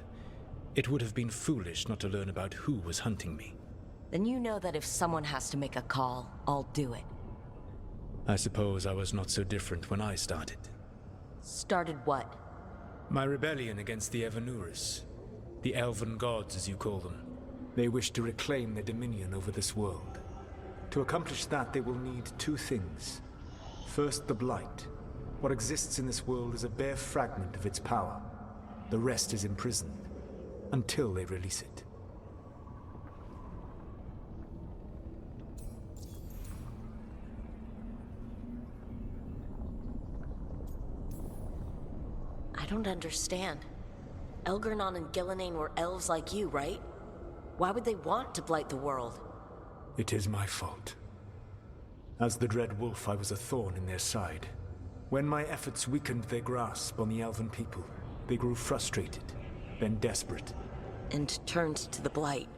[SPEAKER 5] It would have been foolish not to learn about who was hunting me.
[SPEAKER 3] Then you know that if someone has to make a call, I'll do it.
[SPEAKER 5] I suppose I was not so different when I started.
[SPEAKER 3] Started what?
[SPEAKER 5] My rebellion against the Evanuris. The Elven gods, as you call them. They wish to reclaim their dominion over this world. To accomplish that, they will need two things. First, the Blight. What exists in this world is a bare fragment of its power. The rest is imprisoned, until they release it.
[SPEAKER 3] I don't understand. Elgernon and Gillenane were elves like you, right? Why would they want to blight the world?
[SPEAKER 5] It is my fault. As the Dread Wolf, I was a thorn in their side. When my efforts weakened their grasp on the Elven people, they grew frustrated, then desperate.
[SPEAKER 3] And turned to the Blight.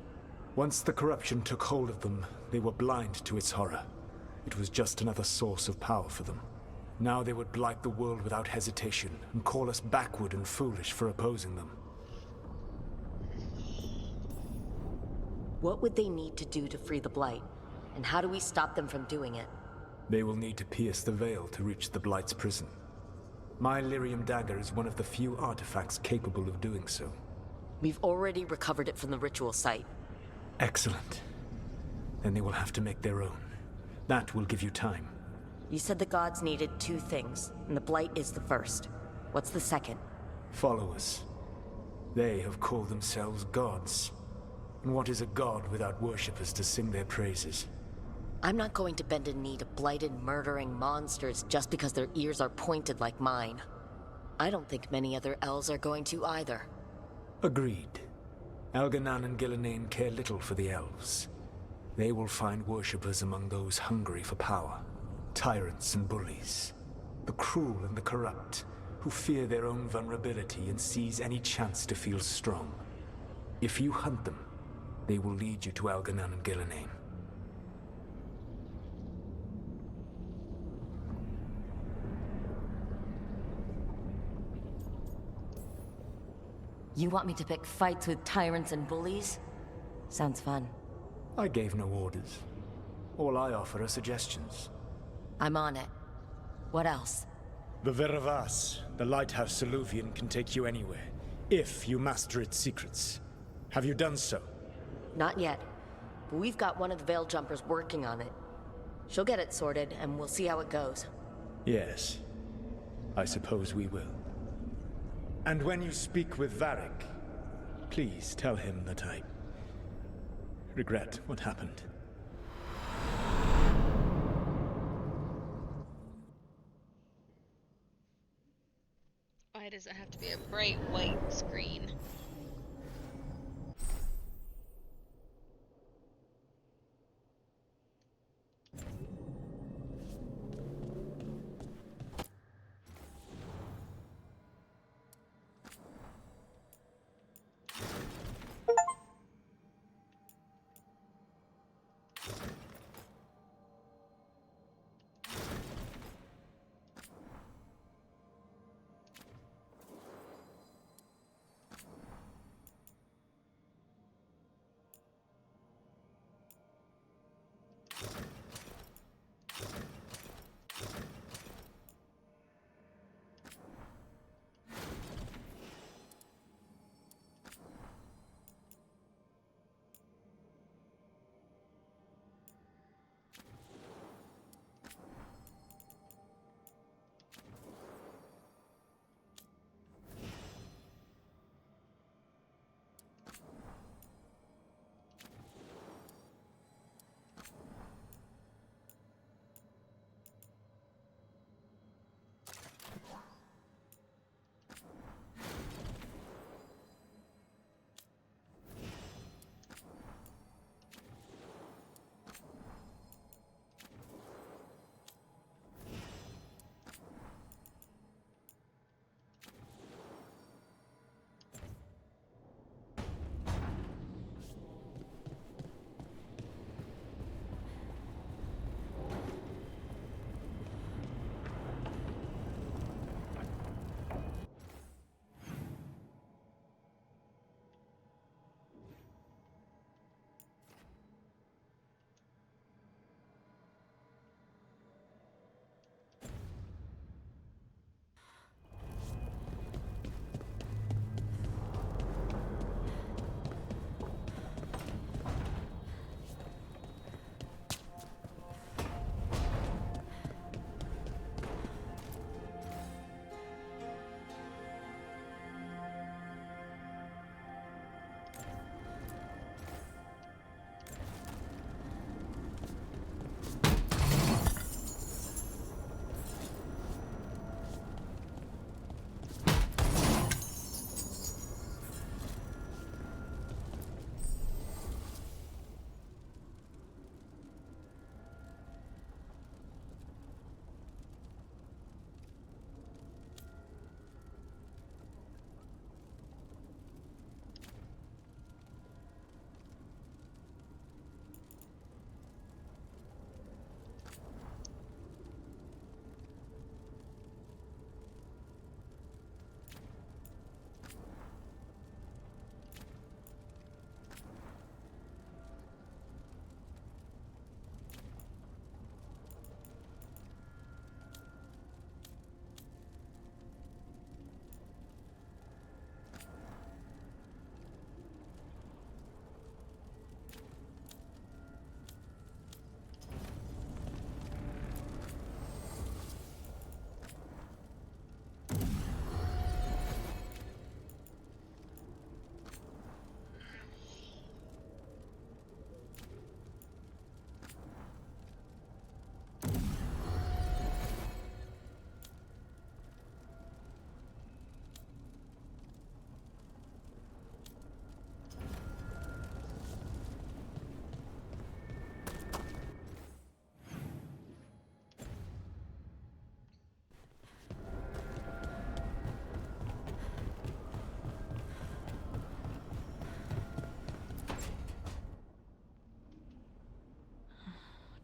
[SPEAKER 5] Once the corruption took hold of them, they were blind to its horror. It was just another source of power for them. Now they would blight the world without hesitation, and call us backward and foolish for opposing them.
[SPEAKER 3] What would they need to do to free the Blight? And how do we stop them from doing it?
[SPEAKER 5] They will need to pierce the veil to reach the Blight's prison. My Lyrium dagger is one of the few artifacts capable of doing so.
[SPEAKER 3] We've already recovered it from the ritual site.
[SPEAKER 5] Excellent. Then they will have to make their own. That will give you time.
[SPEAKER 3] You said the gods needed two things, and the Blight is the first. What's the second?
[SPEAKER 5] Followers. They have called themselves gods. And what is a god without worshippers to sing their praises?
[SPEAKER 3] I'm not going to bend a knee to blighted, murdering monsters just because their ears are pointed like mine. I don't think many other elves are going to either.
[SPEAKER 5] Agreed. Algernon and Gillenane care little for the elves. They will find worshippers among those hungry for power. Tyrants and bullies. The cruel and the corrupt, who fear their own vulnerability and seize any chance to feel strong. If you hunt them, they will lead you to Algernon and Gillenane.
[SPEAKER 3] You want me to pick fights with tyrants and bullies? Sounds fun.
[SPEAKER 5] I gave no orders. All I offer are suggestions.
[SPEAKER 3] I'm on it. What else?
[SPEAKER 5] The Veravas, the lighthouse Soluvian, can take you anywhere, if you master its secrets. Have you done so?
[SPEAKER 3] Not yet. But we've got one of the Veil Jumpers working on it. She'll get it sorted, and we'll see how it goes.
[SPEAKER 5] Yes. I suppose we will. And when you speak with Varric, please tell him that I regret what happened.
[SPEAKER 2] Why does it have to be a bright white screen?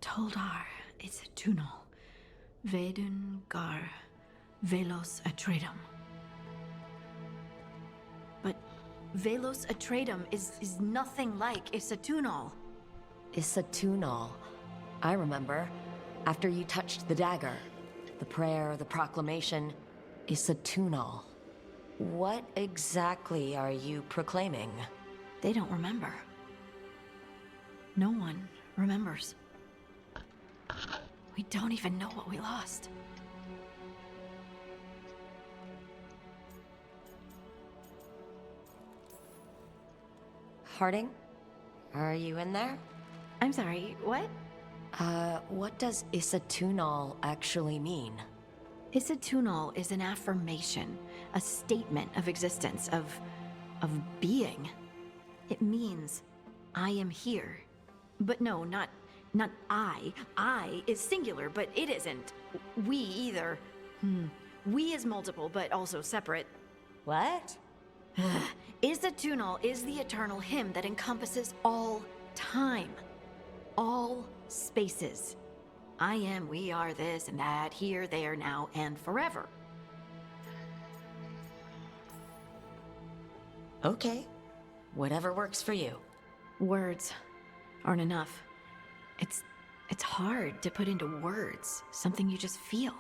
[SPEAKER 6] Toldar, it's a Tunal. Veilguard, Velos Atreidim. But Velos Atreidim is nothing like Isatunal.
[SPEAKER 3] Isatunal. I remember. After you touched the dagger. The prayer, the proclamation. Isatunal. What exactly are you proclaiming?
[SPEAKER 6] They don't remember. No one remembers. We don't even know what we lost.
[SPEAKER 3] Harding? Are you in there?
[SPEAKER 6] I'm sorry, what?
[SPEAKER 3] What does Isatunal actually mean?
[SPEAKER 6] Isatunal is an affirmation, a statement of existence, of being. It means, I am here. But no, not I. I is singular, but it isn't. We either. We is multiple, but also separate.
[SPEAKER 3] What?
[SPEAKER 6] Isatunal is the eternal hymn that encompasses all time. All spaces. I am, we are, this and that, here, there, now, and forever.
[SPEAKER 3] Okay. Whatever works for you.
[SPEAKER 6] Words aren't enough. It's hard to put into words something you just feel.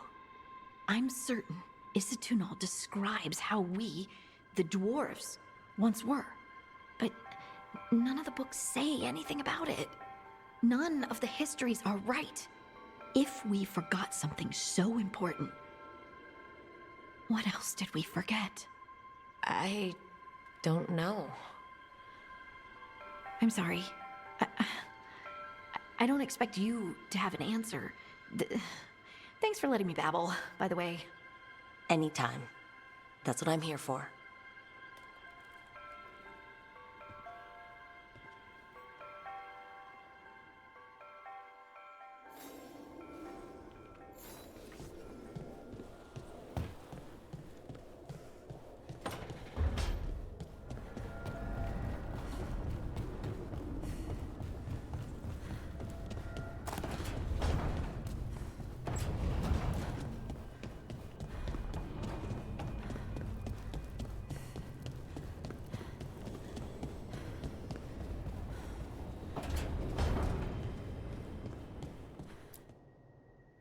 [SPEAKER 6] I'm certain Isatunal describes how we, the dwarves, once were. But none of the books say anything about it. None of the histories are right. If we forgot something so important, what else did we forget?
[SPEAKER 3] I don't know.
[SPEAKER 6] I'm sorry. I don't expect you to have an answer. Thanks for letting me babble, by the way.
[SPEAKER 3] Anytime. That's what I'm here for.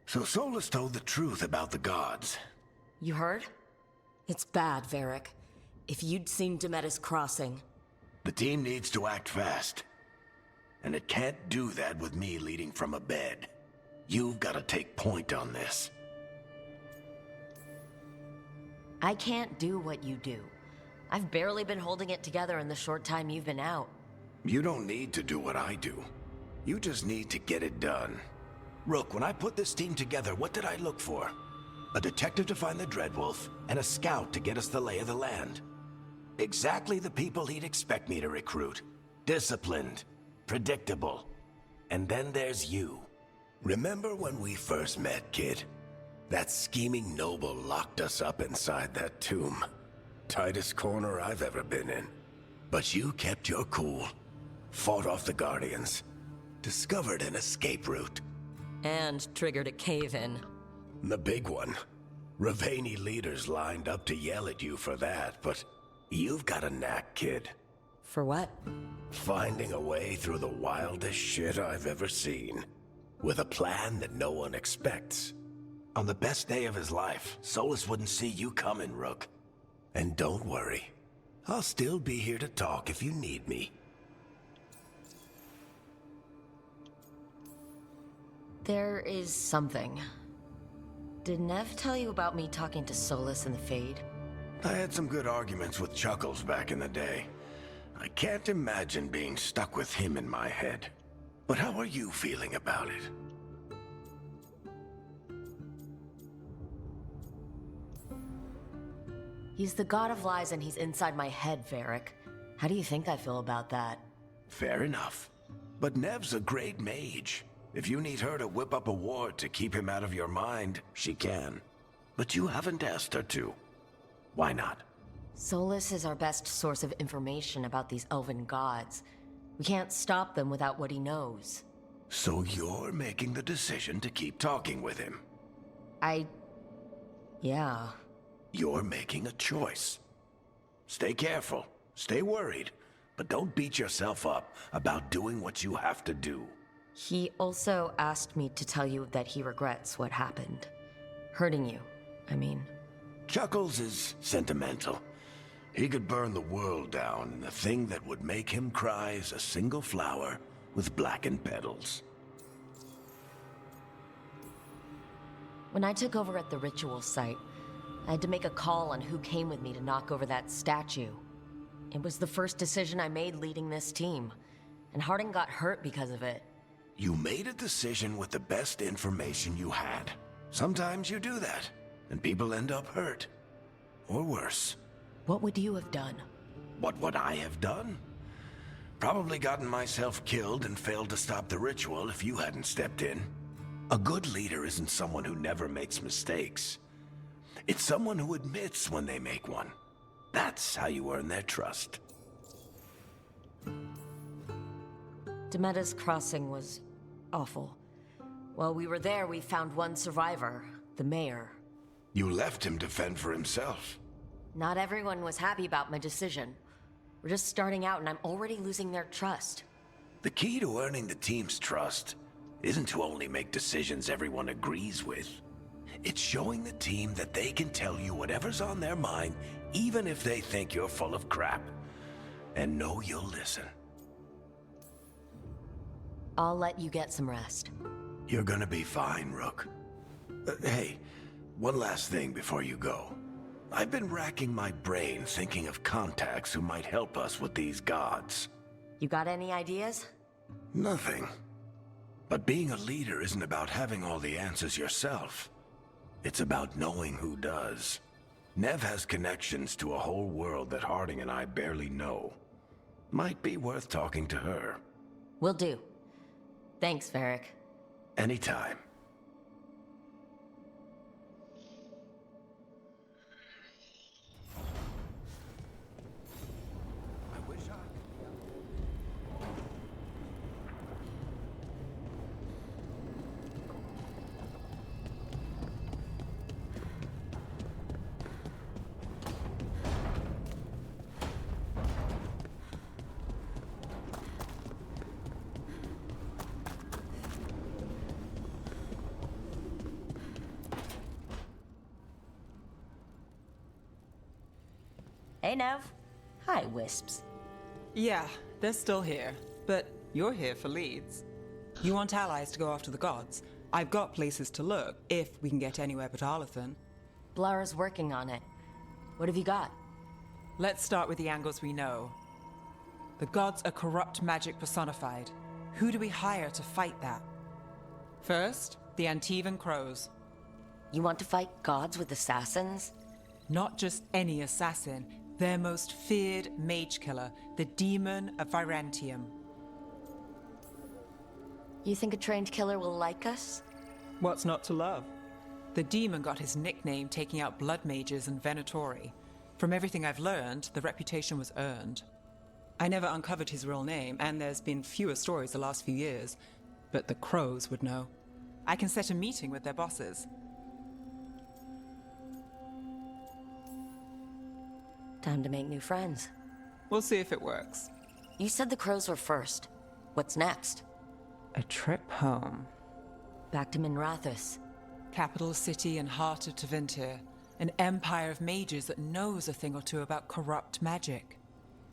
[SPEAKER 1] So Solus told the truth about the gods.
[SPEAKER 3] You heard? It's bad, Varric. If you'd seen Demetis crossing...
[SPEAKER 1] The team needs to act fast. And it can't do that with me leading from a bed. You've got to take point on this.
[SPEAKER 3] I can't do what you do. I've barely been holding it together in the short time you've been out.
[SPEAKER 1] You don't need to do what I do. You just need to get it done. Rook, when I put this team together, what did I look for? A detective to find the Dreadwolf, and a scout to get us the lay of the land. Exactly the people he'd expect me to recruit. Disciplined, predictable. And then there's you. Remember when we first met, kid? That scheming noble locked us up inside that tomb. Tightest corner I've ever been in. But you kept your cool. Fought off the Guardians. Discovered an escape route.
[SPEAKER 3] And triggered a cave-in.
[SPEAKER 1] The big one. Ravani leaders lined up to yell at you for that, but you've got a knack, kid.
[SPEAKER 3] For what?
[SPEAKER 1] Finding a way through the wildest shit I've ever seen. With a plan that no one expects. On the best day of his life, Solus wouldn't see you coming, Rook. And don't worry. I'll still be here to talk if you need me.
[SPEAKER 3] There is something. Did Nev tell you about me talking to Solus in the Fade?
[SPEAKER 1] I had some good arguments with Chuckles back in the day. I can't imagine being stuck with him in my head. But how are you feeling about it?
[SPEAKER 3] He's the god of lies and he's inside my head, Varric. How do you think I feel about that?
[SPEAKER 1] Fair enough. But Nev's a great mage. If you need her to whip up a ward to keep him out of your mind, she can. But you haven't asked her to. Why not?
[SPEAKER 3] Solus is our best source of information about these elven gods. We can't stop them without what he knows.
[SPEAKER 1] So you're making the decision to keep talking with him.
[SPEAKER 3] Yeah.
[SPEAKER 1] You're making a choice. Stay careful, stay worried, but don't beat yourself up about doing what you have to do.
[SPEAKER 3] He also asked me to tell you that he regrets what happened. Hurting you, I mean.
[SPEAKER 1] Chuckles is sentimental. He could burn the world down, and the thing that would make him cry is a single flower with blackened petals.
[SPEAKER 3] When I took over at the ritual site, I had to make a call on who came with me to knock over that statue. It was the first decision I made leading this team, and Harding got hurt because of it.
[SPEAKER 1] You made a decision with the best information you had. Sometimes you do that, and people end up hurt. Or worse.
[SPEAKER 3] What would you have done?
[SPEAKER 1] What would I have done? Probably gotten myself killed and failed to stop the ritual if you hadn't stepped in. A good leader isn't someone who never makes mistakes. It's someone who admits when they make one. That's how you earn their trust.
[SPEAKER 3] Demetta's crossing was awful. While we were there, we found one survivor, the mayor.
[SPEAKER 1] You left him to fend for himself.
[SPEAKER 3] Not everyone was happy about my decision. We're just starting out and I'm already losing their trust.
[SPEAKER 1] The key to earning the team's trust isn't to only make decisions everyone agrees with. It's showing the team that they can tell you whatever's on their mind, even if they think you're full of crap. And know you'll listen.
[SPEAKER 3] I'll let you get some rest.
[SPEAKER 1] You're gonna be fine, Rook. Hey, one last thing before you go. I've been racking my brain thinking of contacts who might help us with these gods.
[SPEAKER 3] You got any ideas?
[SPEAKER 1] Nothing. But being a leader isn't about having all the answers yourself. It's about knowing who does. Nev has connections to a whole world that Harding and I barely know. Might be worth talking to her.
[SPEAKER 3] Will do. Thanks, Varric.
[SPEAKER 1] Anytime.
[SPEAKER 3] Hey, Nev. Hi, Wisps.
[SPEAKER 8] Yeah, they're still here. But you're here for leads. You want allies to go after the gods? I've got places to look, if we can get anywhere but Arlathan.
[SPEAKER 3] Blara's working on it. What have you got?
[SPEAKER 8] Let's start with the angles we know. The gods are corrupt magic personified. Who do we hire to fight that? First, the Antivan Crows.
[SPEAKER 3] You want to fight gods with assassins?
[SPEAKER 8] Not just any assassin, their most feared mage killer, the Demon of Virantium.
[SPEAKER 3] You think a trained killer will like us?
[SPEAKER 8] What's not to love? The demon got his nickname taking out blood mages and Venatori. From everything I've learned, the reputation was earned. I never uncovered his real name, and there's been fewer stories the last few years, but the Crows would know. I can set a meeting with their bosses.
[SPEAKER 3] Time to make new friends.
[SPEAKER 8] We'll see if it works.
[SPEAKER 3] You said the Crows were first. What's next?
[SPEAKER 8] A trip home.
[SPEAKER 3] Back to Minrathous.
[SPEAKER 8] Capital city and heart of Tevinter. An empire of mages that knows a thing or two about corrupt magic.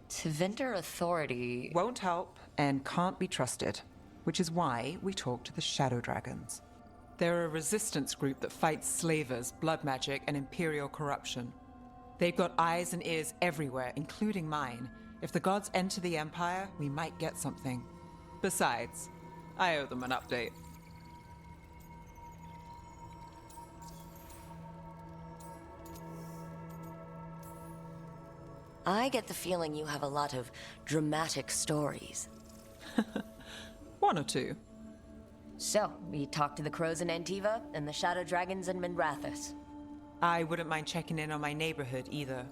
[SPEAKER 3] Tevinter authority...
[SPEAKER 8] won't help and can't be trusted. Which is why we talk to the Shadow Dragons. They're a resistance group that fights slavers, blood magic, and imperial corruption. They've got eyes and ears everywhere, including mine. If the gods enter the Empire, we might get something. Besides, I owe them an update.
[SPEAKER 3] I get the feeling you have a lot of dramatic stories.
[SPEAKER 8] One or two.
[SPEAKER 3] So, we talked to the Crows in Antiva and the Shadow Dragons in Minrathous.
[SPEAKER 8] I wouldn't mind checking in on my neighborhood either.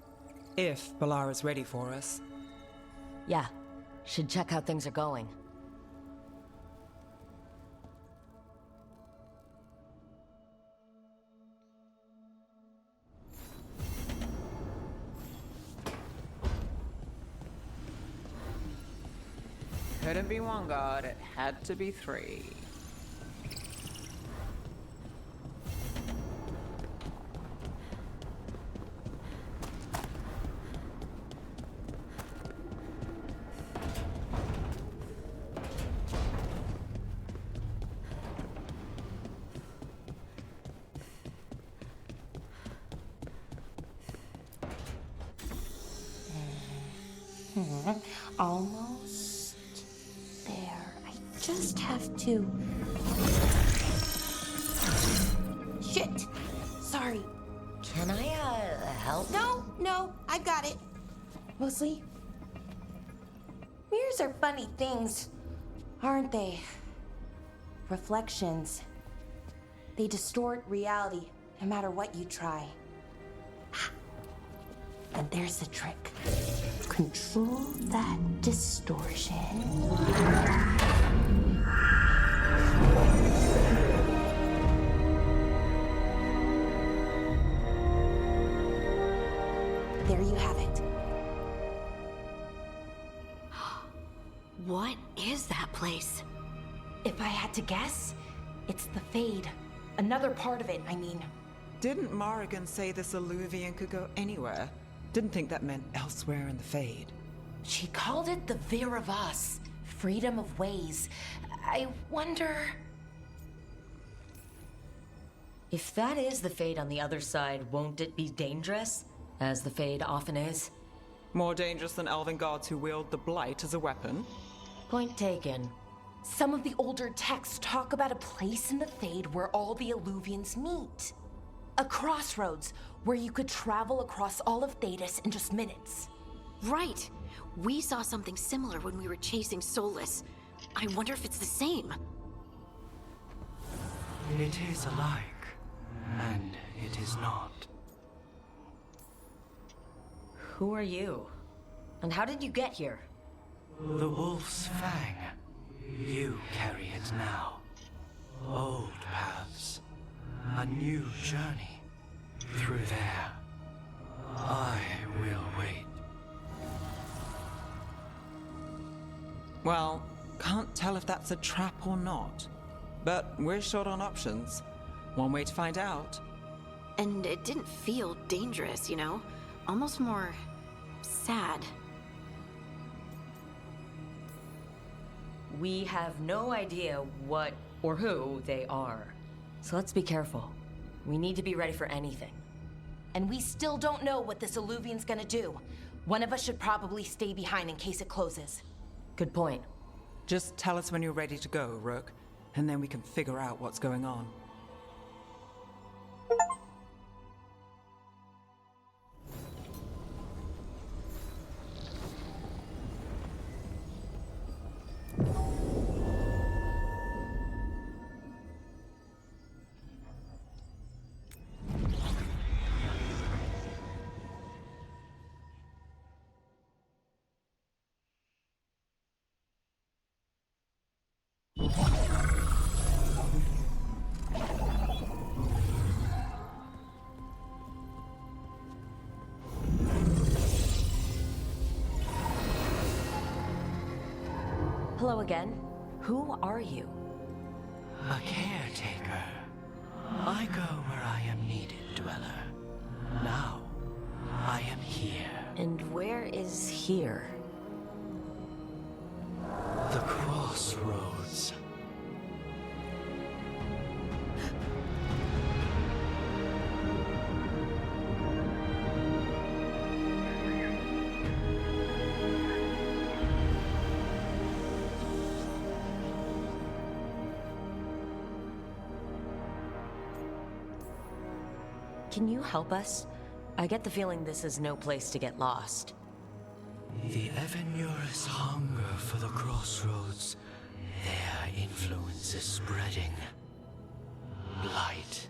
[SPEAKER 8] If Balara's ready for us.
[SPEAKER 3] Yeah, should check how things are going.
[SPEAKER 8] couldn't be one god, it had to be three.
[SPEAKER 9] Almost there. I just have to... Shit! Sorry.
[SPEAKER 3] Can I, help?
[SPEAKER 9] No, I've got it. Mostly. Mirrors are funny things, aren't they? Reflections. They distort reality, no matter what you try. And there's the trick. Control that distortion. There you have it.
[SPEAKER 3] What is that place?
[SPEAKER 9] If I had to guess, it's the Fade. Another part of it, I mean.
[SPEAKER 8] Didn't Morrigan say this Illuvian could go anywhere? Didn't think that meant elsewhere in the Fade.
[SPEAKER 9] She called it the Vir of Us, freedom of ways. I wonder...
[SPEAKER 3] If that is the Fade on the other side, won't it be dangerous? As the Fade often is.
[SPEAKER 8] More dangerous than elven gods who wield the Blight as a weapon?
[SPEAKER 3] Point taken.
[SPEAKER 9] Some of the older texts talk about a place in the Fade where all the Illuvians meet. A crossroads where you could travel across all of Thedas in just minutes.
[SPEAKER 17] Right. We saw something similar when we were chasing Solus. I wonder if it's the same.
[SPEAKER 18] It is alike, and it is not.
[SPEAKER 3] Who are you? And how did you get here?
[SPEAKER 18] The Wolf's Fang. You carry it now. Old paths. A new journey. Through there. I will wait.
[SPEAKER 8] Well, can't tell if that's a trap or not. But we're short on options. One way to find out.
[SPEAKER 17] And it didn't feel dangerous, you know? Almost more... sad.
[SPEAKER 3] We have no idea what or who they are. So let's be careful. We need to be ready for anything.
[SPEAKER 9] And we still don't know what this Illuvian's gonna do. One of us should probably stay behind in case it closes.
[SPEAKER 3] Good point.
[SPEAKER 8] Just tell us when you're ready to go, Rook, and then we can figure out what's going on.
[SPEAKER 3] Hello again. Who are you?
[SPEAKER 18] A caretaker. I go where I am needed, Dweller. Now, I am here.
[SPEAKER 3] And where is here?
[SPEAKER 18] The crossroads.
[SPEAKER 3] Can you help us? I get the feeling this is no place to get lost.
[SPEAKER 18] The Evanurus hunger for the crossroads. Their influence is spreading. Blight,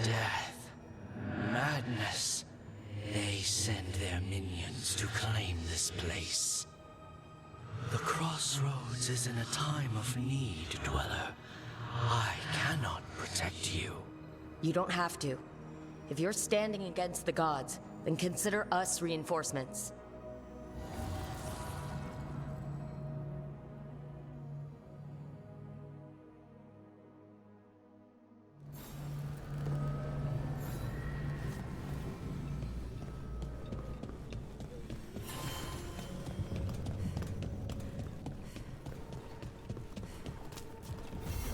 [SPEAKER 18] death, madness. They send their minions to claim this place. The crossroads is in a time of need, Dweller. I cannot protect you.
[SPEAKER 3] You don't have to. If you're standing against the gods, then consider us reinforcements.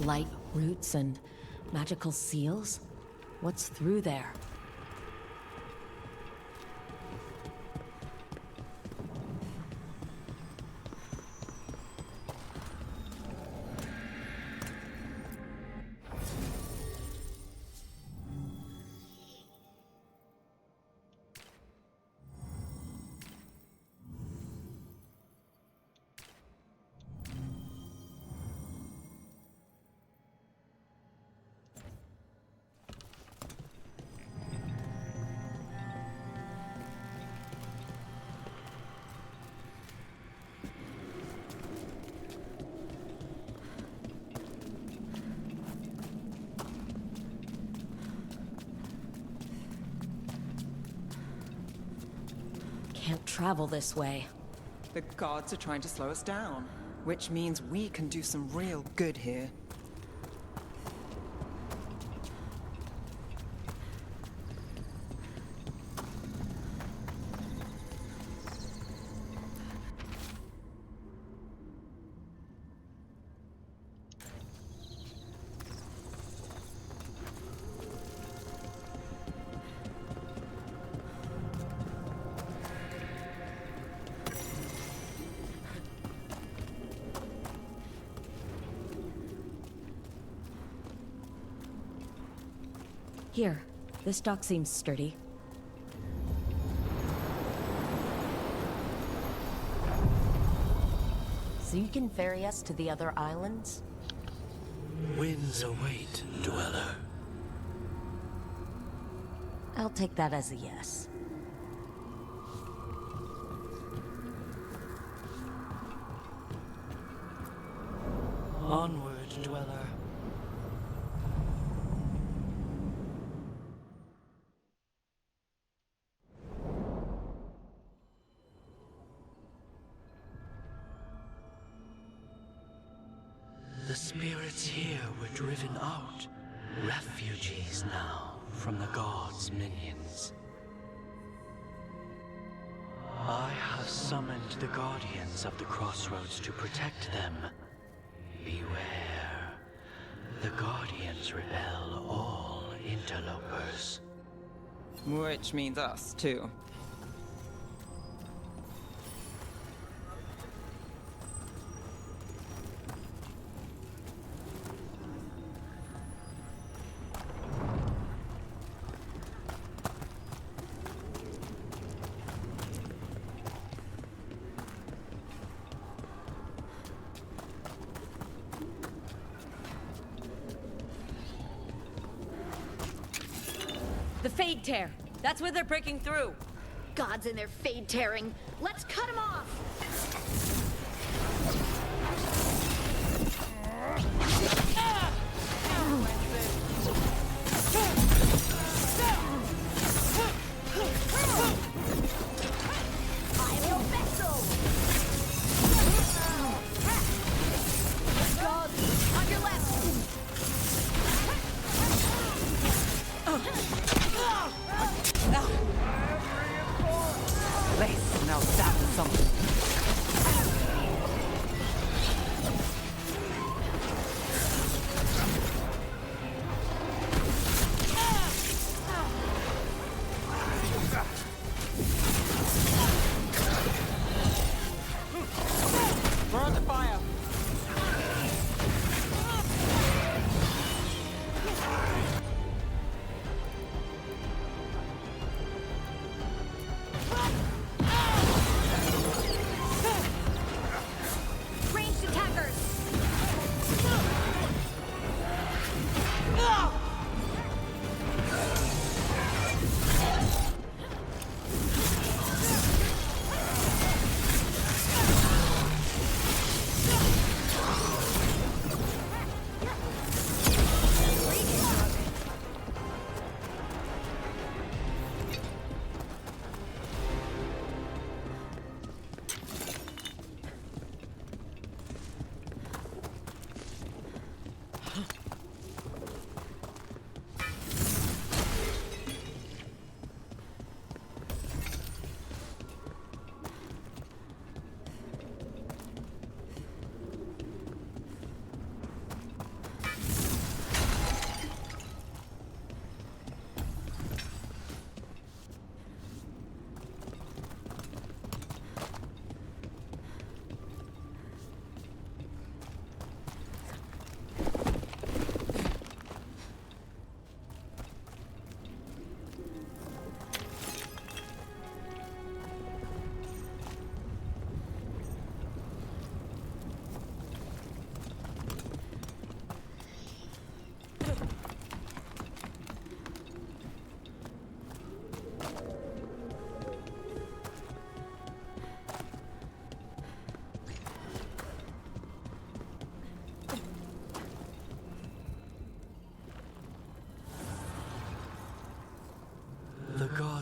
[SPEAKER 3] blight roots and magical seals? What's through there? Can't travel this way.
[SPEAKER 8] The gods are trying to slow us down, which means we can do some real good here.
[SPEAKER 3] Here, this dock seems sturdy. So you can ferry us to the other islands?
[SPEAKER 18] Winds await, dweller.
[SPEAKER 3] I'll take that as a yes.
[SPEAKER 18] Onward, dweller. The spirits here were driven out, refugees now from the gods' minions. I have summoned the guardians of the crossroads to protect them. Beware. The guardians repel all interlopers.
[SPEAKER 8] Which means us, too.
[SPEAKER 3] The Fade Tear! That's where they're breaking through!
[SPEAKER 17] Gods and their fade tearing. Let's cut them off! I'm your vessel! Gods, on your left!
[SPEAKER 8] Lace, now that was something.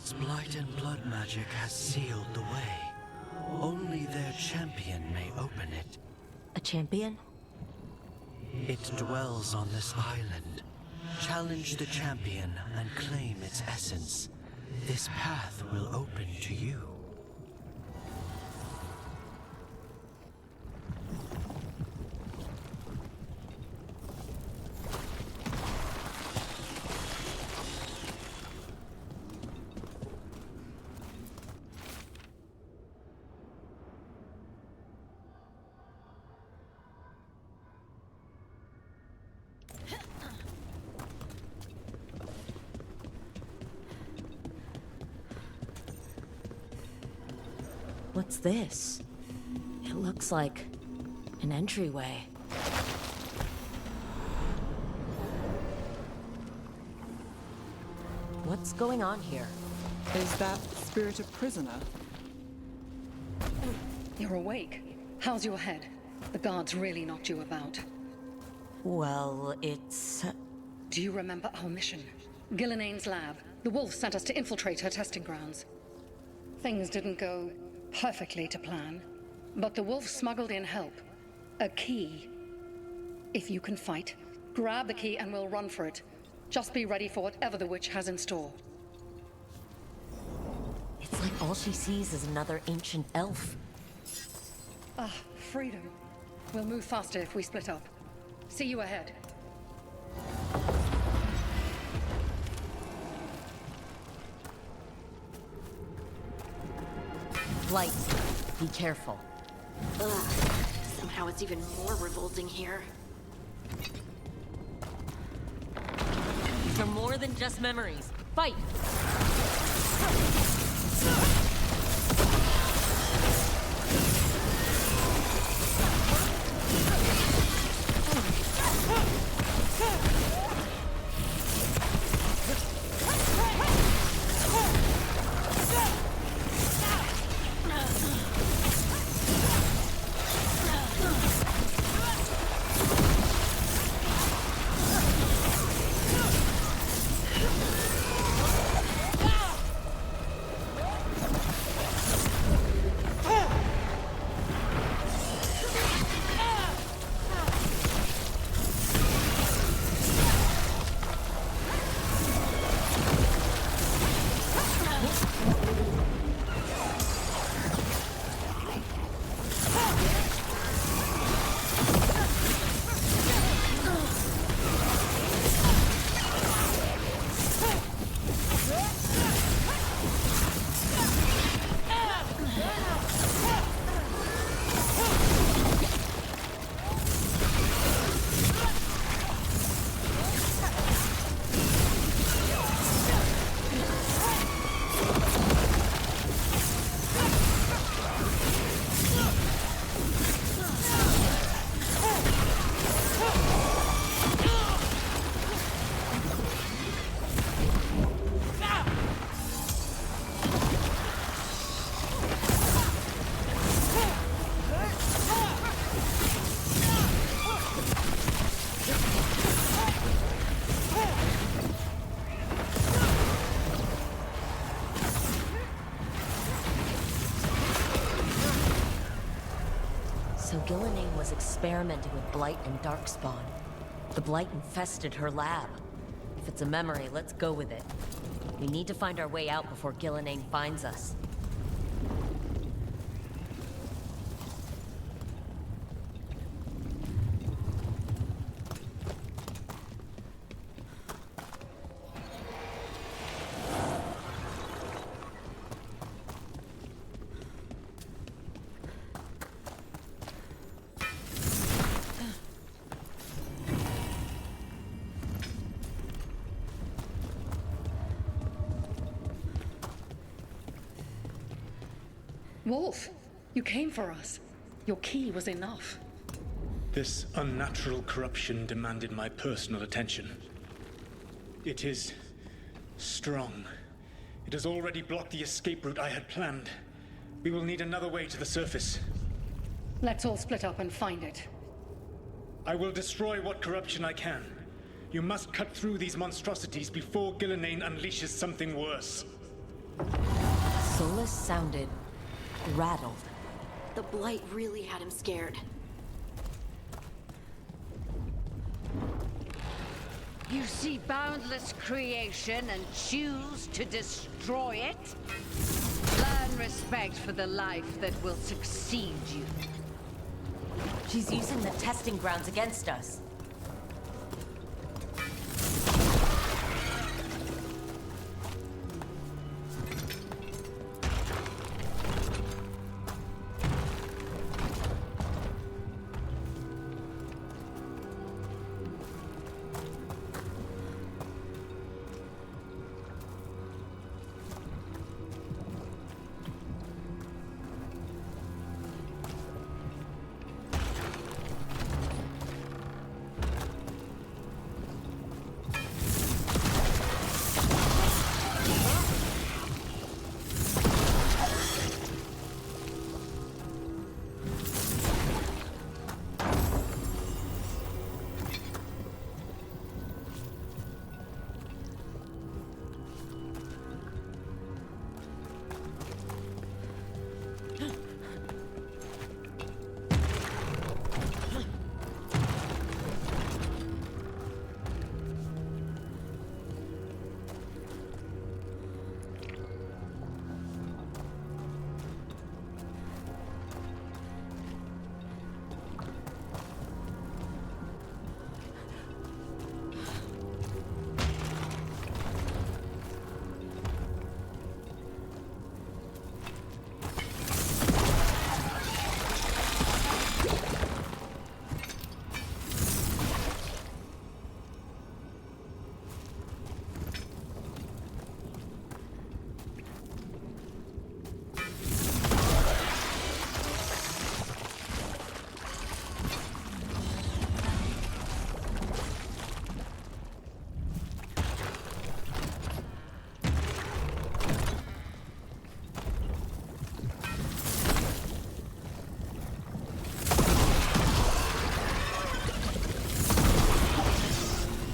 [SPEAKER 18] God's blight and blood magic has sealed the way. Only their champion may open it.
[SPEAKER 3] A champion?
[SPEAKER 18] It dwells on this island. Challenge the champion and claim its essence. This path will open to you.
[SPEAKER 3] What's this? It looks like an entryway. What's going on here?
[SPEAKER 8] Is that spirit a prisoner?
[SPEAKER 19] You're awake. How's your head? The guards really knocked you about.
[SPEAKER 3] Well, it's...
[SPEAKER 19] Do you remember our mission? Gillenane's lab. The wolf sent us to infiltrate her testing grounds. Things didn't go perfectly to plan, but the wolf smuggled in help. A key. If you can fight, grab the key and we'll run for it. Just be ready for whatever the witch has in store.
[SPEAKER 3] It's like all she sees is another ancient elf.
[SPEAKER 19] Ah, freedom. We'll move faster if we split up. See you ahead.
[SPEAKER 3] Light. Be careful.
[SPEAKER 17] Ugh. Somehow it's even more revolting here.
[SPEAKER 3] These are more than just memories. Fight! So Gillenane was experimenting with Blight and Darkspawn. The Blight infested her lab. If it's a memory, let's go with it. We need to find our way out before Gillenane finds us.
[SPEAKER 19] Wolf, you came for us. Your key was enough.
[SPEAKER 5] This unnatural corruption demanded my personal attention. It is strong. It has already blocked the escape route I had planned. We will need another way to the surface.
[SPEAKER 19] Let's all split up and find it.
[SPEAKER 5] I will destroy what corruption I can. You must cut through these monstrosities before Gillenane unleashes something worse.
[SPEAKER 3] Solus sounded rattled.
[SPEAKER 17] The Blight really had him scared.
[SPEAKER 20] You see boundless creation and choose to destroy it? Learn respect for the life that will succeed you.
[SPEAKER 3] She's using the testing grounds against us.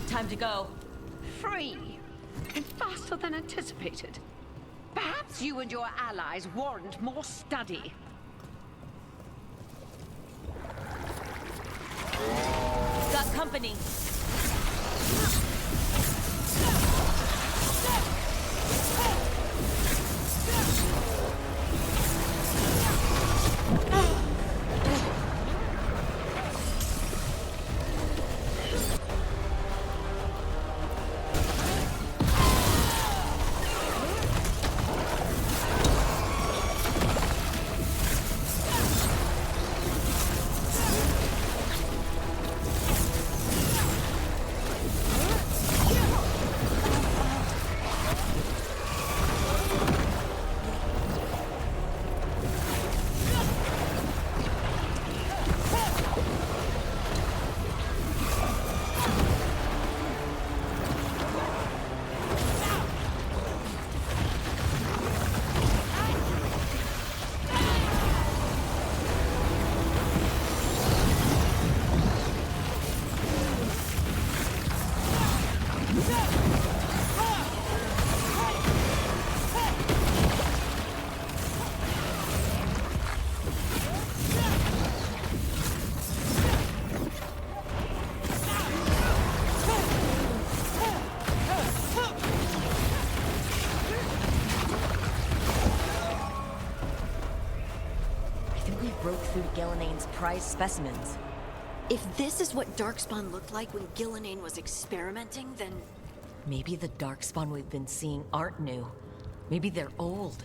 [SPEAKER 3] Time to go.
[SPEAKER 20] Free, and faster than anticipated. Perhaps you and your allies warrant more study.
[SPEAKER 3] Got company. Broke through Gillanane's prized specimens.
[SPEAKER 17] If this is what Darkspawn looked like when Gillanane was experimenting, then...
[SPEAKER 3] Maybe the Darkspawn we've been seeing aren't new. Maybe they're old.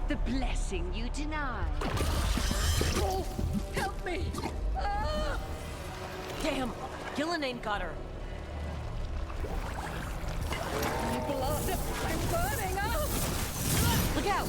[SPEAKER 20] The blessing you denied.
[SPEAKER 3] Oh, help me! Ah! Damn! Gillanane got her.
[SPEAKER 20] Blood! I'm burning up!
[SPEAKER 3] Look out!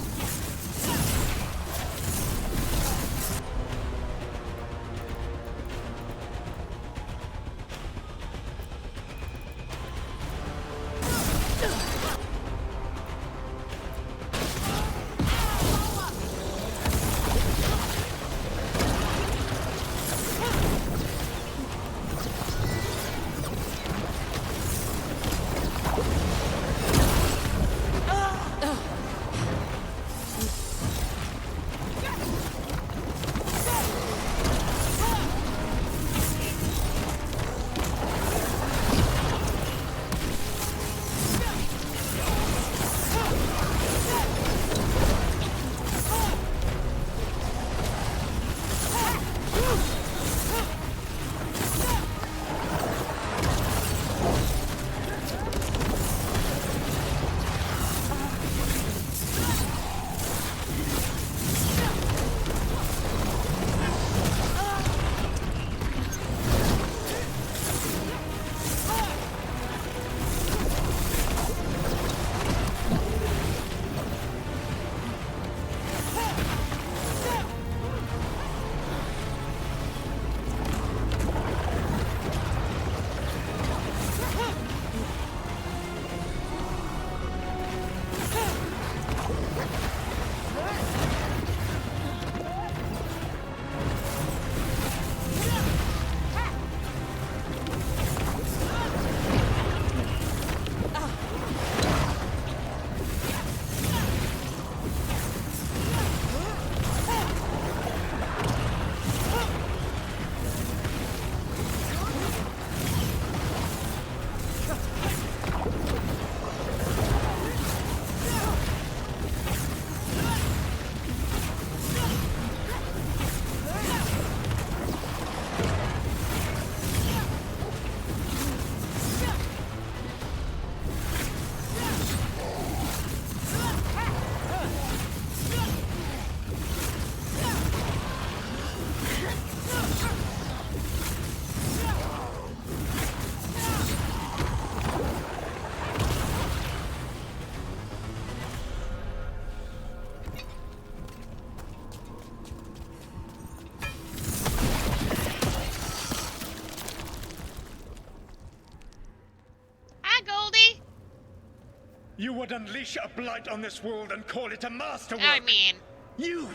[SPEAKER 5] You would unleash a blight on this world and call it a masterwork.
[SPEAKER 2] I mean,
[SPEAKER 5] you.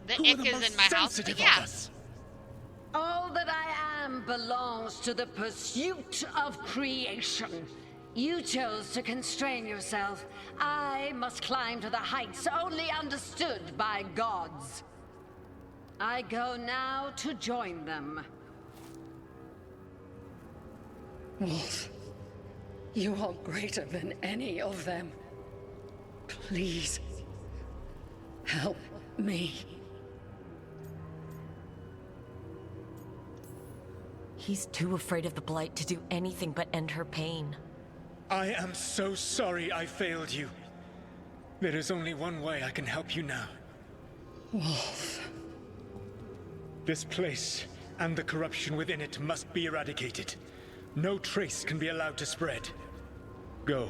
[SPEAKER 2] The
[SPEAKER 5] who
[SPEAKER 2] ick
[SPEAKER 5] are the
[SPEAKER 2] is
[SPEAKER 5] most
[SPEAKER 2] in my house,
[SPEAKER 5] sensitive
[SPEAKER 2] but yeah.
[SPEAKER 5] of us.
[SPEAKER 20] All that I am belongs to the pursuit of creation. You chose to constrain yourself. I must climb to the heights only understood by gods. I go now to join them.
[SPEAKER 19] Wolf, you are greater than any of them. Please, help me.
[SPEAKER 3] He's too afraid of the Blight to do anything but end her pain.
[SPEAKER 5] I am so sorry I failed you. There is only one way I can help you now.
[SPEAKER 19] Wolf.
[SPEAKER 5] This place and the corruption within it must be eradicated. No trace can be allowed to spread. Go.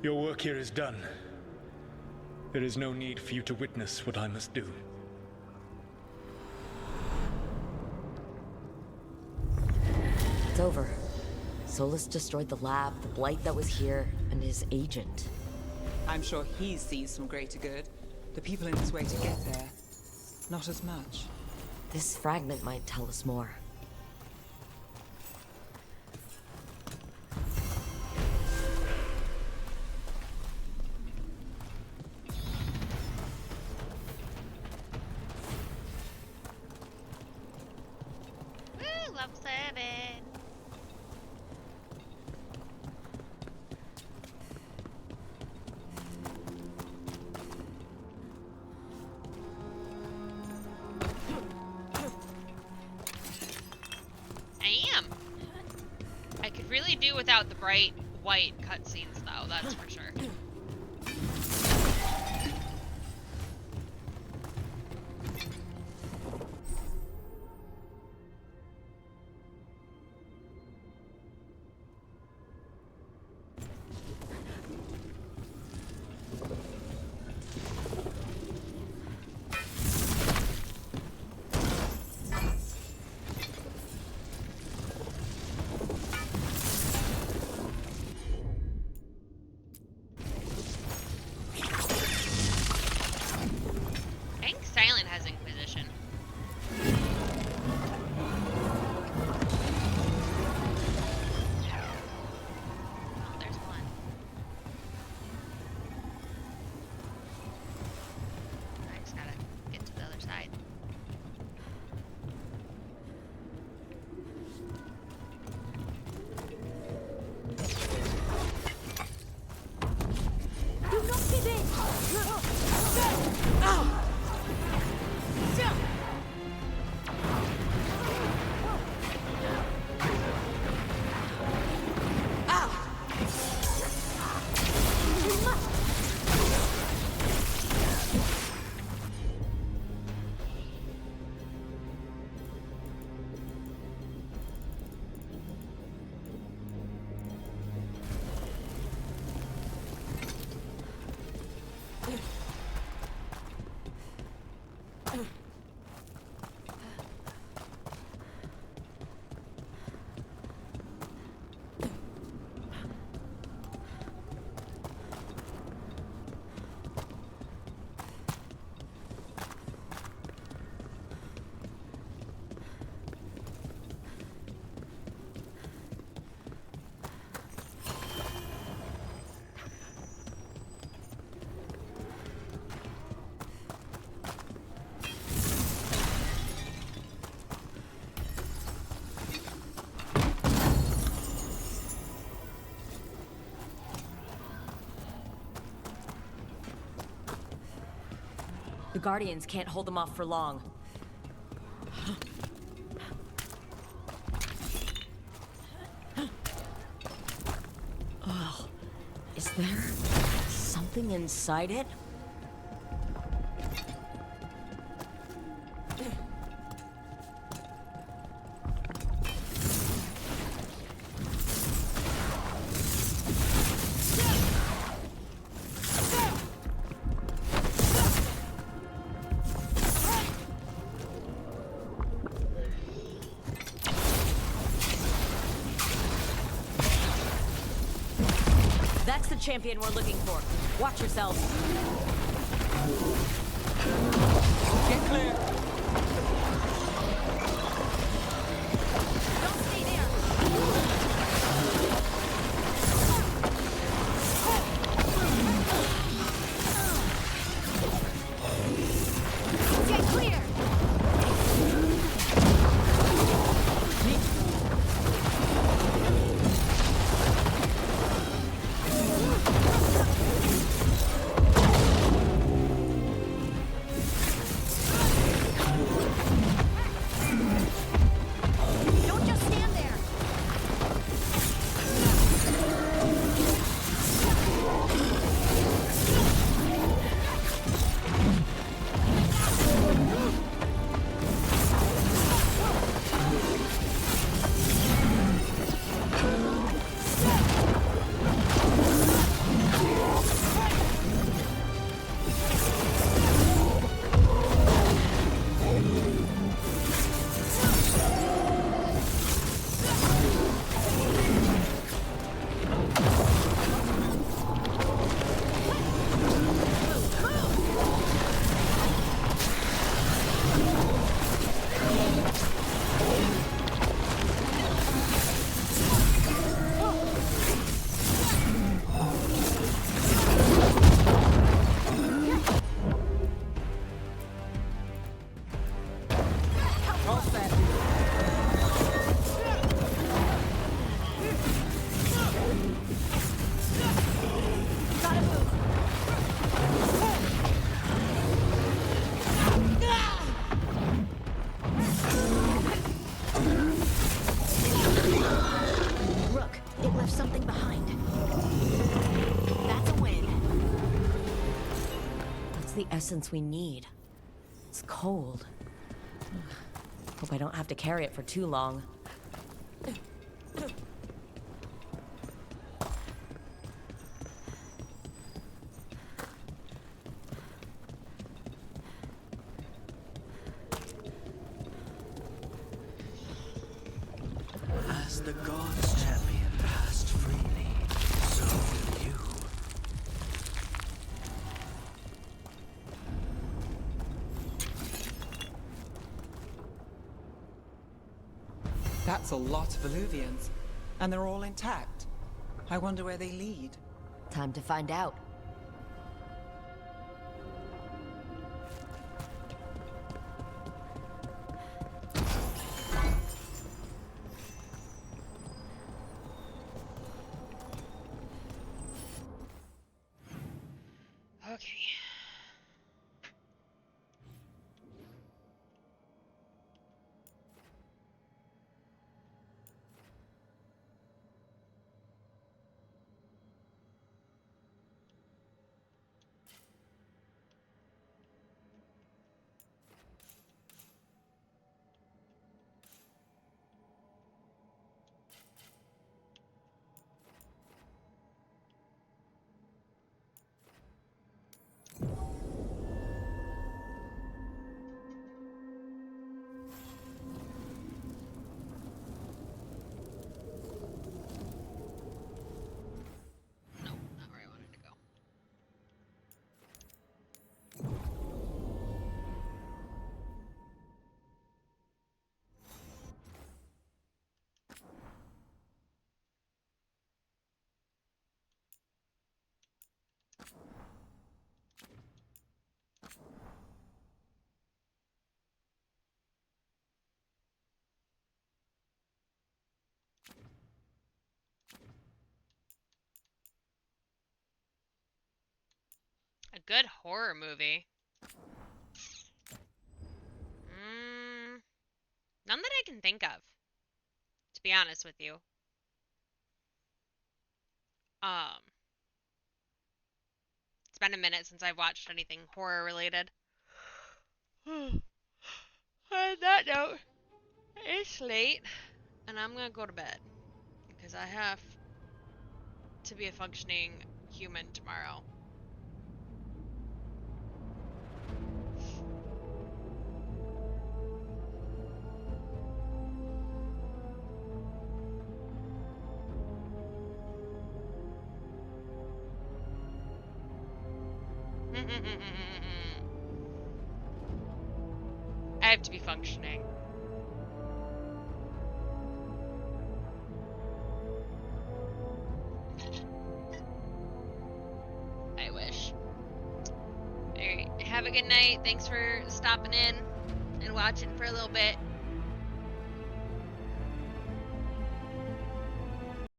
[SPEAKER 5] Your work here is done. There is no need for you to witness what I must do.
[SPEAKER 3] It's over. Solus destroyed the lab, the Blight that was here, and his agent.
[SPEAKER 8] I'm sure he sees some greater good. The people in his way to get there, not as much.
[SPEAKER 3] This fragment might tell us more.
[SPEAKER 2] Woo, level 7. I could really do without the bright white cutscenes, though, that's for sure. Silent has Inquisition. Oh, there's one. I just gotta get to the other side.
[SPEAKER 15] Do not give in!
[SPEAKER 3] Oh! The Guardians can't hold them off for long. Oh, is there something inside it? That's the champion we're looking for. Watch yourselves.
[SPEAKER 8] Get clear.
[SPEAKER 9] Don't stay there. Get clear. Don't just stand there. Rook, it left something behind. That's a win.
[SPEAKER 3] That's the essence we need. It's cold. Hope I don't have to carry it for too long.
[SPEAKER 18] As the gods' champion passed freely, so will you.
[SPEAKER 8] That's a lot of Illuvians. And they're all intact. I wonder where they lead.
[SPEAKER 3] Time to find out.
[SPEAKER 2] Okay. A good horror movie. None that I can think of, to be honest with you. It's been a minute since I've watched anything horror related. On that note, it's late, and I'm gonna go to bed because I have to be a functioning human tomorrow. I have to be functioning. I wish. Alright, have a good night. Thanks for stopping in and watching for a little bit.